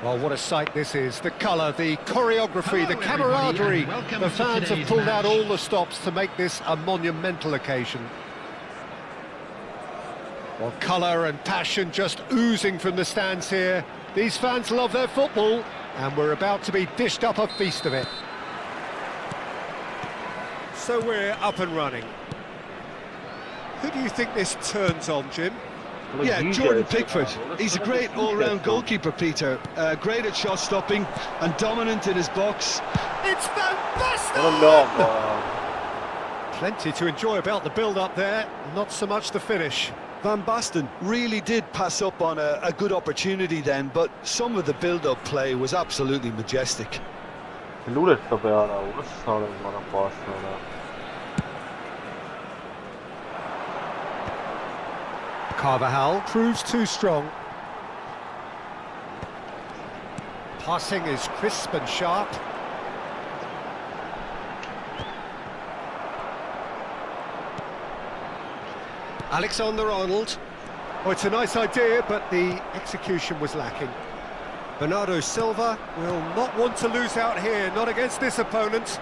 Well, what a sight this is. The colour, the choreography, the Hello, everybody, camaraderie. and welcome The to fans have today's pulled out match. all the stops to make this a monumental occasion. Well, colour and passion just oozing from the stands here. These fans love their football, and we're about to be dished up a feast of it. So we're up and running. Who do you think this turns on, Jim? Yeah, Jordan Pickford. He's a great all-round goalkeeper, Peter. Great at shot stopping and dominant in his box. It's Van What a Basten! lob. Plenty to enjoy about the build-up there, not so much the finish. Van Basten really did pass up on a good opportunity then, but some of the build-up play was absolutely majestic. Lure sta pe ara, urăsare mă pasă ăla. Carvajal proves too strong. Passing is crisp and sharp. Alexander-Arnold. Oh, it's a nice idea, but the execution was lacking. Bernardo Silva will not want to lose out here, not against this opponent.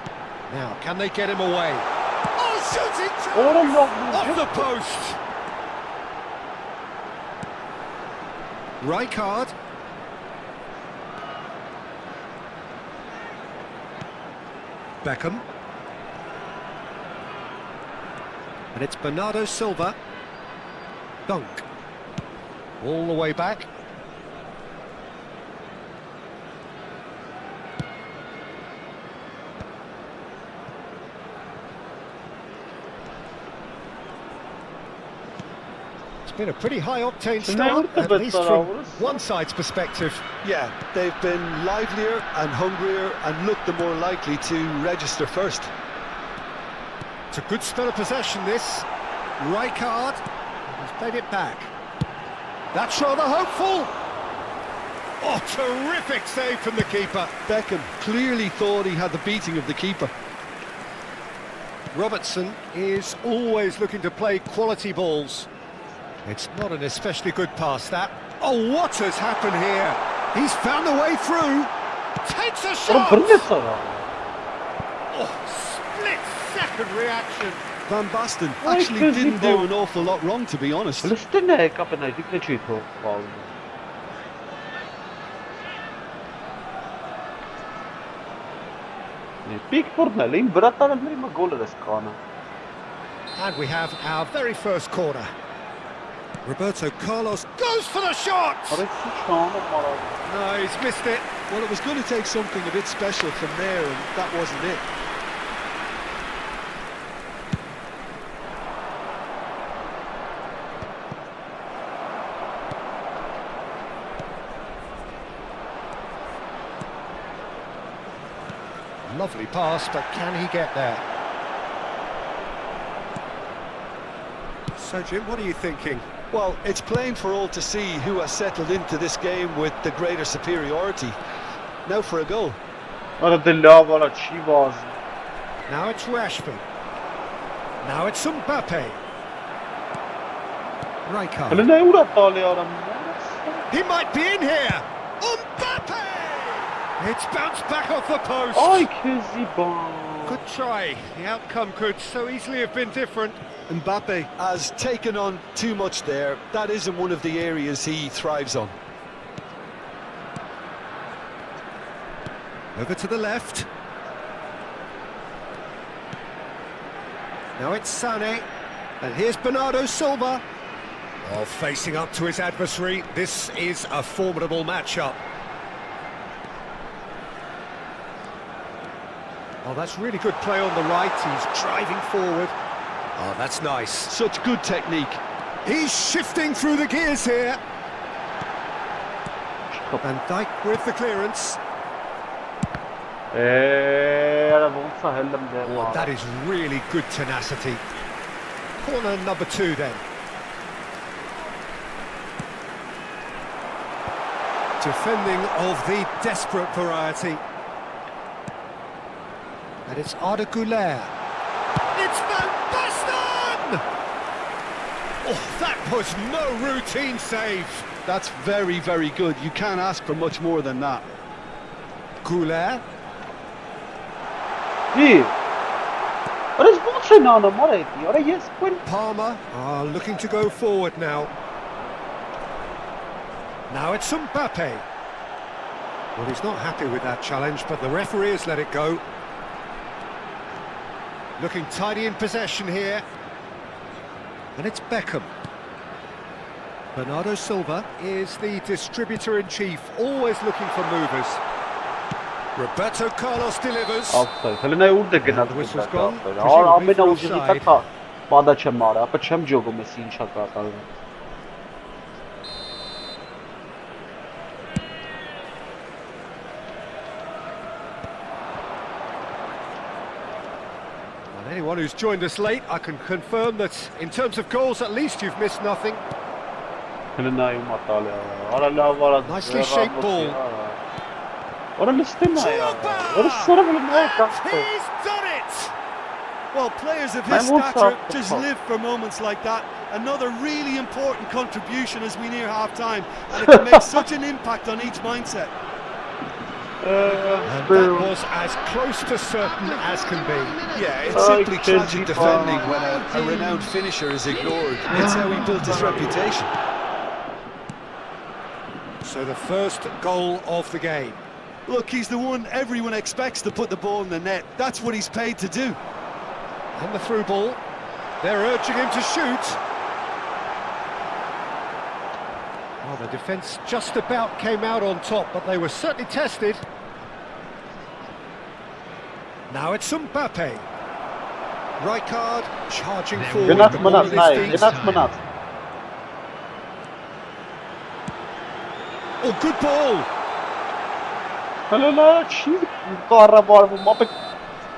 Now, can they get him away? Oh, shooting Oğlum yok bu. off the post! Rijkaard. Beckham. And it's Bernardo Silva. Dunk. All the way back. It's been a pretty high-octane start, at least from one side's perspective. Yeah, they've been livelier and hungrier and looked the more likely to register first. It's a good spell of possession, this. Rijkaard has played it back. That's rather hopeful. Oh, terrific save from the keeper. Beckham clearly thought he had the beating of the keeper. Robertson is always looking to play quality balls. It's not an especially good pass, that. Oh, what has happened here? He's found a way through. Takes a Oğlum shot. kırmızı ăla. Oh, split-second reaction. Van Basten Why actually couldn't he didn't do go? an awful lot wrong, to be honest. Ale stânne capă n-ai zic de ce-i tot, Paul. Pickford ne, le-i îmbrătare în prima golele scană. And we have our very first corner. Roberto Carlos goes for the shot! Are și șană, mă rog. No, he's missed it. Well, it was going to take something a bit special from there, and that wasn't it. Lovely pass, but can he get there? So, Jim, what are you thinking? Well, it's plain for all to see who has settled into this game with the greater superiority. Now for a goal. Arată leava la Chivas. Now it's Rashford. Now it's Mbappe. Ale Rijkaard. ne-ai urat ale ara. He might be in here. Mbappe! It's bounced back off the post. Ay kezi ban. Good try. The outcome could so easily have been different. Mbappe has taken on too much there. That isn't one of the areas he thrives on. Over to the left. Now it's Sané. And here's Bernardo Silva. Oh, facing up to his adversary. This is a formidable matchup. Oh, that's really good play on the right. He's driving forward. Oh, that's nice. Such good technique. He's shifting through the gears here. Van Dijk with the clearance. Era volsa hellem de. Oh, that is really good tenacity. Corner number 2 then. Defending of the desperate variety. And it's Arda Güler. It's Van Basten! Oh, that was no routine save. That's very, very good. You can't ask for much more than that. 𝐄𝐅𝐎𝐎𝐻𝐁. Ի, Res ո՞նց են անում, արա էդի, արա ես կոն Palmer are looking to go forward now. Now it's Mbappe. Well, he's not happy with that challenge, but the referee has let it go. Looking tidy in possession here. And it's Beckham. Bernardo Silva is the distributor-in-chief, always looking for movers. Roberto Carlos delivers. Ախտայ, հելնայ ուր դե գնաց The whistle's gone. Արա Presumably for ամենաուժի offside. տակա բադա չեմ արա, ապա չեմ ջոգում ես ինչա կատարվում։ And anyone who's joined us late, I can confirm that in terms of goals, at least you've missed nothing. Հելնայ ու մատալի, արա լավ արա։ Nicely shaped ball. Արա լստենա, արա սորը հելնայ կախտը։ He's done it! Well, players of his Man, what's stature up? just live for moments like that. Another really important contribution as we near half-time, and it can make such an impact on each mindset. And that was as close to certain as can be. Yeah, it's simply tragic defending when a renowned finisher is ignored. It's how he built his reputation. So the first goal of the game. Look, he's the one everyone expects to put the ball in the net. That's what he's paid to do. And the through ball. They're urging him to shoot. Well, the defence just about came out on top, but they were certainly tested. Now it's Mbappe. Rijkaard charging forward. Գնաց The ball մնաց, in նայ, his feet. գնաց մնաց։ Oh, good ball. Հելնայ չի կառավարվում, ապա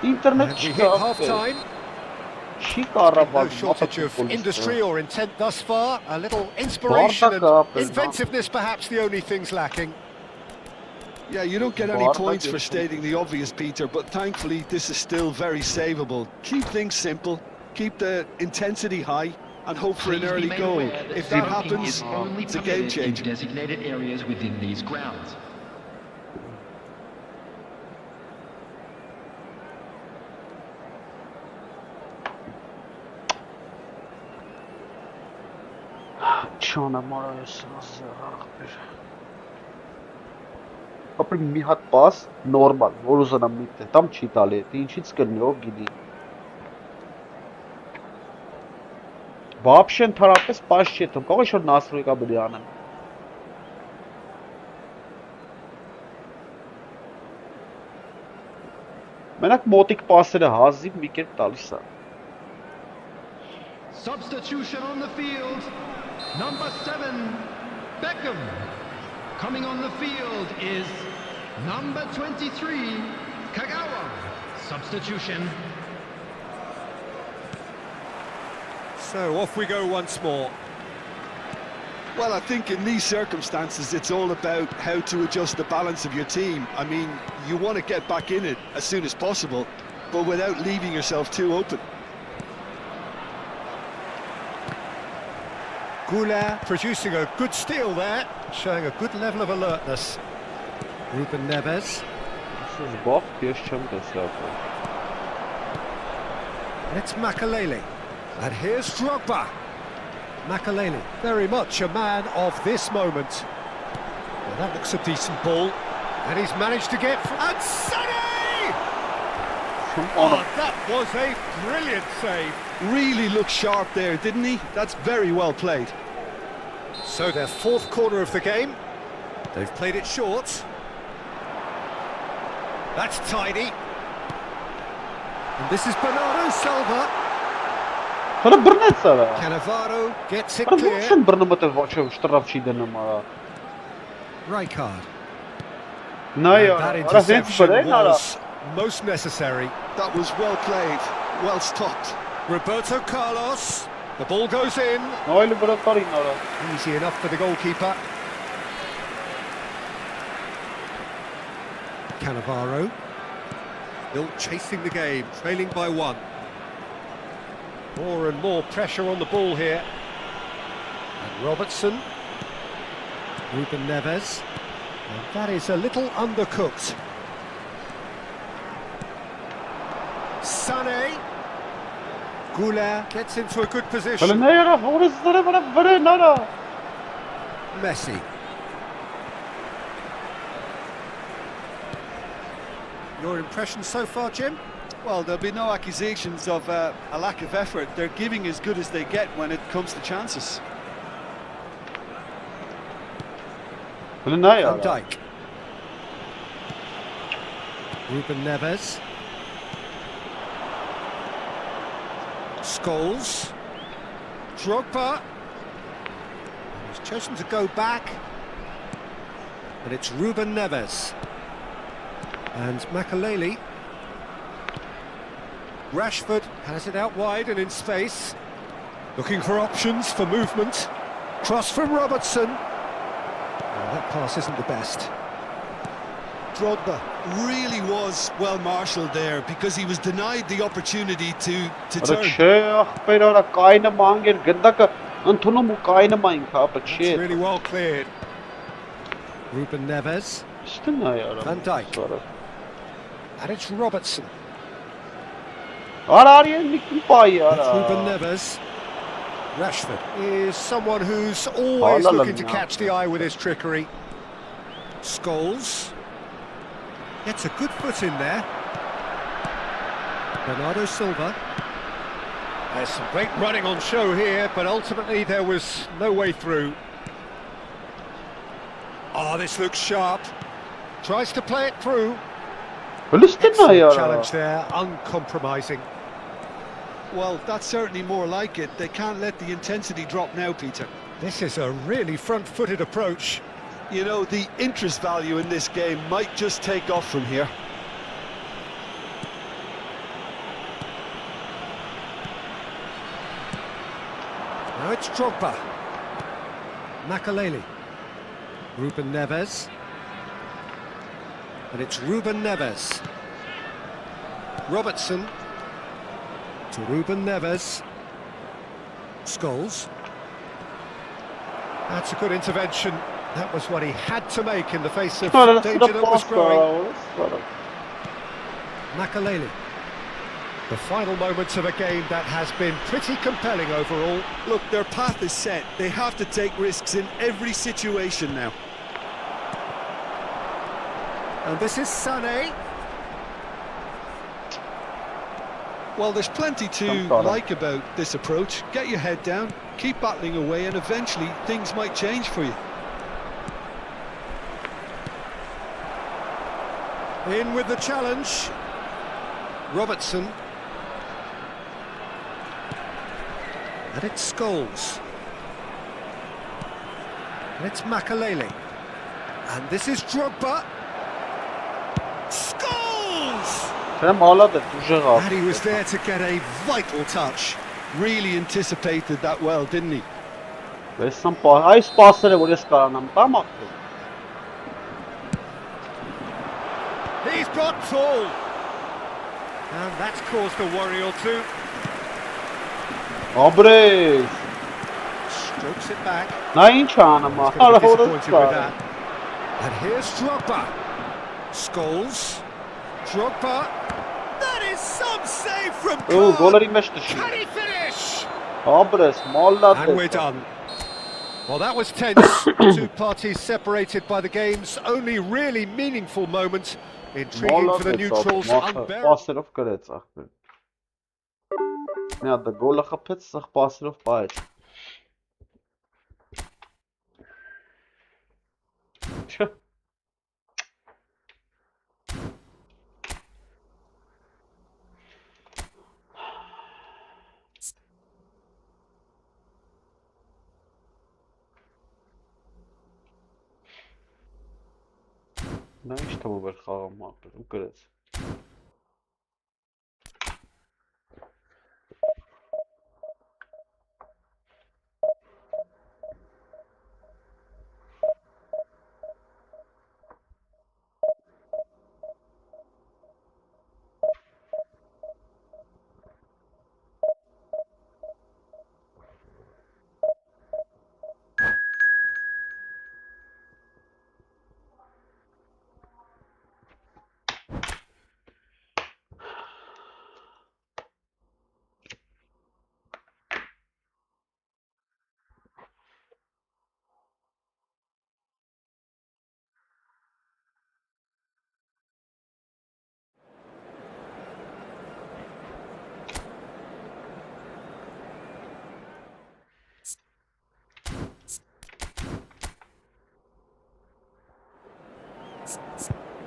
ինտերնետ And we չի hit half-time. Չի No կառավարվում, shortage of ապա industry or intent thus far. A little inspiration and Barca cup, inventiveness, perhaps the only things lacking. Yeah, you don't get any Barca points for gets stating the obvious, Peter, but thankfully this is still very savable. Keep things simple, keep the intensity high, and hope for an Please be early made goal. aware that If that smoking happens, is only it's a game permitted in changer. designated areas within these grounds. Չանամ արա ես ախպեր։ Ապրի մի հատ պաս նորմալ, որ ուզանամ միտը, տամ չի տալի, դա ինչից կլինի, ով գիտի։ Вообще ընդհանրապես պաս չի թվում, կարող է ինչ-որ Նասրոյկա բերի անեն։ Մենակ մոտիկ պասերը հազիվ մի կերպ տալիս է։ Substitution on the field. Number 7, Beckham. Coming on the field is number 23, Kagawa. Substitution. So off we go once more. Well, I think in these circumstances, it's all about how to adjust the balance of your team. I mean, you want to get back in it as soon as possible, but without leaving yourself too open. 𝐄𝐅𝐎𝐻𝐁 producing a good steal there, showing a good level of alertness. Ruben Neves. Զբաղ ես չեմ տեսավ։ And it's Makalele. And here's Drogba. Makalele, very much a man of this moment. Well, that looks a decent ball. And he's managed to get... And Sonny! Oh, that was a brilliant save. Really looked sharp there, didn't he? That's very well played. So their fourth corner of the game. They've played it short. That's tidy. And this is Bernardo Silva. Հələ բռնեց արա։ Cannavaro gets it Ոնց clear. են բռնում այդ ոչը շտրավ չի դնում արա։ Rijkaard. Նայ And արա, that արա հենց interception բռնեն արա։ was most necessary. That was well played, well stopped. Roberto Carlos. The ball goes in. Նայել վրա տարին արա։ Easy enough for the goalkeeper. Cannavaro. Still chasing the game, trailing by 1. More and more pressure on the ball here. And Robertson. Ruben Neves. And that is a little undercooked. Sané. 𝐄𝐅𝐎𝐎𝐓𝐁 gets into a good position. Messi. Your impression so far, Jim? Well, there'll be no accusations of a lack of effort. They're giving as good as they get when it comes to chances. Van Dijk. Ruben Neves. Scholes. Drogba. He's chosen to go back. And it's Ruben Neves. And Makaleli. Rashford has it out wide and in space. Looking for options for movement. Cross from Robertson. Oh, that pass isn't the best. Drogba really was well marshalled there because he was denied the opportunity to turn. That's really well cleared. Ruben Neves. Van Dijk. And it's Robertson. That's Ruben Neves. Rashford is someone who's always looking to catch the eye with his trickery. Scholes gets a good foot in there. Bernardo Silva. There's some great running on show here, but ultimately there was no way through. Oh, this looks sharp. Tries to play it through. Excellent challenge there, uncompromising. Well, that's certainly more like it. They can't let the intensity drop now, Peter. This is a really front-footed approach. You know, the interest value in this game might just take off from here. Now it's Drogba. Makaleli. Ruben Neves. And it's Ruben Neves. Robertson. To Ruben Neves. Scholes. That's a good intervention. That was what he had to make in the face of danger that was growing. Makaleli. The final moments of a game that has been pretty compelling overall. Look, their path is set. They have to take risks in every situation now. And this is Sané. Well, there's plenty to like about this approach. Get your head down, keep battling away, and eventually things might change for you. In with the challenge. Robertson. And it's Scholes. And it's Makaleli. And this is Drogba. Scholes! And he was there to get a vital touch. Really anticipated that well, didn't he? He's got tall. And that's caused a worry or two. Strokes it back. He's going to be disappointed with that. And here's Drogba. Scholes. Drogba. That is some save from Can he finish? And we're done. Well, that was tense. Two parties separated by the game's only really meaningful moment. Intriguing for the neutrals. Unbearable. Ja, de goal gepitst, zich passen of paard. Tja. Ne işte bu bir kavga muhabbeti, bu kadar.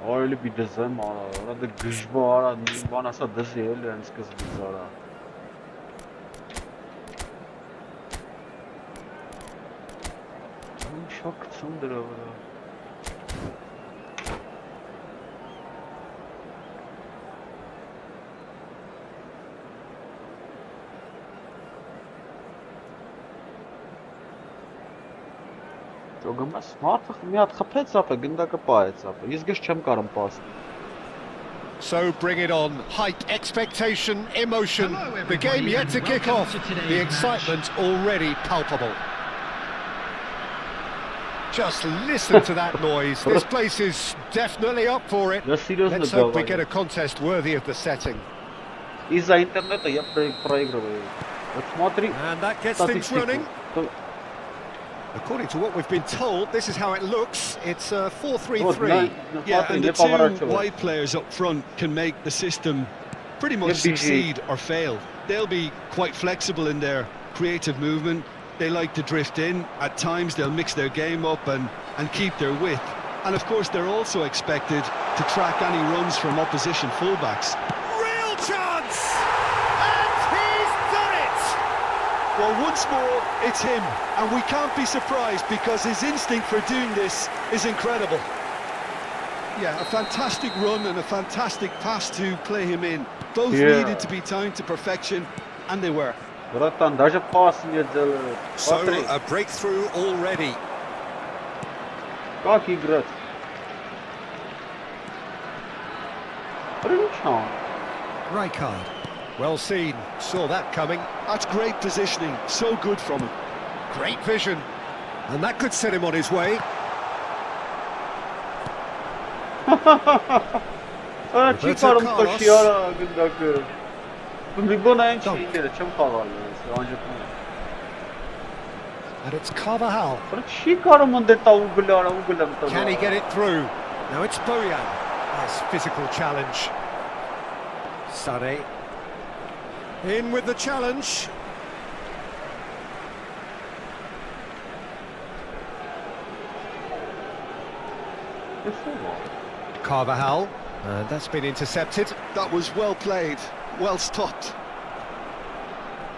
Oily bir dizem ara. Orada gıcba ara. Bana sa dizi öyle yani kız biz ara. Şok çındır ara. Գոմաս մարդը մի հատ խփեց ապա գնդակը պահեց ապա ես գես չեմ կարում պասնել. So bring it on, height, expectation, emotion, the game yet to kick off, the excitement already palpable. Just listen to that noise, this place is definitely up for it. Let's hope we get a contest worthy of the setting. Из-за интернета я проигрываю. Вот смотри. And that gets things running. According to what we've been told, this is how it looks. It's 4-3-3. Yeah, and the two wide players up front can make the system pretty much succeed or fail. They'll be quite flexible in their creative movement. They like to drift in. At times they'll mix their game up and keep their width. And of course they're also expected to track any runs from opposition fullbacks. Real chance! And he's done it! Well, once more, it's him, and we can't be surprised because his instinct for doing this is incredible. Yeah, a fantastic run and a fantastic pass to play him in. Both needed to be timed to perfection, and they were. Bratан, даже пас не делает. So, a breakthrough already. Как играть? Причем? Rijkaard. Well seen, saw that coming. That's great positioning, so good from him. Great vision, and that could set him on his way. Չի կարում տոշի արա գնդակը։ Միգոնային չի ինքերը, չեմ խաղալ ես, անջետում։ And it's 𝐄𝐅𝐎𝐻𝐿. Չի կարում ընդե տա ուգլ արա, ուգլ եմ տա։ Can he get it through? Now it's Bojan. Nice physical challenge. Sane. In with the challenge. 𝐄𝐅𝐻𝐿, and that's been intercepted. That was well played, well stopped.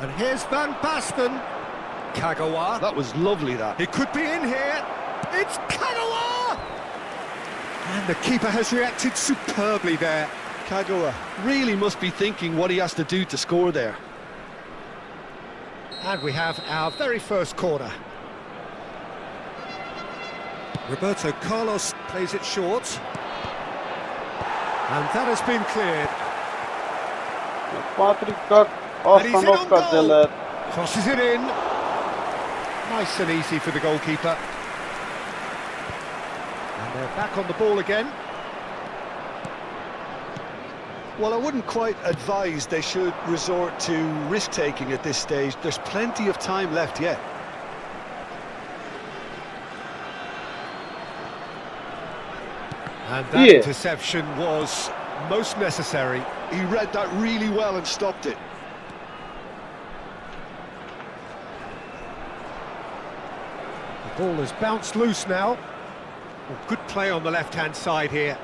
And here's Van Basten. Kagawa. That was lovely, that. It could be in here. It's Kagawa! And the keeper has reacted superbly there. Kagawa really must be thinking what he has to do to score there. And we have our very first corner. Roberto Carlos plays it short. And that has been cleared. Patrick, как остановка делает. Crosses it in. Nice and easy for the goalkeeper. And they're back on the ball again. Well, I wouldn't quite advise they should resort to risk-taking at this stage. There's plenty of time left yet. And that interception was most necessary. He read that really well and stopped it. The ball has bounced loose now. Well, good play on the left-hand side here.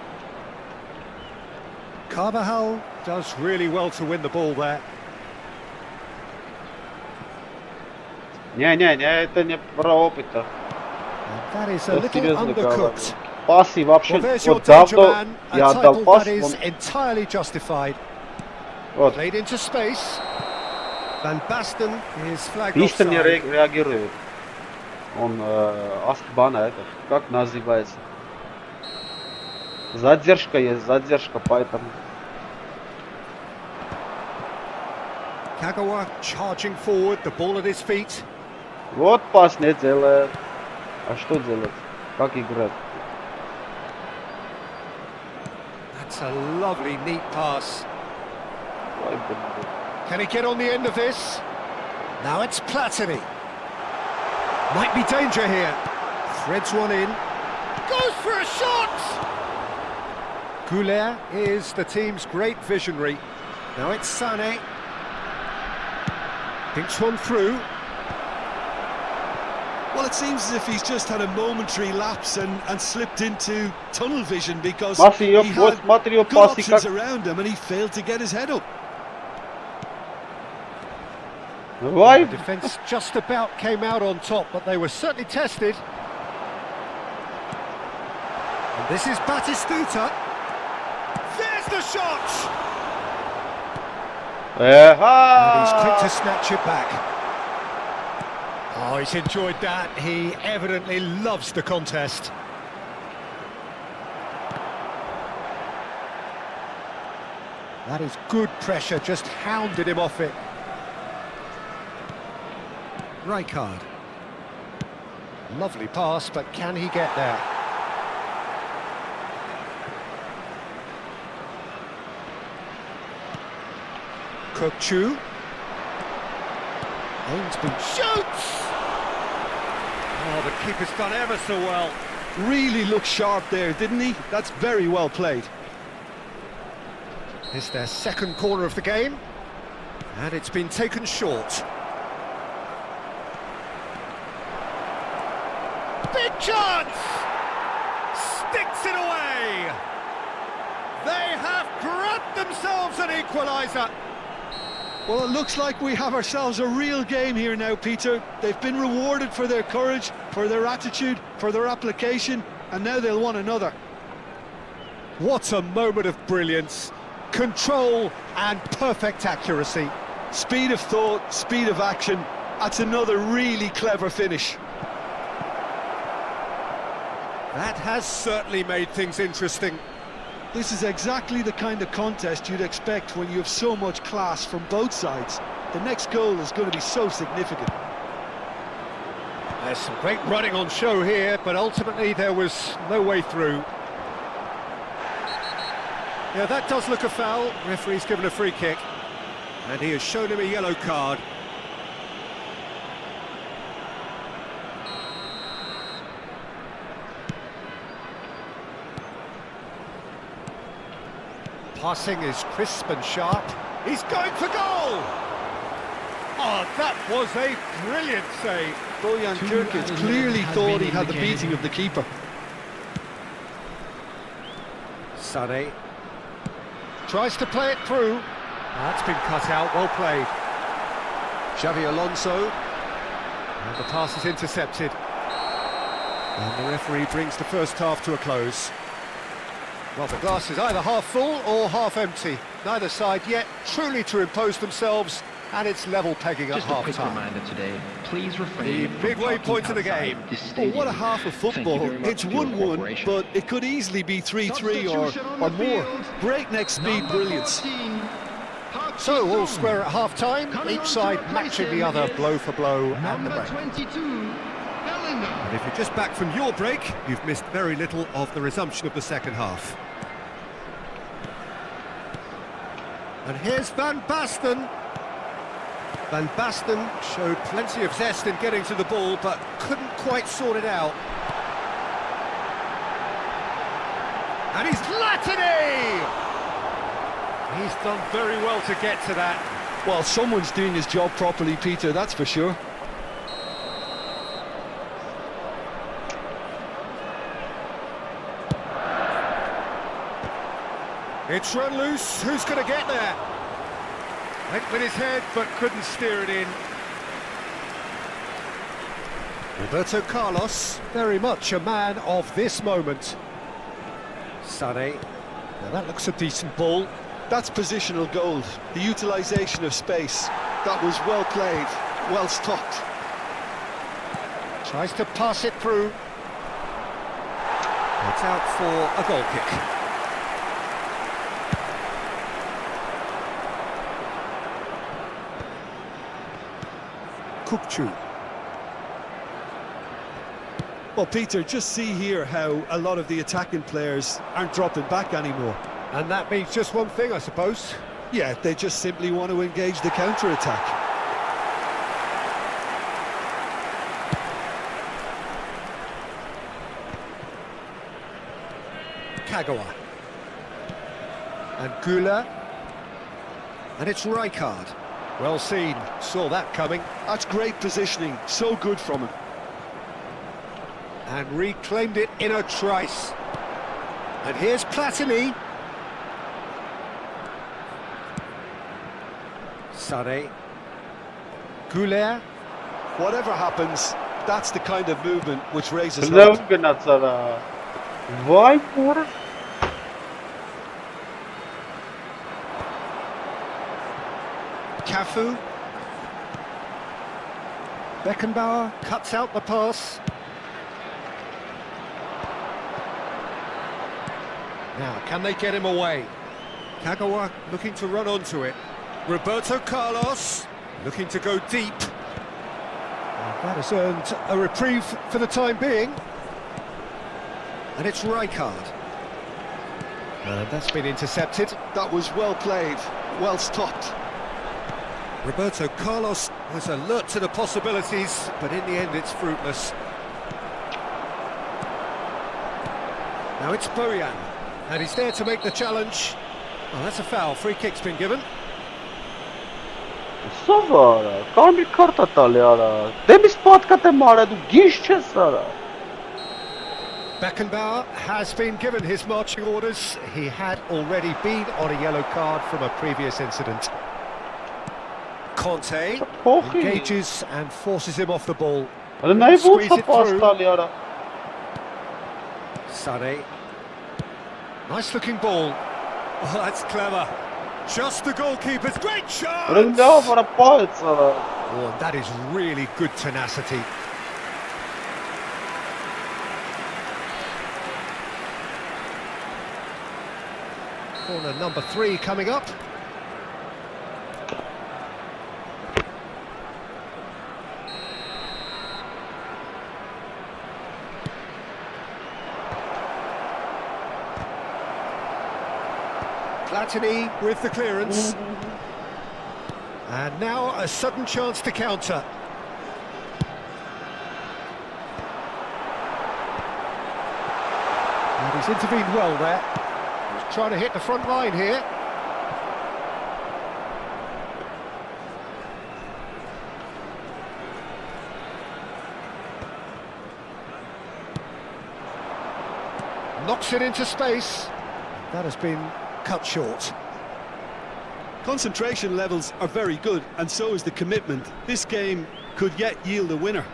𝐄𝐅𝐻𝐿 does really well to win the ball there. Не, это не про опыта. That is a little undercooked. Пасы вообще, Well, there's your вот danger давно man, a я отдал title пас, that is он, entirely justified. вот, Played into space. Van Basten is flagged Пистон не offside. реагирует. Он Аскбана, это, как называется? Задержка есть, задержка, поэтому. Kagawa charging forward, the ball at his feet. Вот пас не делает. А что делать? Как играть? That's a lovely, neat pass. Ой, блин. Can he get on the end of this? Now it's Platini. Might be danger here. Threads one in. Goes for a shot! 𝐄𝐅𝐻𝐿 is the team's great visionary. Now it's Sane. Thinks one through. Well, it seems as if he's just had a momentary lapse and slipped into tunnel vision because Masi, he had смотри, good пас и options как... around him and he failed to get his head up. Давай. The defence just about came out on top, but they were certainly tested. And this is Batistuta. There's the shot! And he's quick to snatch it back. Oh, he's enjoyed that. He evidently loves the contest. That is good pressure, just hounded him off it. Rijkaard. Lovely pass, but can he get there? Kökçü. Ainsby shoots! Oh, the keeper's done ever so well. Really looked sharp there, didn't he? That's very well played. It's their second corner of the game, and it's been taken short. Big chance! Sticks it away! They have grabbed themselves an equaliser. Well, it looks like we have ourselves a real game here now, Peter. They've been rewarded for their courage, for their attitude, for their application, and now they'll want another. What a moment of brilliance. Control and perfect accuracy. Speed of thought, speed of action. That's another really clever finish. That has certainly made things interesting. This is exactly the kind of contest you'd expect when you have so much class from both sides. The next goal is going to be so significant. There's some great running on show here, but ultimately there was no way through. Yeah, that does look a foul. Referee's given a free kick, and he has shown him a yellow card. Passing is crisp and sharp. He's going for goal! Oh, that was a brilliant save. Bojan Kirkic clearly thought he had the beating of the keeper. Sané tries to play it through. That's been cut out, well played. Xavi Alonso. And the pass is intercepted. And the referee brings the first half to a close. Well, the glass is either half full or half empty. Neither side yet truly to impose themselves, and it's level pegging at Just a quick half-time. reminder today, please refrain The from midway parking point of the outside game. this Well, stadium. what a half of Thank you football. very much It's for your 1-1, cooperation. but it could easily be 3-3 or more. Breakneck speed brilliance. So, all square at half-time, each side matching the other blow for blow at the break. 22, Bellingham. And if you're just back from your break, you've missed very little of the resumption of the second half. And here's Van Basten. Van Basten showed plenty of zest in getting to the ball, but couldn't quite sort it out. And he's Latini! He's done very well to get to that. Well, someone's doing his job properly, Peter, that's for sure. It's run loose, who's going to get there? Went with his head, but couldn't steer it in. Roberto Carlos, very much a man of this moment. Sané, now that looks a decent ball. That's positional gold, the utilisation of space. That was well played, well stopped. Tries to pass it through. It's out for a goal kick. Kökçü. Well, Peter, just see here how a lot of the attacking players aren't dropping back anymore. And that means just one thing, I suppose. Yeah, they just simply want to engage the counter-attack. Kagawa. And Güler. And it's Rijkaard. Well seen, saw that coming. That's great positioning, so good from him. and reclaimed it in a trice. And here's Platini. Sane. Goulet. Whatever happens, that's the kind of movement which raises Լավ hope. գնաց արա։ Վայ կորը։ Cafu. Beckenbauer cuts out the pass. Now, can they get him away? Kagawa looking to run onto it. Roberto Carlos looking to go deep. And that has earned a reprieve for the time being. And it's Rijkaard. And that's been intercepted. That was well played, well stopped. Roberto Carlos was alert to the possibilities, but in the end it's fruitless. Now it's Bojan, and he's there to make the challenge. Oh, that's a foul. Free kick's been given. Սովորը, կարմիր քարտա տալի արա։ Դեմից պատկատ եմ արա, դու գիշ չես արա։ Beckenbauer has been given his marching orders. He had already been on a yellow card from a previous incident. Conte Փոխի։ engages and forces him off the ball. Հələ նայ ո՞նց Squeeze է it պաս through. տալի արա։ Sane. Nice looking ball. Oh, that's clever. Just the goalkeeper's great shot. Հələ լավ արա պայծ արա։ Oh, and that is really good tenacity. Corner number 3 coming up. Platini with the clearance. And now a sudden chance to counter. And he's intervened well there. He's trying to hit the front line here. Knocks it into space. That has been cut short. Concentration levels are very good, and so is the commitment. This game could yet yield a winner.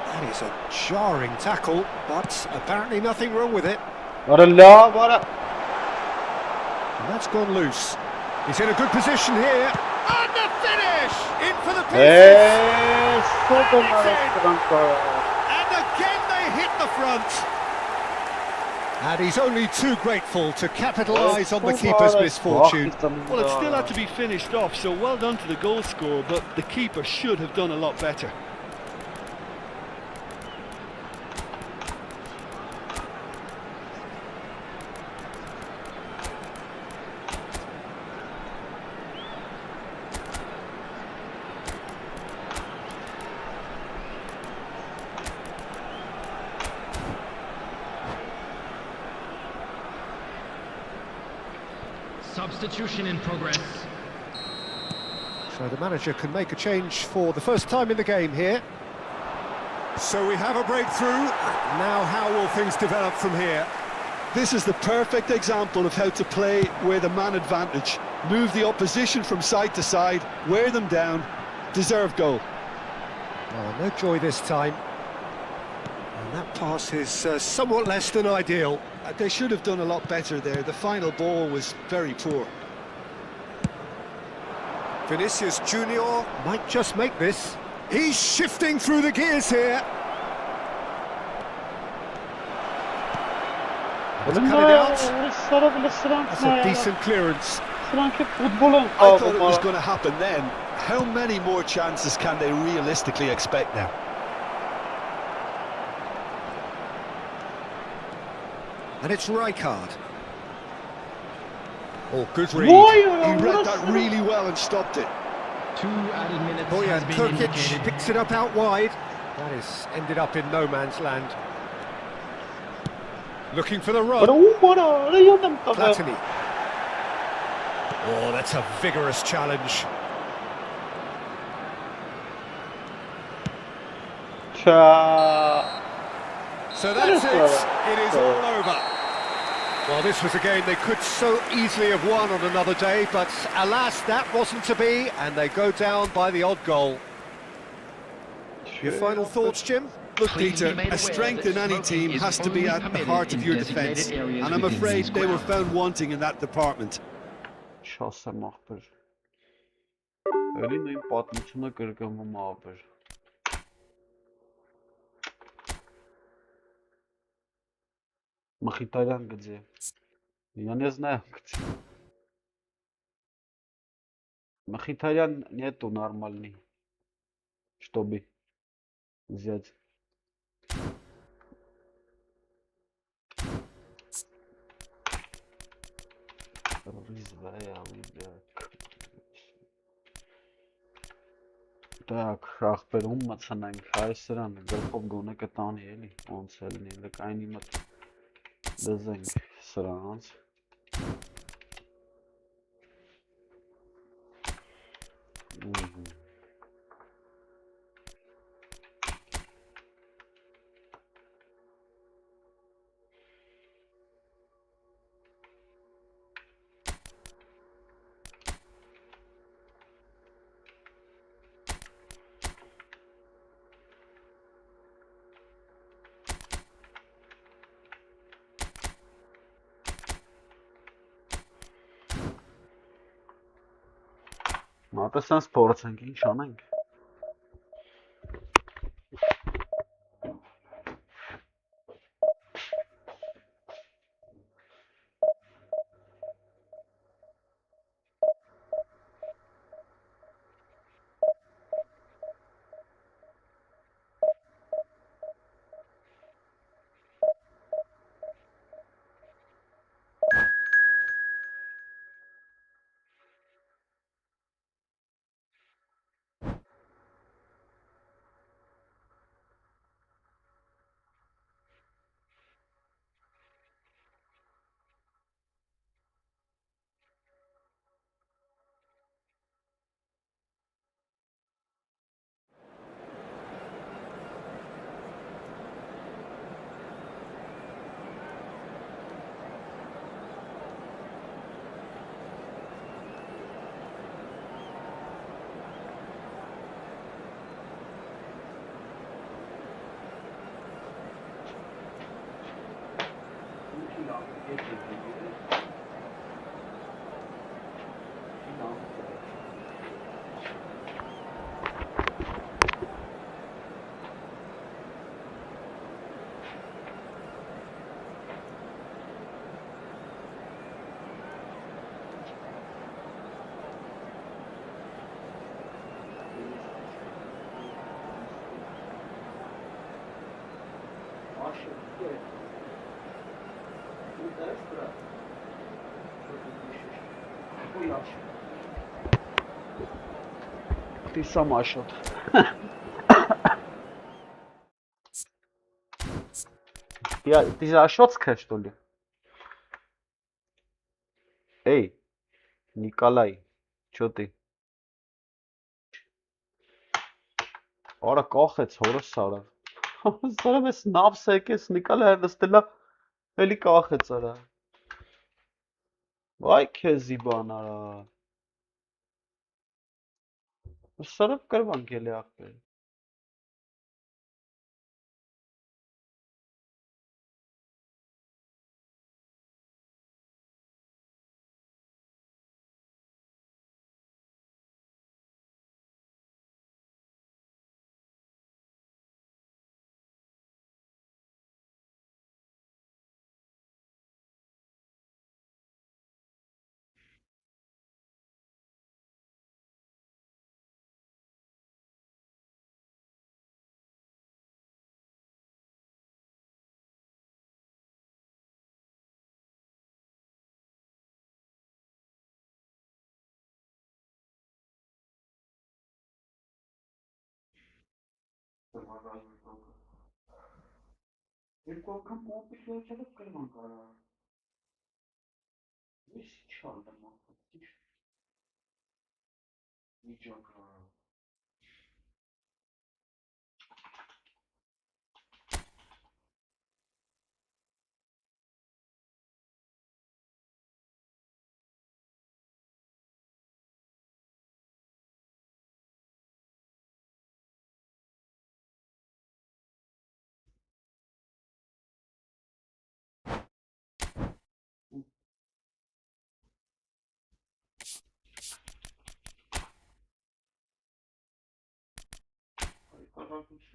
That is a jarring tackle, but apparently nothing wrong with it. Արա լավ արա։ And that's gone loose. He's in a good position here. And the finish! In for the pieces! Սոդոմ արա դրանք արա։ And again they hit the front. And he's only too grateful to capitalise on the keeper's misfortune. Well, it still had to be finished off, so well done to the goal scorer, but the keeper should have done a lot better. Substitution in progress. So the manager can make a change for the first time in the game here. So we have a breakthrough. Now how will things develop from here? This is the perfect example of how to play with a man advantage. Move the opposition from side to side, wear them down, deserve goal. Oh, no joy this time. And that pass is somewhat less than ideal. They should have done a lot better there. The final ball was very poor. Vinicius Junior might just make this. He's shifting through the gears here. Cut it out. That's a decent clearance. I thought it was going to happen then. How many more chances can they realistically expect now? And it's Rijkaard. Oh, good read. He read that really well and stopped it. 2 added minutes Bojan has been 𝐄𝐅𝐎𝐻 indicated. picks it up out wide. That is ended up in no man's land. Looking for the run. Platini. Oh, that's a vigorous challenge. So that's it. It is all over. Well, this was a game they could so easily have won on another day, but alas, that wasn't to be, and they go down by the odd goal. Your final thoughts, Jim? Look, Peter, a strength in any team has to be at the heart of your defence, and I'm afraid they were found wanting in that department. Չասեմ ախպեր։ Էլի նույն պատմությունը կրկնվում է ախպեր։ Мխитарян где? Я не знаю где. Мхитарян нету нормальный, чтобы взять. Так, ախպերում մցնենք հայսրան, գլխով գոնե կտանի էլի, ոնց է լինի, լկայնի մտ դզենք սրանց։ Ապա սենց փորձենք, ինչ անենք։ Ты сама что-то. Ты за Ошотская, что ли? Эй, Николай, что ты? Ora կախեց հորս սարավ։ Սարավ ես նավս եկես Նիկոլայը նստելա, էլի կախեց արա։ Վայ քեզի բան արա։ Սարավ կրվանք էլի ախպեր։ Երկու անգամ կոմպից լոյցելով կրվանք արա։ Ես չան դմախտ, միջակ արա։ Ասուս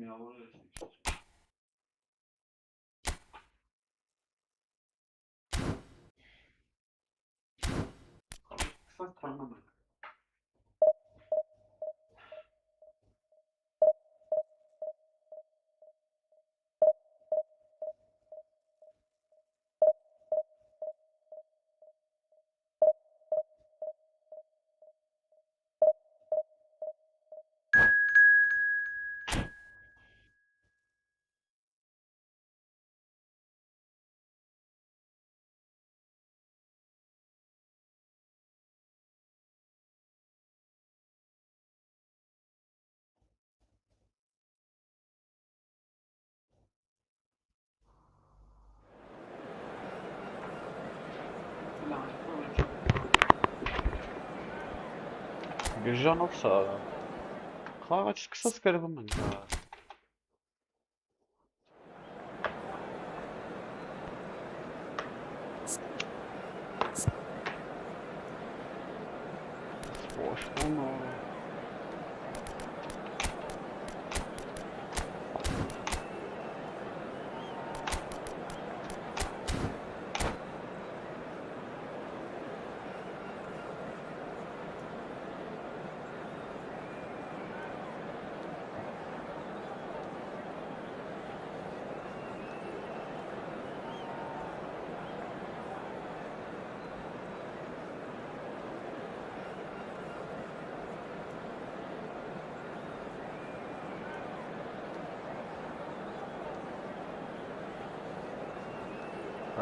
միավոր է։ Քսան թարմանում։ Գժանով սա։ Խաղը չսկսած կերվում ենք։ Սպոշտոնը։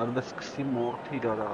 Արդես կսի մորդ իրարա։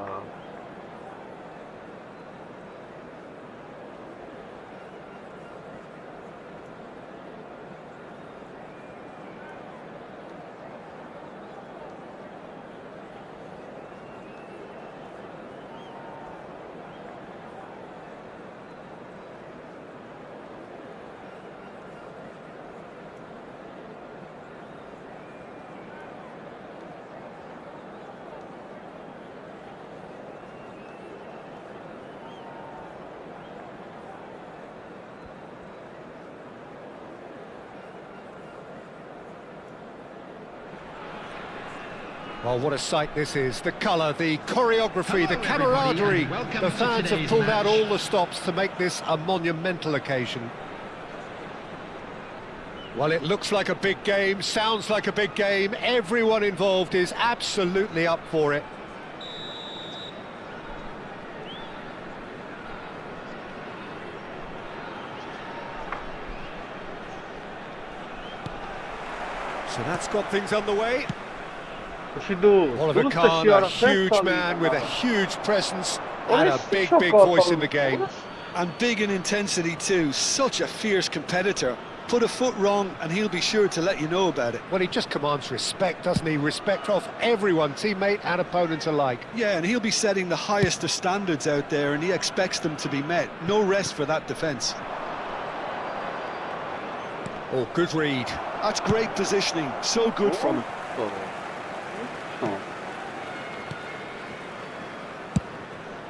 Well, what a sight this is. The colour, the choreography, the camaraderie. The fans have pulled out all the stops to make this a monumental occasion. Well, it looks like a big game, sounds like a big game. Everyone involved is absolutely up for it. So that's got things underway. Oliver Kahn, a huge man with a huge presence and a big voice in the game. And big in intensity too, such a fierce competitor. Put a foot wrong and he'll be sure to let you know about it. Well, he just commands respect, doesn't he? Respect of everyone, teammate and opponent alike. Yeah, and he'll be setting the highest of standards out there and he expects them to be met. No rest for that defence. Oh, good read. That's great positioning, so good from him.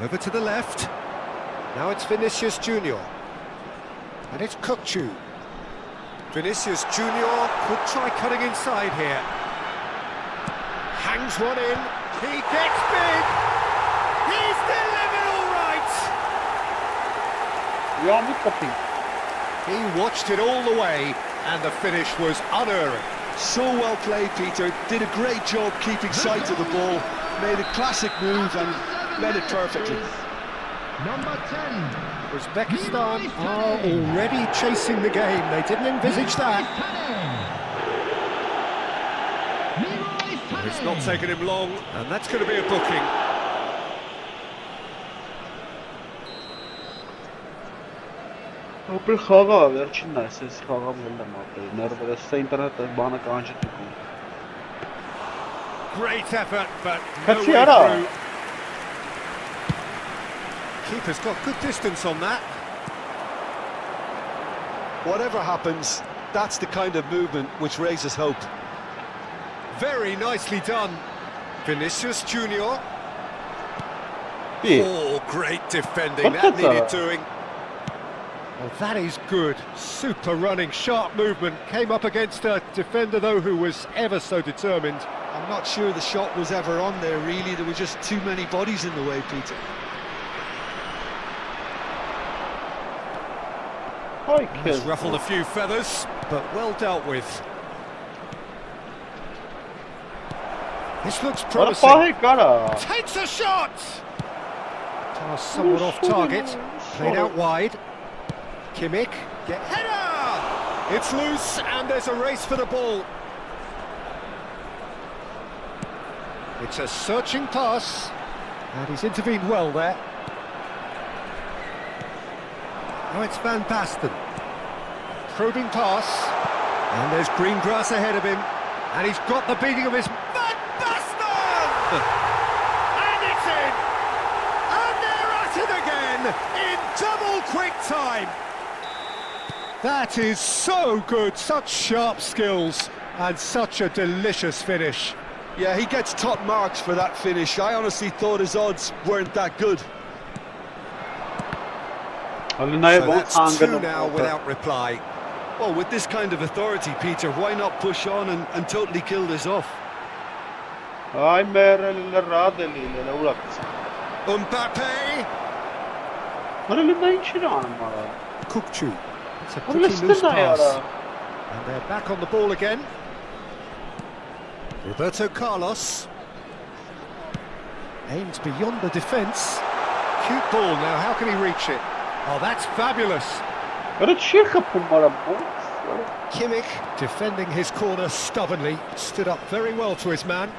Over to the left. Now it's Vinicius Junior. And it's 𝐄𝐅𝐎𝐻𝐿. Vinicius Junior could try cutting inside here. Hangs one in. He gets big. He's delivered all right. He watched it all the way and the finish was unerring. So well played, Peter. Did a great job keeping sight of the ball. Made a classic move and made it perfectly. Number 10. Uzbekistan are already chasing the game. They didn't envisage that. It's not taken him long, and that's going to be a booking. Ապրի խաղա, վերջինն է, ես խաղա մելն եմ ապրի, ներվերը, սա ինտերնետը բանը կանջի տուկում։ Great effort, but no Catch way it up. through. Keeper's got good distance on that. Whatever happens, that's the kind of movement which raises hope. Very nicely done. Vinicius Junior. Oh, great defending. That needed doing. Well, that is good. Super running, sharp movement. Came up against a defender, though, who was ever so determined. I'm not sure the shot was ever on there, really. There were just too many bodies in the way, Peter. He's ruffled a few feathers, but well dealt with. This looks promising. Takes a shot! Toss somewhat off target. Played out wide. 𝐄𝐅𝐎𝐓𝐁, header! It's loose and there's a race for the ball. It's a searching pass, and he's intervened well there. Now it's Van Basten. Probing pass, and there's green grass ahead of him, and he's got the beating of his... Van Basten! And it's in! And they're at it again, in double quick time! That is so good, such sharp skills, and such a delicious finish. Yeah, he gets top marks for that finish. I honestly thought his odds weren't that good. So that's two now without reply. Well, with this kind of authority, Peter, why not push on and totally kill this off? Mbappe! 𝐄𝐿𝐶. It's a pretty loose pass. And they're back on the ball again. Roberto Carlos. Aims beyond the defence. Cute ball now, how can he reach it? Oh, that's fabulous. 𝐄𝐅𝐻 defending his corner stubbornly, stood up very well to his man.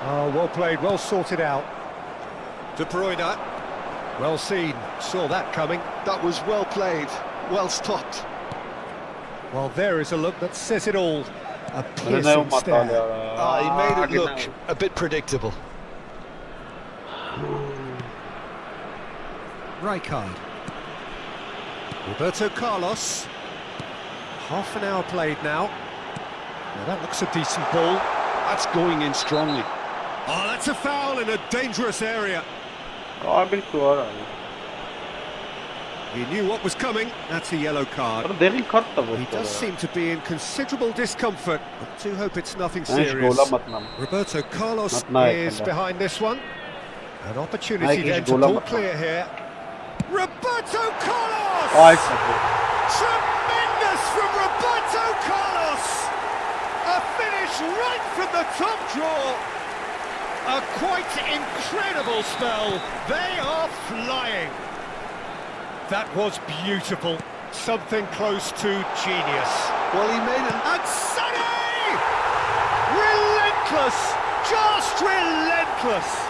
Oh, well played, well sorted out. De Bruyne, well seen, saw that coming. That was well played, well stopped. Well, there is a look that says it all. A piercing stare. He made it look a bit predictable. Rijkaard. Roberto Carlos. Half an hour played now. Now that looks a decent ball. That's going in strongly. Oh, that's a foul in a dangerous area. He knew what was coming. That's a yellow card. He does seem to be in considerable discomfort. I do hope it's nothing serious. Roberto Carlos is behind this one. An opportunity then to pull clear here. Roberto Carlos! Tremendous from Roberto Carlos! A finish right from the top draw. A quite incredible spell. They are flying. That was beautiful. Something close to genius. Well, he made it. And Sané! Relentless! Just relentless!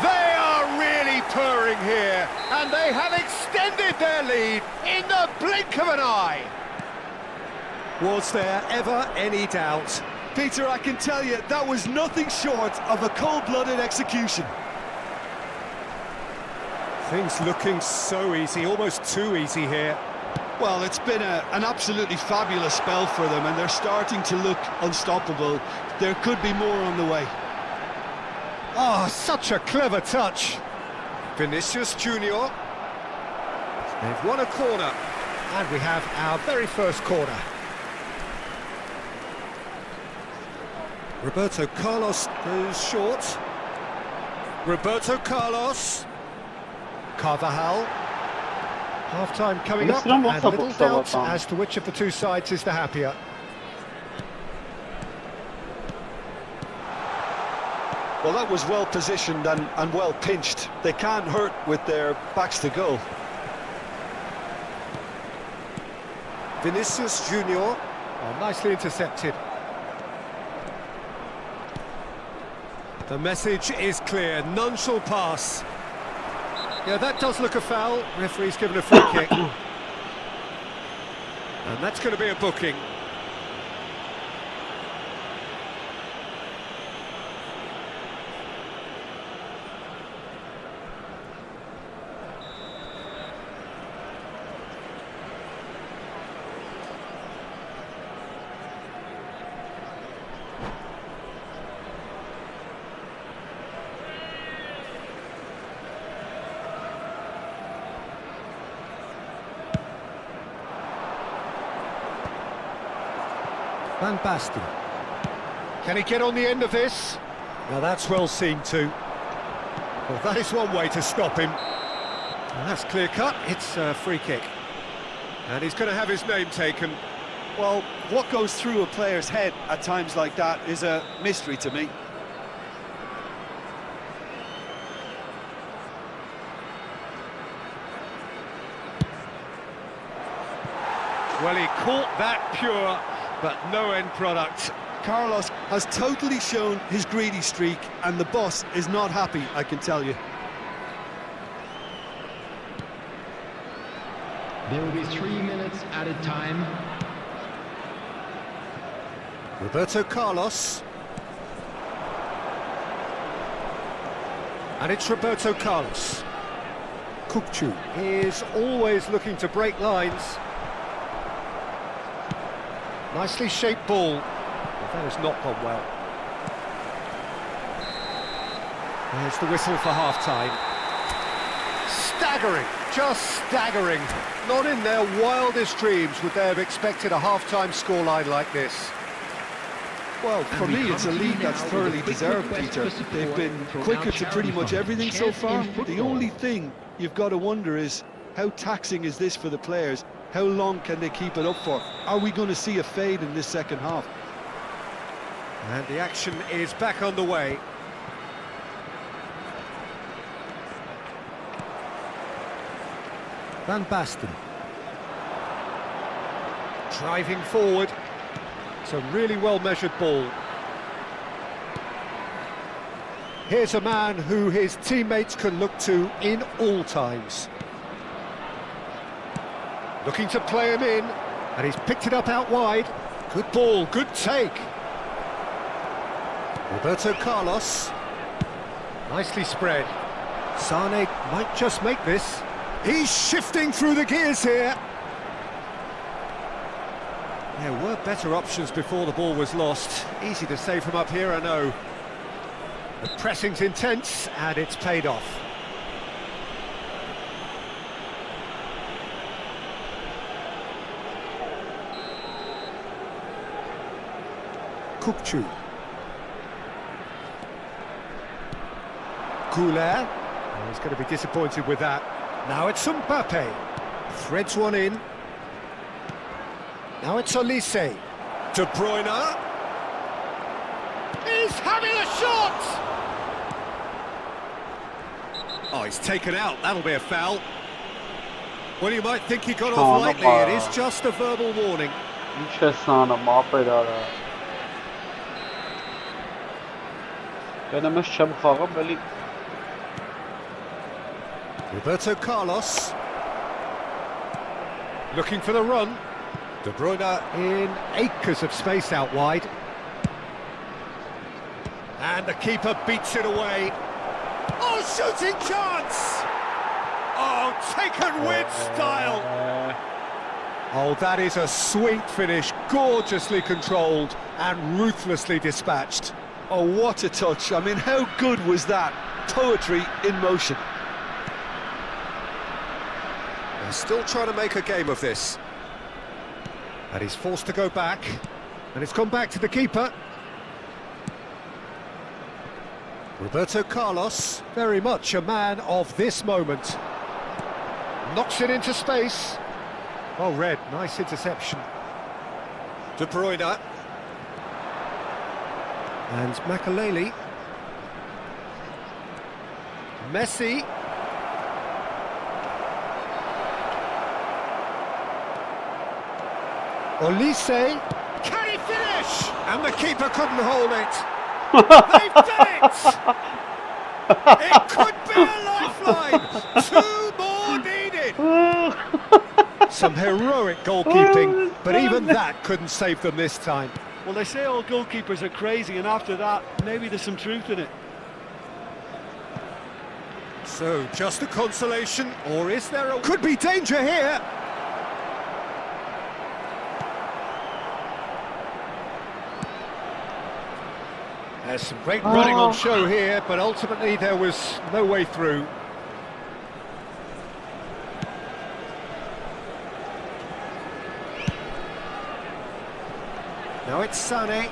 They are really purring here, and they have extended their lead in the blink of an eye. Was there ever any doubt? Peter, I can tell you, that was nothing short of a cold-blooded execution. Things looking so easy, almost too easy here. Well, it's been an absolutely fabulous spell for them, and they're starting to look unstoppable. There could be more on the way. Oh, such a clever touch. Vinicius Junior. They've won a corner, and we have our very first corner. Roberto Carlos goes short. Roberto Carlos. 𝐄𝐅𝐻𝐿. Half-time coming up, and little doubt as to which of the two sides is the happier. Well, that was well positioned and well pinched. They can't hurt with their backs to goal. Vinicius Junior. Oh, nicely intercepted. The message is clear, none shall pass. Yeah, that does look a foul. Referee's given a free kick. And that's going to be a booking. Van Basten. Can he get on the end of this? Now that's well seen too. Well, that is one way to stop him. And that's clear cut. It's a free kick. And he's going to have his name taken. Well, what goes through a player's head at times like that is a mystery to me. Well, he caught that pure, but no end product. Carlos has totally shown his greedy streak, and the boss is not happy, I can tell you. There will be 3 minutes added time. Roberto Carlos. And it's Roberto Carlos. 𝐄𝐅𝐎𝐓𝐁𝐀𝐋 is always looking to break lines. Nicely shaped ball. But that has not gone well. There's the whistle for half-time. Staggering, just staggering. Not in their wildest dreams would they have expected a half-time scoreline like this. Well, for me, it's a lead that's thoroughly deserved, Peter. They've been quicker to pretty much everything so far. The only thing you've got to wonder is, how taxing is this for the players? How long can they keep it up for? Are we going to see a fade in this second half? And the action is back on the way. Van Basten. Driving forward. It's a really well-measured ball. Here's a man who his teammates can look to in all times. Looking to play him in, and he's picked it up out wide. Good ball, good take. Roberto Carlos. Nicely spread. Sane might just make this. He's shifting through the gears here. There were better options before the ball was lost. Easy to say from up here, I know. The pressing's intense, and it's paid off. 𝐄𝐅𝐎𝐓𝐁𝐀𝐋. 𝐄𝐅𝐎𝐓𝐁. Oh, he's going to be disappointed with that. Now it's Mbappe. Threads one in. Now it's Olise. De Bruyne. He's having a shot! Oh, he's taken out. That'll be a foul. Well, you might think he got off lightly. It is just a verbal warning. Roberto Carlos. Looking for the run. De Bruyne in acres of space out wide. And the keeper beats it away. Oh, shooting chance! Oh, taken with style! Oh, that is a sweet finish, gorgeously controlled and ruthlessly dispatched. Oh, what a touch. I mean, how good was that? Poetry in motion. They're still trying to make a game of this. And he's forced to go back. And it's gone back to the keeper. Roberto Carlos, very much a man of this moment. Knocks it into space. Well read, nice interception. De Bruyne. And Makaleli. Messi. Olise. Can he finish? And the keeper couldn't hold it. They've done it! It could be a lifeline! 2 more needed! Some heroic goalkeeping, but even that couldn't save them this time. Well, they say all goalkeepers are crazy, and after that, maybe there's some truth in it. So, just a consolation, or is there a... Could be danger here! There's some great running on show here, but ultimately there was no way through. Now it's Sané.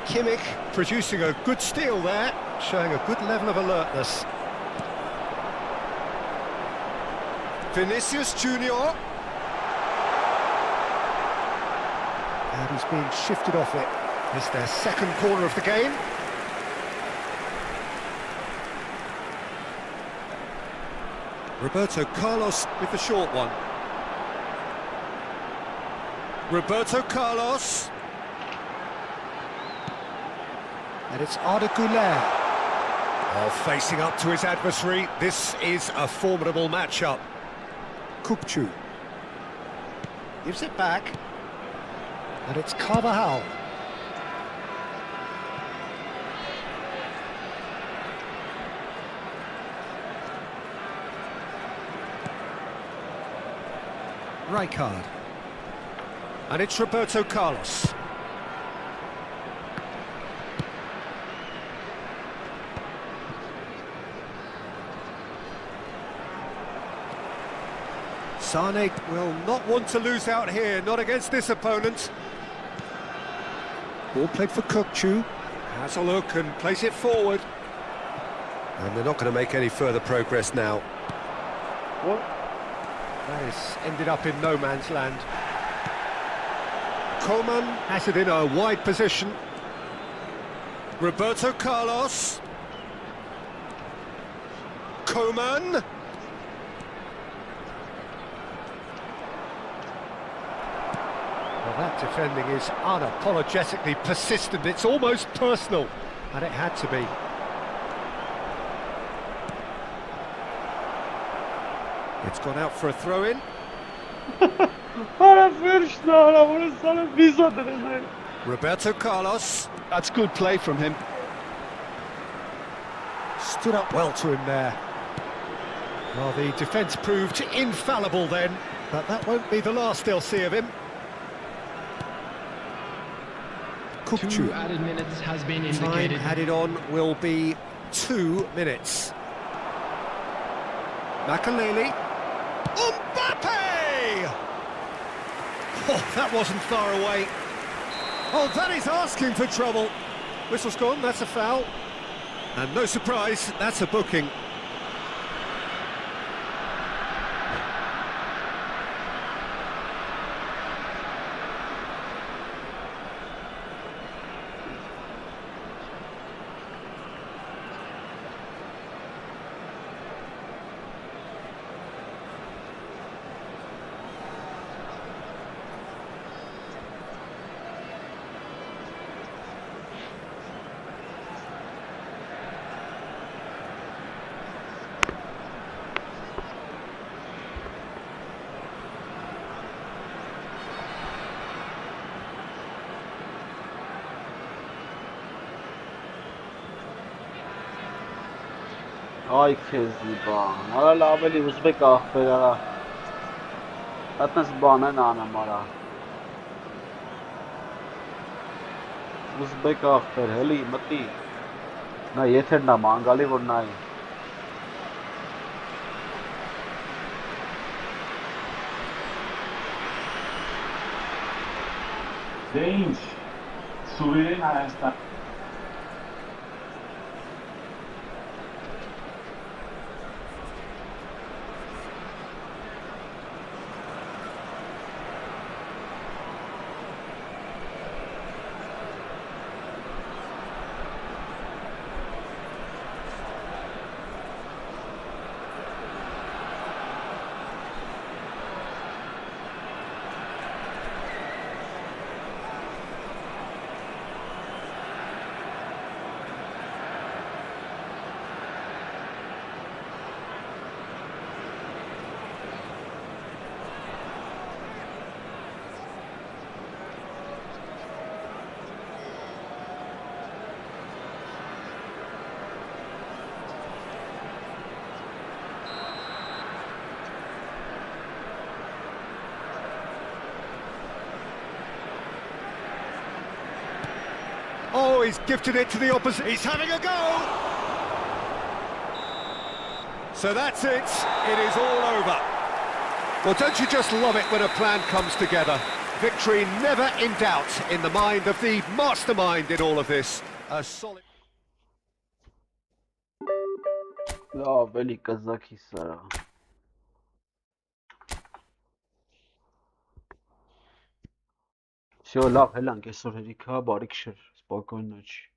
Kimmich producing a good steal there, showing a good level of alertness. Vinicius Junior. And he's being shifted off it. It's their second corner of the game. Roberto Carlos with the short one. Roberto Carlos. And it's Arda Güler. Oh, facing up to his adversary. This is a formidable matchup. 𝐄𝐅𝐎𝐓𝐁𝐀𝐋 gives it back. And it's 𝐄𝐅𝐎𝐓𝐁𝐻. Rijkaard. And it's Roberto Carlos. Sané will not want to lose out here, not against this opponent. Ball played for 𝐄𝐅𝐎𝐓𝐁𝐻. Has a look and plays it forward. And they're not going to make any further progress now. What? That has ended up in no man's land. Coman has it in a wide position. Roberto Carlos. Coman. Well, that defending is unapologetically persistent. It's almost personal, and it had to be. It's gone out for a throw-in. Roberto Carlos. That's good play from him. Stood up well to him there. Well, the defence proved infallible then, but that won't be the last they'll see of him. 2 𝐄𝐅𝐎𝐓𝐁𝐻. added minutes has been Time indicated. added on will be 2 minutes. Makaleli. Mbappe! Oh, that wasn't far away. Oh, that is asking for trouble. Whistle's gone, that's a foul. And no surprise, that's a booking. Ay քեզի բան, արալ ավելի ուզբեկ ախպեր արա, հատնես բան են անեմ արա, ուզբեկ ախպեր, հելի մտի, նա եթերն եմ անգալի որ նայի, Դե ինչ, սուրերեն Հայաստան Oh, he's gifted it to the opposite. He's having a go! So that's it. It is all over. Well, don't you just love it when a plan comes together? Victory never in doubt in the mind of the mastermind in all of this. A solid... Veli казаки сара. Все, լավ, հելանք այսօր հերիքա, բարիք շր, սպокойной ночи.